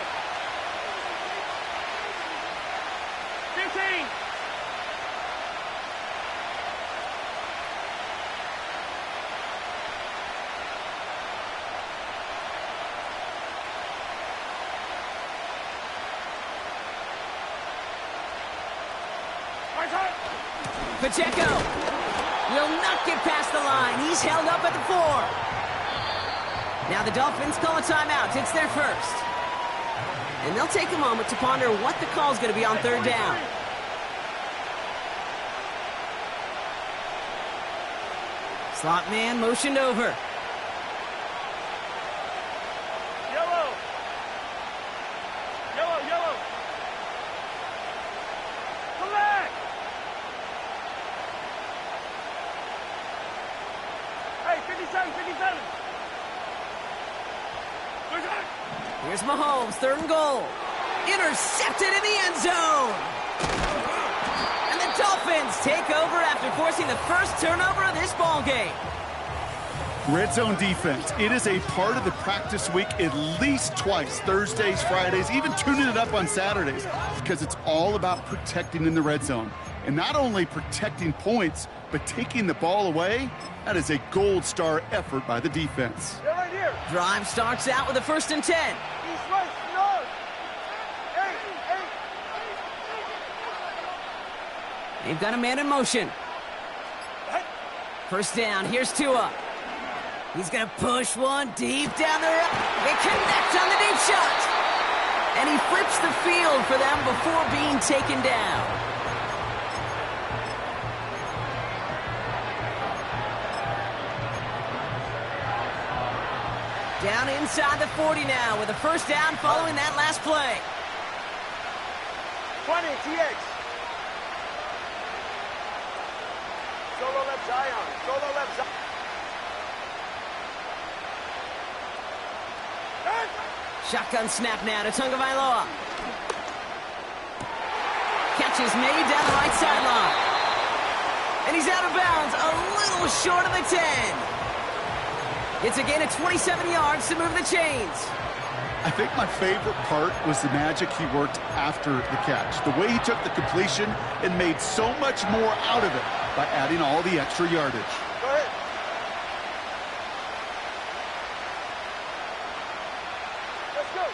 15. Pacheco will not get past the line. He's held up at the 4. Now the Dolphins call a timeout. It's their first. And they'll take a moment to ponder what the call is going to be on third down. Slot man motioned over. Yellow. Come back. Hey, 57. Here's Mahomes, third and goal. Intercepted in the end zone. And the Dolphins take over after forcing the first turnover of this ball game. Red zone defense. It is a part of the practice week at least twice, Thursdays, Fridays, even tuning it up on Saturdays, because it's all about protecting in the red zone. And not only protecting points, but taking the ball away. That is a gold star effort by the defense. They're right here. Drive starts out with a first and 10. East, west, north. Hey. They've got a man in motion. First down, here's Tua. He's going to push one deep down the road. They connect on the deep shot. And he flips the field for them before being taken down. Down inside the 40 now with a first down following that last play. 20, TX. Solo left Zion. Shotgun snap now to Tagovailoa. Catch is made down the right sideline. And he's out of bounds, a little short of the 10. It's a gain of 27 yards to move the chains. I think my favorite part was the magic he worked after the catch. The way he took the completion and made so much more out of it by adding all the extra yardage. Go ahead. Let's go.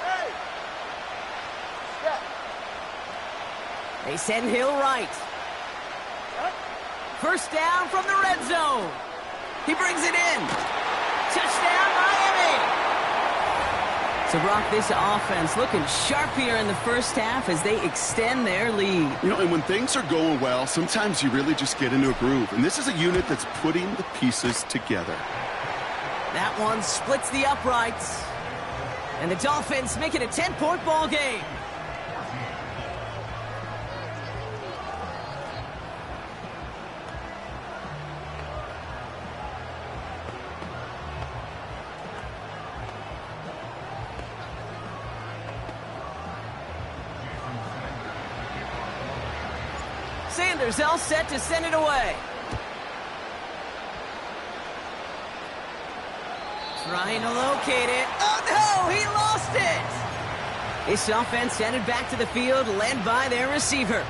Hey. They send Hill right. First down from the red zone. He brings it in. Touchdown, Miami. So, Brock, this offense looking sharp here in the first half as they extend their lead. You know, and when things are going well, sometimes you really just get into a groove. And this is a unit that's putting the pieces together. That one splits the uprights. And the Dolphins make it a 10-point ball game. Sanders all set to send it away. Trying to locate it. Oh, no! He lost it! This offense headed back to the field, led by their receiver.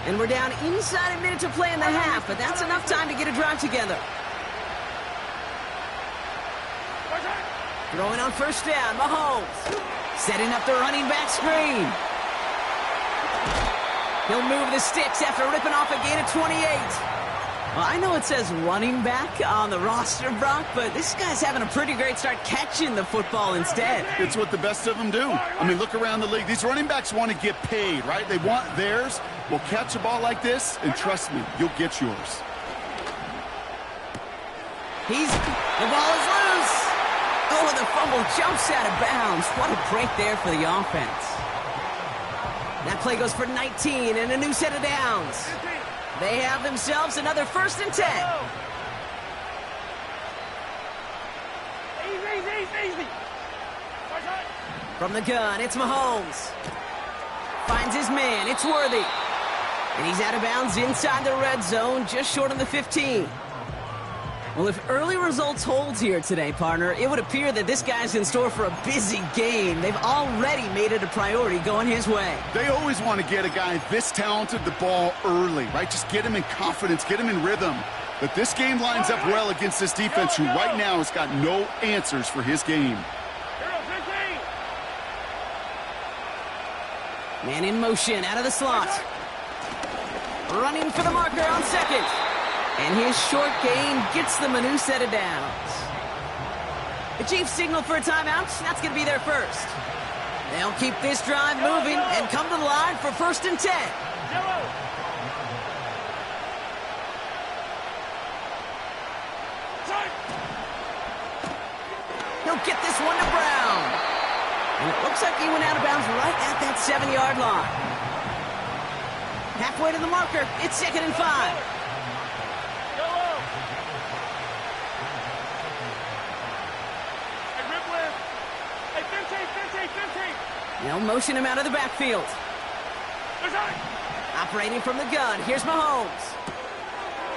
And we're down inside a minute to play in the half, but that's enough time to get a drive together. Throwing on first down, Mahomes. Setting up the running back screen. He'll move the sticks after ripping off a gain of 28. Well, I know it says running back on the roster, Brock, but this guy's having a pretty great start catching the football instead. It's what the best of them do. I mean, look around the league. These running backs want to get paid, right? They want theirs. Well, catch a ball like this, and trust me, you'll get yours. The ball is loose. Oh, and the fumble jumps out of bounds. What a break there for the offense. That play goes for 19 and a new set of downs. They have themselves another 1st and 10. Easy. From the gun, it's Mahomes. Finds his man, it's Worthy. And he's out of bounds inside the red zone, just short of the 15. Well, if early results hold here today, partner, it would appear that this guy's in store for a busy game. They've already made it a priority going his way. They always want to get a guy this talented the ball early, right? Just get him in confidence, get him in rhythm. But this game lines up well against this defense, who right now has got no answers for his game. Man in motion, out of the slot. Running for the marker on second. And his short gain gets them a new set of downs. The Chiefs signal for a timeout. That's going to be their first. They'll keep this drive moving and come to the line for 1st and 10. He'll get this one to Brown. And it looks like he went out of bounds right at that 7-yard line. Halfway to the marker. It's 2nd and 5. They'll motion him out of the backfield. Operating from the gun, here's Mahomes.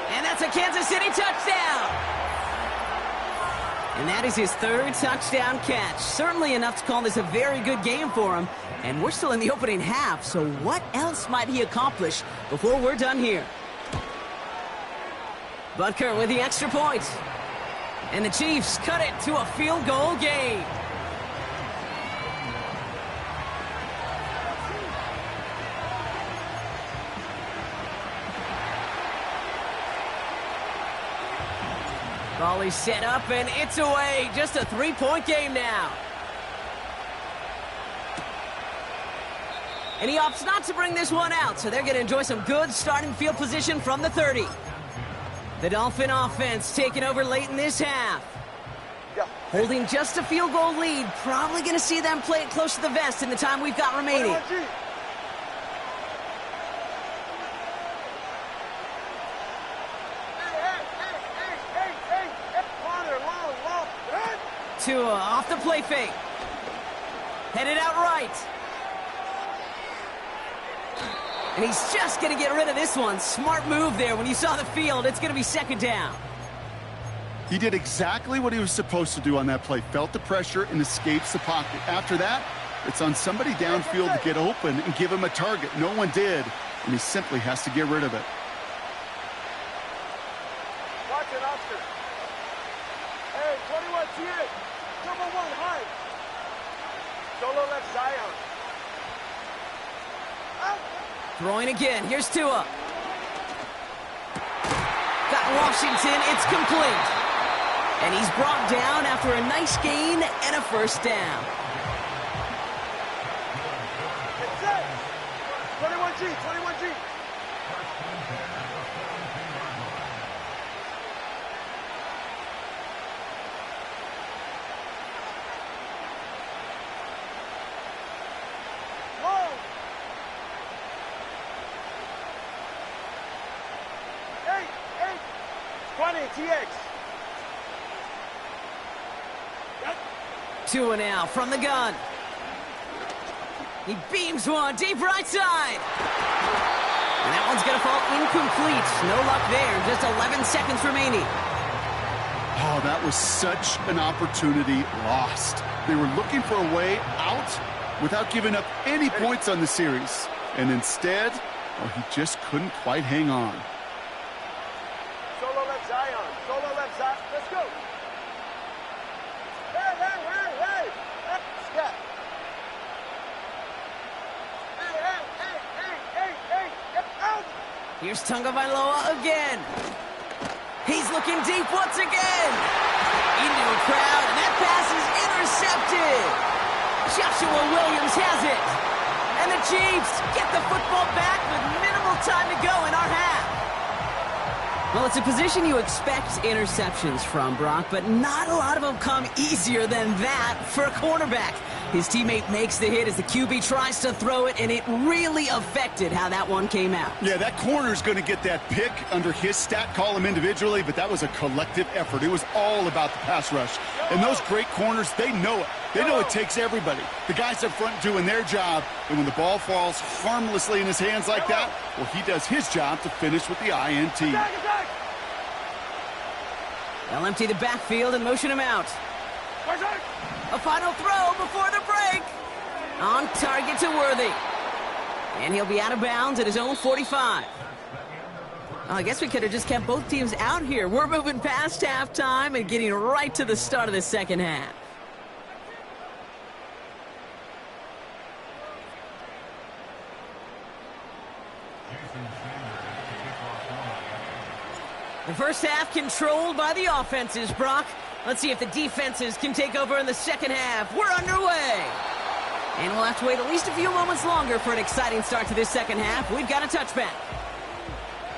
And that's a Kansas City touchdown. And that is his 3rd touchdown catch. Certainly enough to call this a very good game for him. And we're still in the opening half, so what else might he accomplish before we're done here? Butker with the extra point. And the Chiefs cut it to a field goal game. Volley set up, and it's away. Just a 3-point game now. And he opts not to bring this one out, so they're going to enjoy some good starting field position from the 30. The Dolphin offense taking over late in this half. Holding just a field goal lead. Probably going to see them play it close to the vest in the time we've got remaining. Tua off the play fake. Headed out right. And he's just going to get rid of this one. Smart move there. When you saw the field, it's going to be 2nd down. He did exactly what he was supposed to do on that play. Felt the pressure and escapes the pocket. After that, it's on somebody downfield to get open and give him a target. No one did, and he simply has to get rid of it. Watch it, Oscar. Hey, 21, T8. Number 1, high. Solo left Zion. Out. Throwing again. Here's Tua. Got Washington. It's complete. And he's brought down after a nice gain and a first down. Get set. 21G, 21G. Whoa. 20, TX. Tua now from the gun. He beams one deep right side. And that one's going to fall incomplete. No luck there. Just 11 seconds remaining. Oh, that was such an opportunity lost. They were looking for a way out without giving up any points on the series. And instead, oh, he just couldn't quite hang on. Solo left Zion. Solo left Zion. Let's go. Hey, hey, hey, hey. Step. Hey, hey, hey, hey, hey, hey. Out. Here's Tagovailoa again. He's looking deep once again. Into a crowd, and that pass is intercepted. Joshua Williams has it. And the Chiefs get the football back with minimal time to go in our half. Well, it's a position you expect interceptions from, Brock, but not a lot of them come easier than that for a cornerback. His teammate makes the hit as the QB tries to throw it, and it really affected how that one came out. Yeah, that corner's going to get that pick under his stat column individually, but that was a collective effort. It was all about the pass rush. And those great corners, they know it. They know it takes everybody. The guys up front doing their job, and when the ball falls harmlessly in his hands like that, well, he does his job to finish with the INT. They'll empty the backfield and motion him out. A final throw before the break. On target to Worthy. And he'll be out of bounds at his own 45. I guess we could have just kept both teams out here. We're moving past halftime and getting right to the start of the second half. The first half controlled by the offenses, Brock. Let's see if the defenses can take over in the second half. We're underway. And we'll have to wait at least a few moments longer for an exciting start to this second half. We've got a touchback.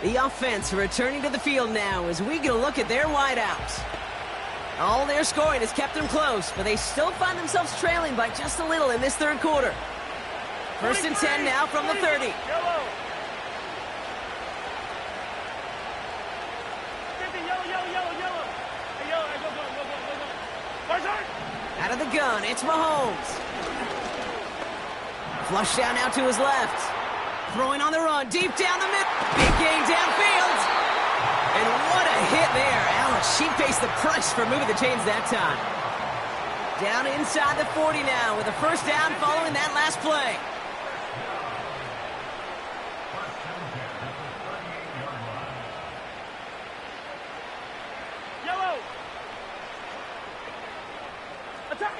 The offense returning to the field now as we get a look at their wideouts. All their scoring has kept them close, but they still find themselves trailing by just a little in this third quarter. First and 10 now from the 30. Out of the gun, it's Mahomes. Flush down now to his left. Throwing on the run, deep down the middle. Big gain downfield. And what a hit there. Alex, she pays the price for moving the chains that time. Down inside the 40 now with a first down following that last play.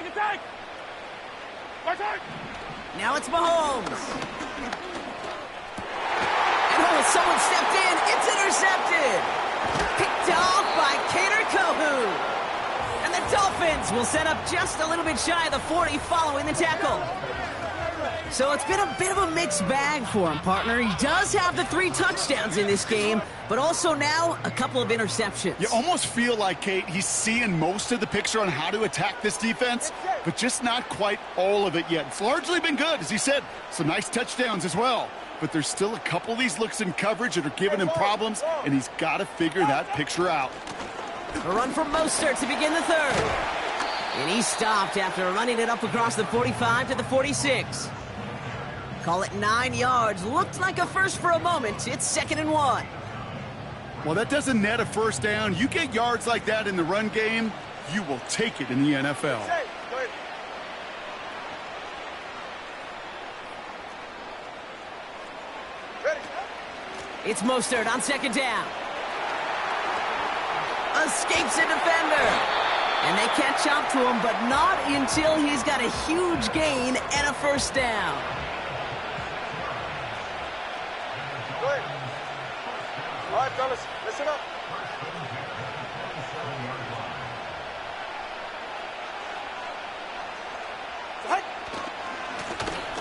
Attack! Attack! Now it's Mahomes. And oh, someone stepped in. It's intercepted. Picked off by Kader Kohu. And the Dolphins will set up just a little bit shy of the 40 following the tackle. So it's been a bit of a mixed bag for him, partner. He does have the 3 touchdowns in this game, but also now a couple of interceptions. You almost feel like, Kate, he's seeing most of the picture on how to attack this defense, but just not quite all of it yet. It's largely been good, as he said. Some nice touchdowns as well. But there's still a couple of these looks in coverage that are giving him problems, and he's got to figure that picture out. A run from Mostert to begin the third. And he stopped after running it up across the 45 to the 46. Call it 9 yards. Looked like a first for a moment. It's 2nd and 1. Well, that doesn't net a first down. You get yards like that in the run game, you will take it in the NFL. It's Mostert on 2nd down. Escapes a defender. And they catch up to him, but not until he's got a huge gain and a first down. right, fellas. Listen up.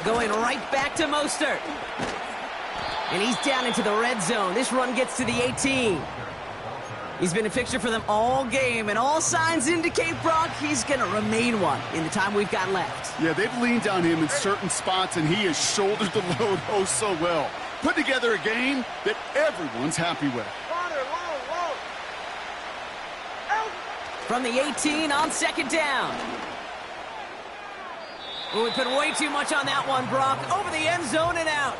Going right back to Mostert. And he's down into the red zone. This run gets to the 18. He's been a fixture for them all game, and all signs indicate, Brock, he's going to remain one in the time we've got left. Yeah, they've leaned on him in certain spots, and he has shouldered the load oh so well. Put together a game that everyone's happy with. From the 18 on second down. Oh, we put way too much on that one, Brock. Over the end zone and out.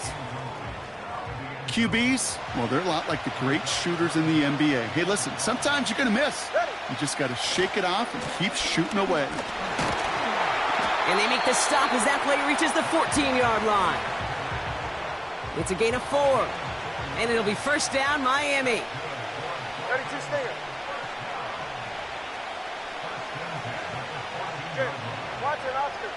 QBs, well, they're a lot like the great shooters in the NBA. Hey, listen, sometimes you're going to miss. You just got to shake it off and keep shooting away. And they make the stop as that play reaches the 14-yard line. It's a gain of 4. And it'll be first down, Miami. 32 stinger. Watch it, Oscar.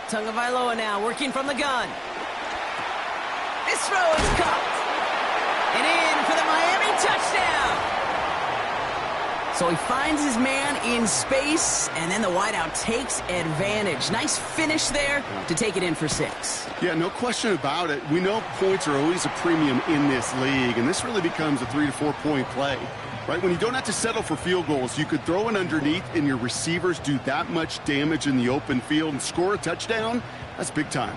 Tagovailoa now working from the gun. This throw is caught. And in for the Miami touchdown. So he finds his man in space, and then the wideout takes advantage. Nice finish there to take it in for 6. Yeah, no question about it. We know points are always a premium in this league, and this really becomes a 3 to 4 point play. Right, when you don't have to settle for field goals, you could throw it underneath and your receivers do that much damage in the open field and score a touchdown. That's big time.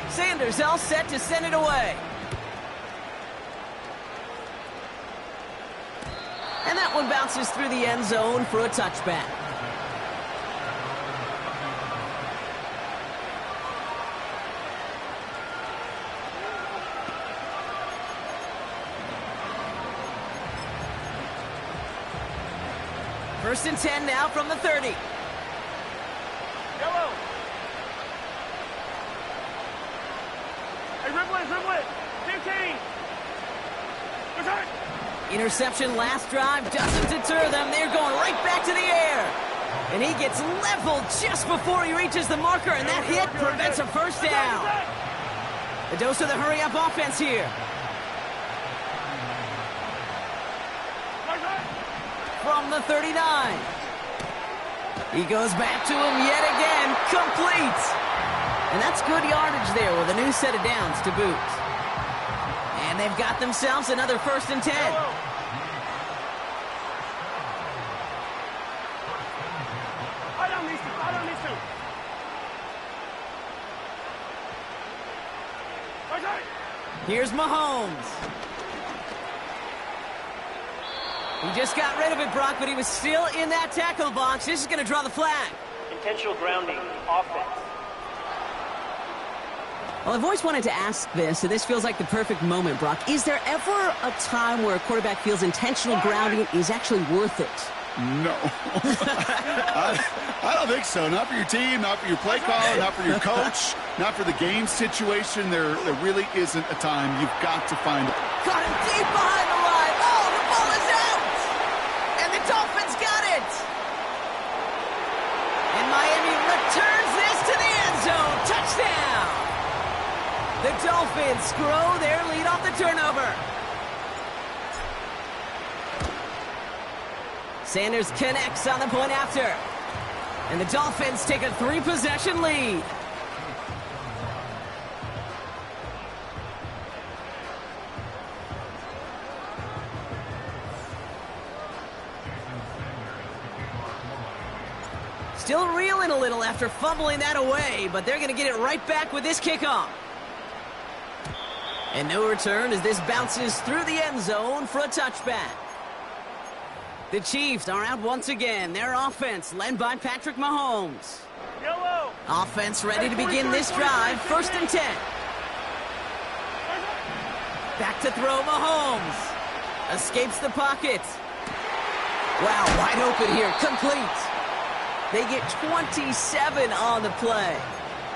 Sanders all set to send it away. And that one bounces through the end zone for a touchback. First and 10 now from the 30. Yellow. Hey, dribble it. 15. Return. Interception last drive doesn't deter them. They're going right back to the air. And he gets leveled just before he reaches the marker, and that hit prevents a first down. A dose of the hurry-up offense here. From the 39. He goes back to him yet again. Complete. And that's good yardage there with a new set of downs to boot. And they've got themselves another first and 10. I don't need to. Here's Mahomes. He just got rid of it, Brock, but he was still in that tackle box. This is going to draw the flag. Intentional grounding, offense. Well, I've always wanted to ask this, and this feels like the perfect moment, Brock. Is there ever a time where a quarterback feels intentional grounding is actually worth it? No. I don't think so. Not for your team, not for your play caller, not for your coach, not for the game situation. There really isn't a time. You've got to find it. Got him deep behind the line. Oh, the ball is out! And the Dolphins got it! And Miami returns this to the end zone. Touchdown! The Dolphins grow their lead off the turnover. Sanders connects on the point after. And the Dolphins take a 3-possession lead. Still reeling a little after fumbling that away, but they're going to get it right back with this kickoff. And no return as this bounces through the end zone for a touchback. The Chiefs are out once again. Their offense led by Patrick Mahomes. Yellow. Offense ready to begin this drive. First and 10. Back to throw Mahomes. Escapes the pocket. Wow, wide open here. Complete. They get 27 on the play.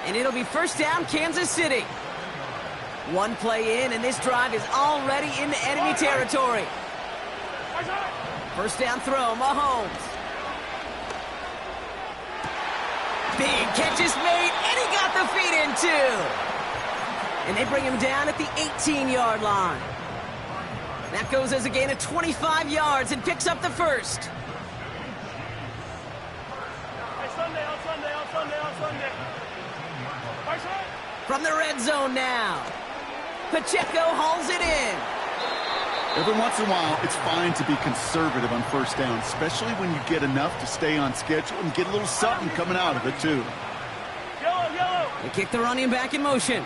And it'll be first down, Kansas City. One play in, and this drive is already into enemy territory. First down throw, Mahomes. Big catch is made, and he got the feet in too. And they bring him down at the 18-yard line. That goes as a gain of 25 yards and picks up the first. From the red zone now. Pacheco hauls it in. Every once in a while, it's fine to be conservative on first down, especially when you get enough to stay on schedule and get a little something coming out of it, too. They kick the running back in motion.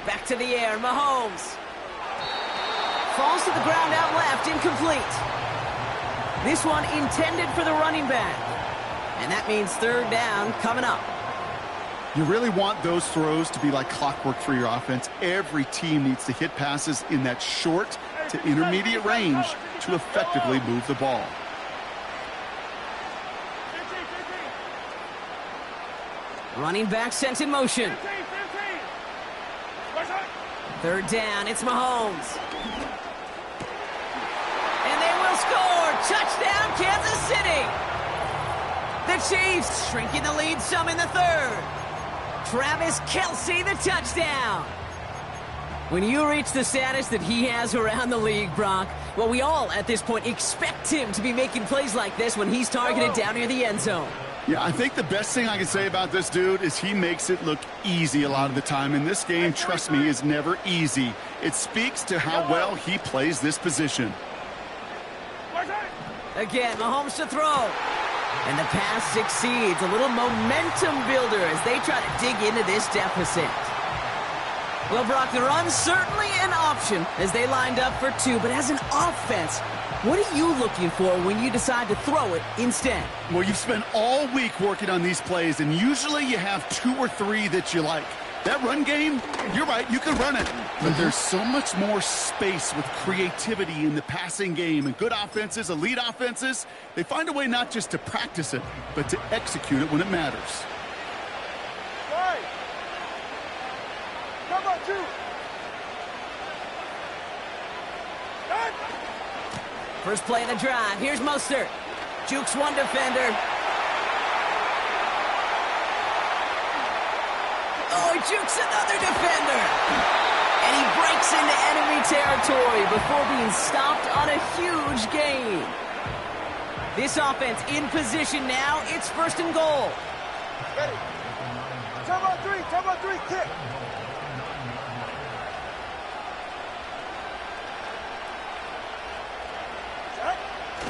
Back to the air, Mahomes. Falls to the ground out left, incomplete. This one intended for the running back. And that means third down coming up. You really want those throws to be like clockwork for your offense. Every team needs to hit passes in that short to intermediate range to effectively move the ball. Running back sent in motion. Third down, it's Mahomes. And they will score! Touchdown, Kansas City! The Chiefs shrinking the lead some in the third. Travis Kelce, the touchdown. When you reach the status that he has around the league, Brock, well, we all at this point expect him to be making plays like this when he's targeted down near the end zone. Yeah, I think the best thing I can say about this dude is he makes it look easy a lot of the time. And this game, trust me, is never easy. It speaks to how well he plays this position. Again, Mahomes to throw. And the pass succeeds. A little momentum builder as they try to dig into this deficit. Well, Brock, the run's certainly an option as they lined up for two. But as an offense, what are you looking for when you decide to throw it instead? Well, you've spent all week working on these plays, and usually you have two or three that you like. That run game, you're right, you can run it. But there's so much more space with creativity in the passing game. And good offenses, elite offenses, they find a way not just to practice it, but to execute it when it matters. Right. Come on, two. First play of the drive. Here's Mostert. Jukes one defender. Oh, he jukes another defender. And he breaks into enemy territory before being stopped on a huge gain. This offense in position now. It's first and goal. Ready. Come on three, kick.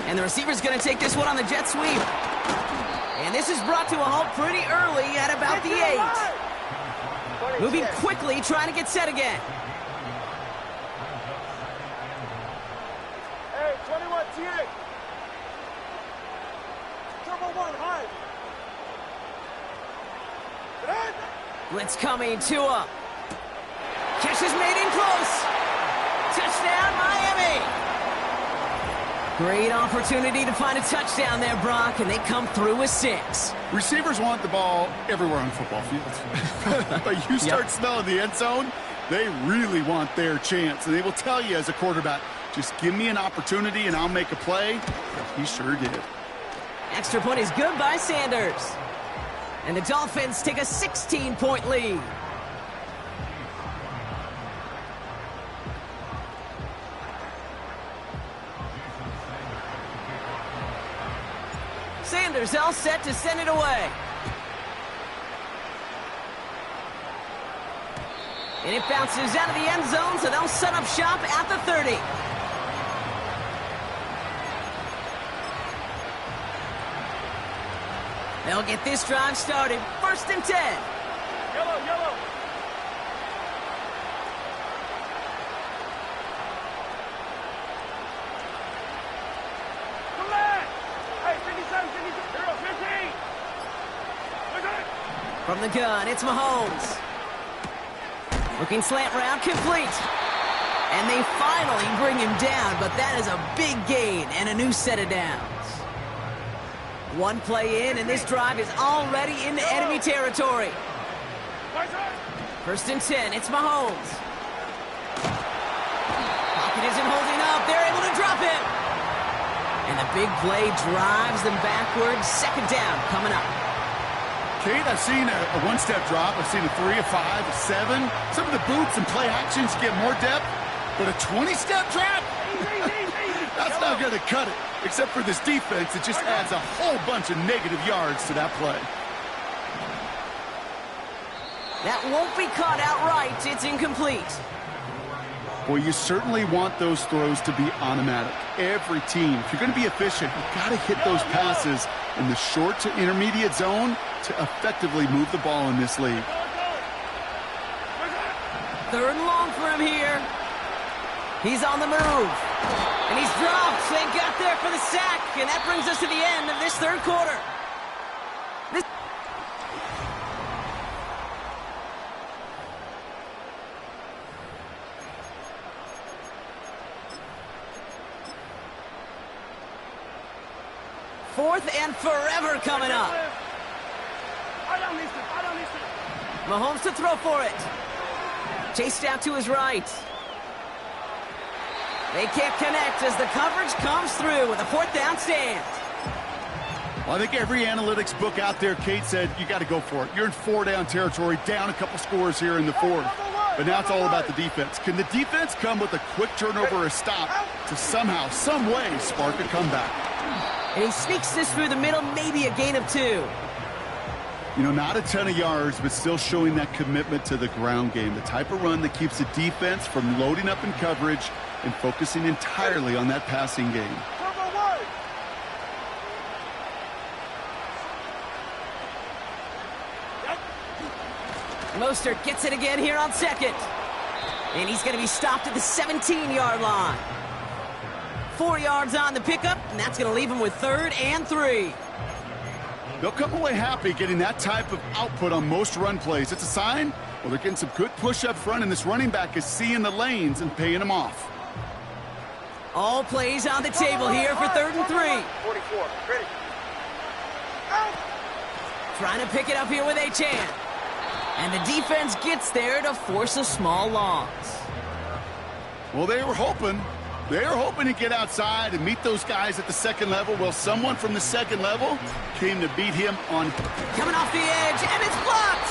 And the receiver's going to take this one on the jet sweep. And this is brought to a halt pretty early at about the 8. Moving quickly, trying to get set again. Hey, 21 TA. Turbo 1, high. Blitz coming, Tua. Catch is made in close. Touchdown, Miami. Great opportunity to find a touchdown there, Brock, and they come through with 6. Receivers want the ball everywhere on football fields. But you start smelling the end zone, they really want their chance. And they will tell you as a quarterback, just give me an opportunity and I'll make a play. He sure did. Extra point is good by Sanders. And the Dolphins take a 16-point lead. Sanders all set to send it away. And it bounces out of the end zone, so they'll set up shop at the 30. They'll get this drive started. First and 10. Yellow. From the gun, it's Mahomes. Looking slant route, complete. And they finally bring him down, but that is a big gain and a new set of downs. One play in, and this drive is already into enemy territory. First and 10, it's Mahomes. Pocket isn't holding up. They're able to drop him. And the big play drives them backwards. Second down coming up. Kate, I've seen a one-step drop. I've seen a 3, a 5, a 7. Some of the boots and play actions get more depth. But a 20-step drop? That's not going to cut it. Except for this defense, it just adds a whole bunch of negative yards to that play. That won't be caught outright. It's incomplete. Well, you certainly want those throws to be automatic. Every team, if you're going to be efficient, you've got to hit those passes in the short to intermediate zone to effectively move the ball in this league. Third and long for him here. He's on the move. And he's dropped. They got there for the sack. And that brings us to the end of this third quarter. Fourth and forever coming up. Mahomes to throw for it. Chased out to his right. They can't connect as the coverage comes through with a fourth down stand. Well, I think every analytics book out there, Kate, said you got to go for it. You're in 4-down territory, down a couple scores here in the fourth. But now it's all about the defense. Can the defense come with a quick turnover or stop to somehow, some way, spark a comeback? And he sneaks this through the middle, maybe a gain of 2. You know, not a ton of yards, but still showing that commitment to the ground game. The type of run that keeps the defense from loading up in coverage and focusing entirely on that passing game. Mostert gets it again here on second. And he's going to be stopped at the 17-yard line. 4 yards on the pickup, and that's going to leave him with 3rd and 3. They'll come away happy getting that type of output on most run plays. It's a sign, well, they're getting some good push up front, and this running back is seeing the lanes and paying them off. All plays on the table here for 3rd and 3. 44, ready. Trying to pick it up here with Achane. And the defense gets there to force a small loss. Well, they were hoping to get outside and meet those guys at the second level. Well, someone from the second level came to beat him on... Coming off the edge, and it's blocked!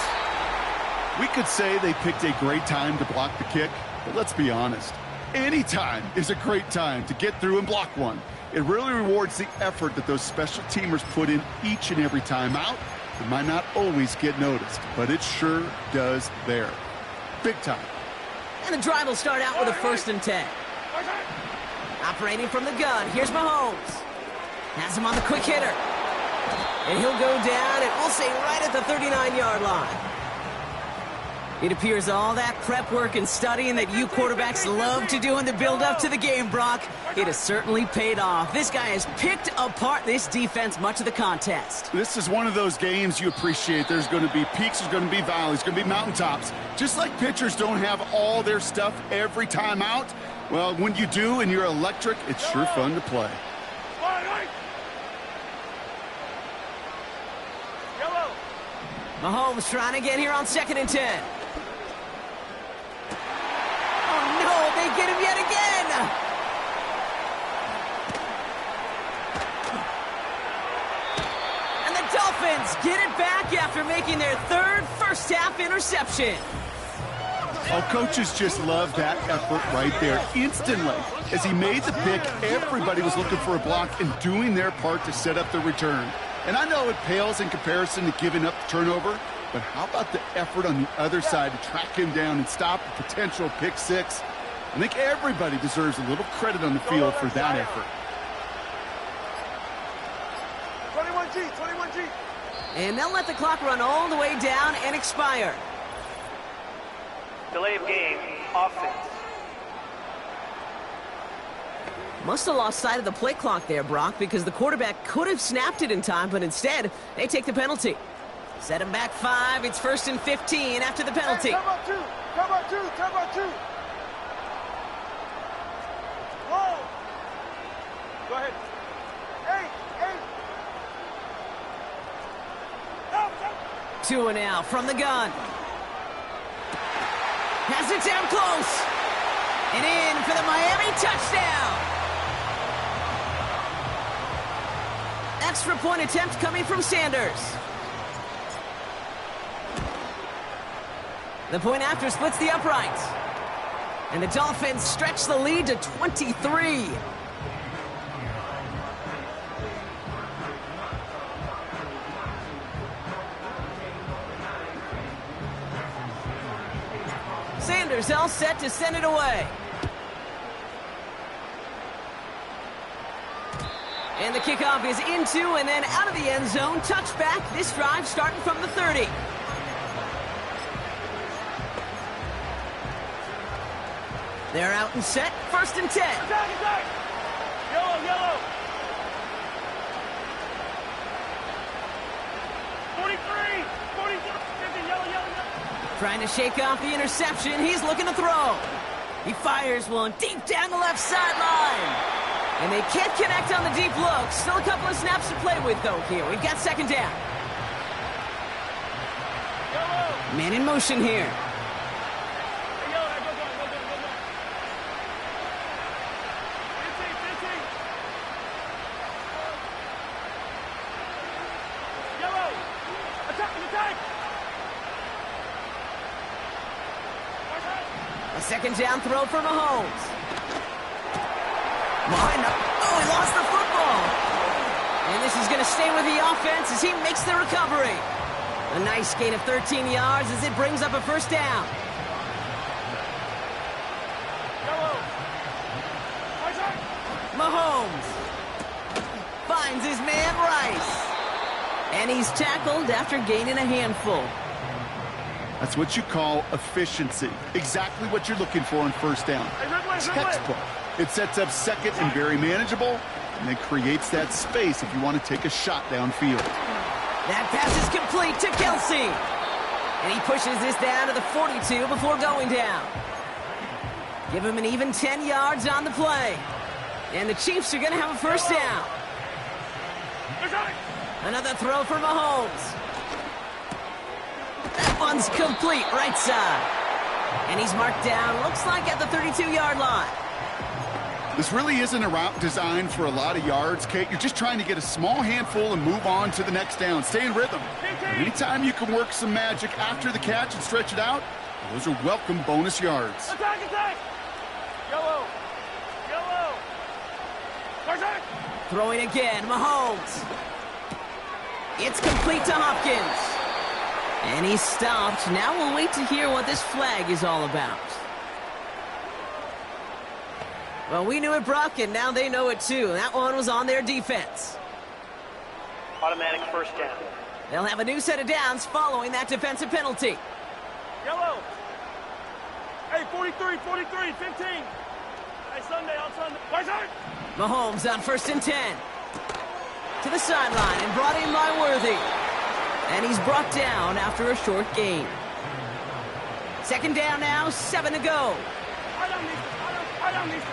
We could say they picked a great time to block the kick, but let's be honest. Any time is a great time to get through and block one. It really rewards the effort that those special teamers put in each and every time out. It might not always get noticed, but it sure does there. Big time. And the drive will start out with a 1st and 10. Operating from the gun, here's Mahomes. Has him on the quick hitter. And he'll go down, and we'll say right at the 39-yard line. It appears all that prep work and studying that you quarterbacks love to do in the build-up to the game, Brock, it has certainly paid off. This guy has picked apart this defense much of the contest. This is one of those games you appreciate. There's going to be peaks, there's going to be valleys, there's going to be mountaintops. Just like pitchers don't have all their stuff every time out, well, when you do and you're electric, it's sure fun to play. Mahomes trying to get here on 2nd and 10. Oh, no, they get him yet again. And the Dolphins get it back after making their 3rd first-half interception. Oh, coaches just love that effort right there. Instantly, as he made the pick, everybody was looking for a block and doing their part to set up the return. And I know it pales in comparison to giving up the turnover, but how about the effort on the other side to track him down and stop a potential pick 6? I think everybody deserves a little credit on the field for that effort. 21G, 21G. And they'll let the clock run all the way down and expire. Delay of game, offense. Must have lost sight of the play clock there, Brock, because the quarterback could have snapped it in time, but instead, they take the penalty. Set him back 5. It's 1st and 15 after the penalty. Hey, come on 2. Come on 2. Come on 2. Whoa. Go ahead. 8. to it now from the gun. Has it down close. And in for the Miami touchdown. Extra point attempt coming from Sanders. The point after splits the uprights. And the Dolphins stretch the lead to 23. Sanders all set to send it away. And the kickoff is into and then out of the end zone. Touchback. This drive starting from the 30. They're out and set. 1st and 10. Attack! Yellow! 43! 50, yellow! Trying to shake off the interception. He's looking to throw. He fires one deep down the left sideline. And they can't connect on the deep look. Still a couple of snaps to play with, though, here. We've got 2nd down. Yellow! Man in motion here. Hey, yellow, go. 15. Yellow! Attack! A 2nd down throw for Mahomes. Oh, he lost the football. And this is going to stay with the offense as he makes the recovery. A nice gain of 13 yards as it brings up a 1st down. Mahomes finds his man Rice. And he's tackled after gaining a handful. That's what you call efficiency. Exactly what you're looking for in 1st down. Textbook. It sets up 2nd and very manageable, and it creates that space if you want to take a shot downfield. That pass is complete to Kelsey. And he pushes this down to the 42 before going down. Give him an even 10 yards on the play. And the Chiefs are going to have a 1st down. Another throw for Mahomes. That one's complete right side. And he's marked down, looks like at the 32-yard line. This really isn't a route designed for a lot of yards, Kate. You're just trying to get a small handful and move on to the next down. Stay in rhythm. Anytime you can work some magic after the catch and stretch it out, those are welcome bonus yards. Attack! Yellow! Attack! Throwing again, Mahomes. It's complete to Hopkins. And he's stopped. Now we'll wait to hear what this flag is all about. Well, we knew it, Brock, and now they know it too. That one was on their defense. Automatic 1st down. They'll have a new set of downs following that defensive penalty. Yellow! Hey, 43, 15! Hey, Sunday, on Sunday. Mahomes on 1st and 10. To the sideline and brought in by Worthy. And he's brought down after a short gain. 2nd down now, 7 to go. I don't need to.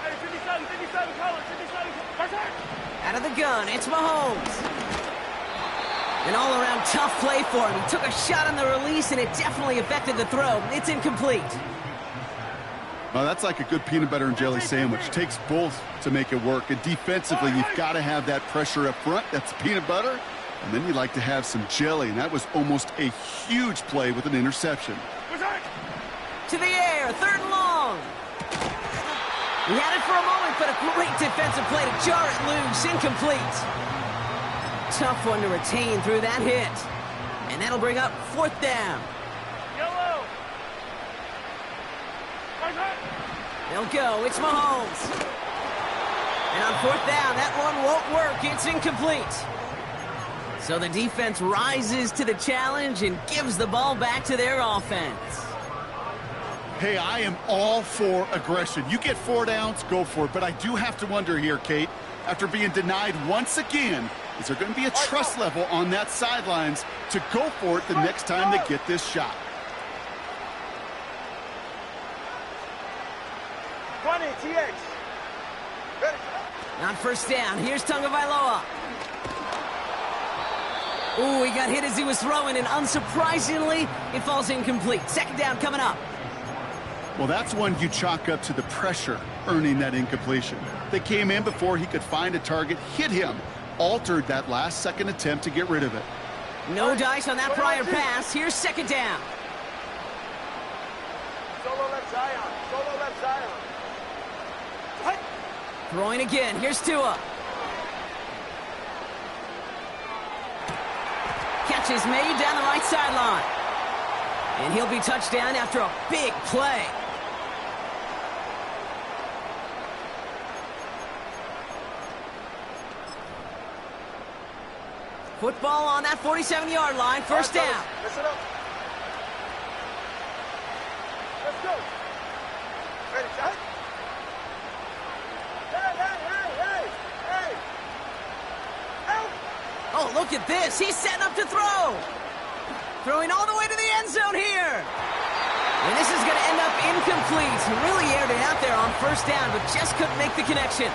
Hey, 57, color, 57. Out of the gun, it's Mahomes. An all-around tough play for him. He took a shot on the release, and it definitely affected the throw. It's incomplete. Well, that's like a good peanut butter and jelly sandwich. It takes both to make it work. And defensively, you've got to have that pressure up front. That's peanut butter. And then you like to have some jelly. And that was almost a huge play with an interception. To the air, 3rd and long. He had it for a moment, but a great defensive play to jar it loose. Incomplete. Tough one to retain through that hit. And that'll bring up 4th down. Yellow. They'll go. It's Mahomes. And on 4th down, that one won't work. It's incomplete. So the defense rises to the challenge and gives the ball back to their offense. Hey, I am all for aggression. You get 4 downs, go for it. But I do have to wonder here, Kate, after being denied once again, is there going to be a trust level on that sidelines to go for it the next time they get this shot? Run it, TX. Ready. On first down, here's Tagovailoa. Ooh, he got hit as he was throwing, and unsurprisingly, it falls incomplete. Second down coming up. Well, that's one you chalk up to the pressure earning that incompletion. They came in before he could find a target, hit him, altered that last-second attempt to get rid of it. No dice on that prior pass. Here's second down. Solo left Zion. Solo left Zion. Throwing again. Here's Tua. Catch is made down the right sideline. And he'll be touchdown after a big play. Football on that 47-yard line. First down. Listen up. Let's go. Ready, shot. Hey. Help. Oh, look at this. He's setting up to throw. Throwing all the way to the end zone here. And this is going to end up incomplete. He really aired it out there on first down, but just couldn't make the connection.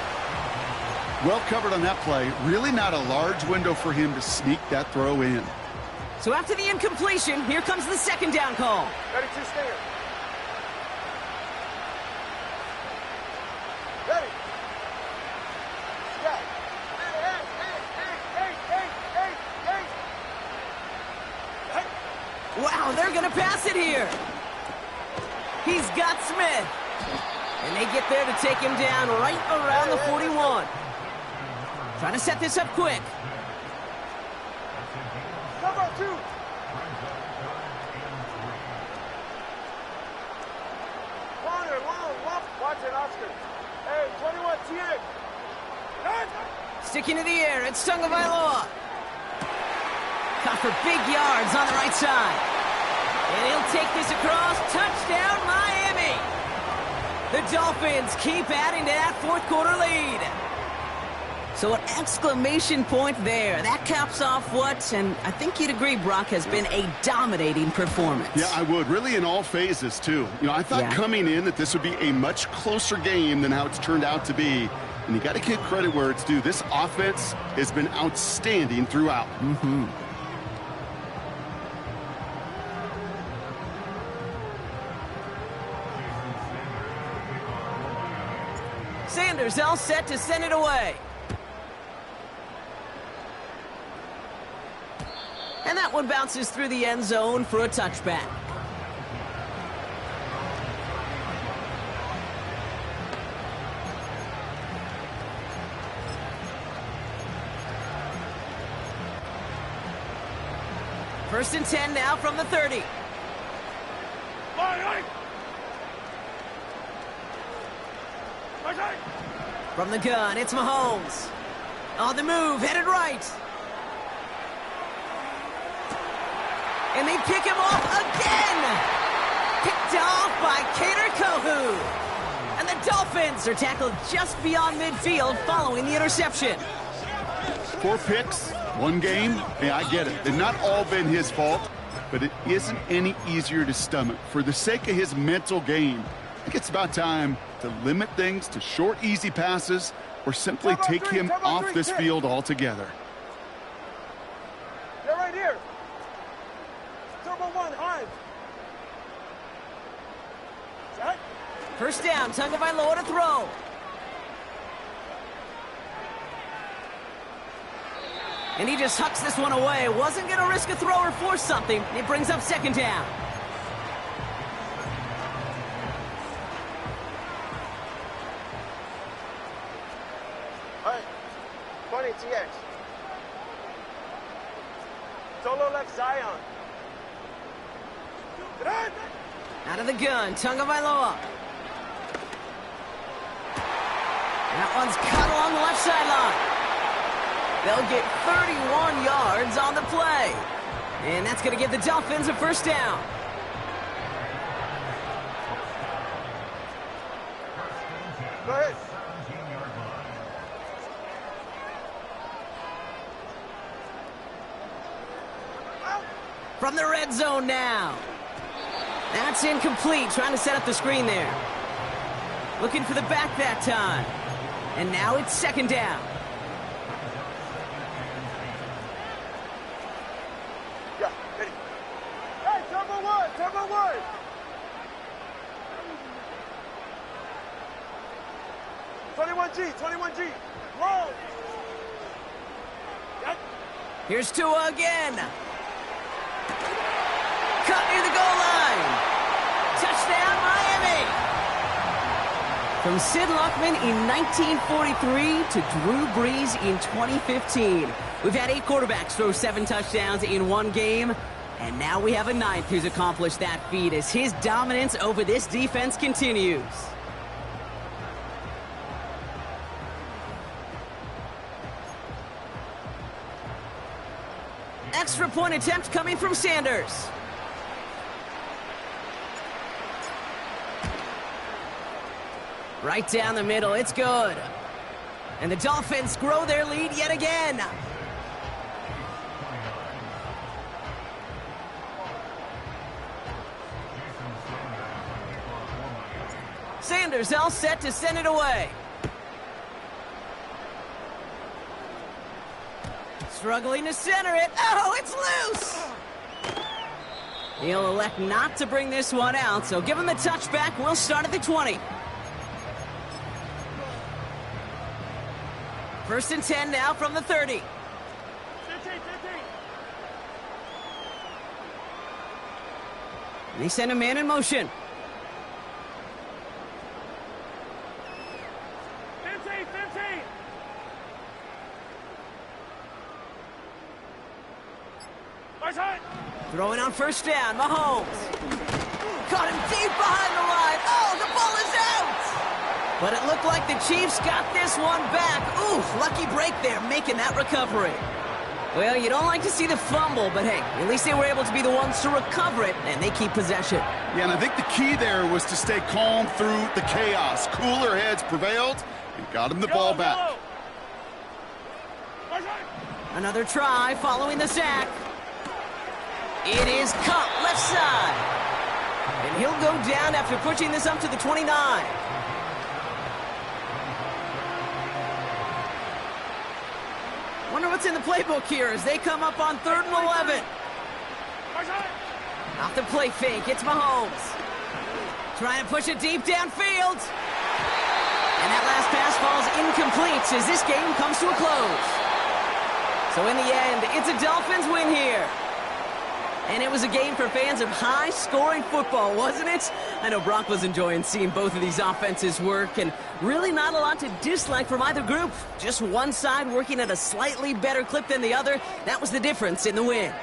Well covered on that play. Really not a large window for him to sneak that throw in. So after the incompletion, here comes the second down call. Ready to stand. Ready. Stop. Hey. Wow, they're going to pass it here. He's got Smith. And they get there to take him down right around the 41. Trying to set this up quick. Number 2. Corner, long, watch it, Oscar. Hey, 21, TX. Sticking to the air, it's Tagovailoa. Caught for big yards on the right side. And he'll take this across. Touchdown, Miami. The Dolphins keep adding to that fourth quarter lead. So an exclamation point there. That caps off what, and I think you'd agree, Brock, has been a dominating performance. Yeah, I would. Really in all phases, too. You know, I thought coming in that this would be a much closer game than how it's turned out to be. And you got to give credit where it's due. This offense has been outstanding throughout. Mm-hmm. Sanders all set to send it away. And that one bounces through the end zone for a touchback. First and 10 now from the 30. From the gun, it's Mahomes. On the move, headed right. And they pick him off again. Picked off by Kader Kohu. And the Dolphins are tackled just beyond midfield following the interception. 4 picks, 1 game. Hey, I get it. They've not all been his fault, but it isn't any easier to stomach. For the sake of his mental game, I think it's about time to limit things to short, easy passes or simply take him off this field altogether. They're right here. Turbo 1, Hines. Set. First down, Tagovailoa to throw. And he just hucks this one away. Wasn't going to risk a throw or force something. It brings up second down. All right. 20 TX. Solo left Zion. Out of the gun, Tagovailoa. That one's cut along the left sideline. They'll get 31 yards on the play. And that's going to give the Dolphins a first down. Go ahead. From the red zone now. That's incomplete. Trying to set up the screen there. Looking for the back that time. And now it's second down. Yeah, ready. Hey, turbo one. 21G. Long. Here's Tua again. Cut near the goal line. Touchdown, Miami. From Sid Luckman in 1943 to Drew Brees in 2015. We've had 8 quarterbacks throw 7 touchdowns in one game. And now we have a 9th who's accomplished that feat as his dominance over this defense continues. Extra point attempt coming from Sanders. Right down the middle, it's good. And the Dolphins grow their lead yet again. Sanders all set to send it away. Struggling to center it. Oh, it's loose! He'll elect not to bring this one out, so give him the touchback. We'll start at the 20. First and 10 now from the 30. 15. And they send a man in motion. 15. Throwing on first down, Mahomes. Caught him deep behind the line. Oh, the ball is out! But it looked like the Chiefs got this one back. Ooh, lucky break there, making that recovery. Well, you don't like to see the fumble, but hey, at least they were able to be the ones to recover it, and they keep possession. Yeah, and I think the key there was to stay calm through the chaos. Cooler heads prevailed and got him the ball back. Another try following the sack. It is Kupp, left side. And he'll go down after pushing this up to the 29. Wonder what's in the playbook here as they come up on 3rd and 11. Off the play fake, it's Mahomes. Trying to push it deep downfield. And that last pass falls incomplete as this game comes to a close. So in the end, it's a Dolphins win here. And it was a game for fans of high-scoring football, wasn't it? I know Brock was enjoying seeing both of these offenses work, and really not a lot to dislike from either group. Just one side working at a slightly better clip than the other. That was the difference in the win.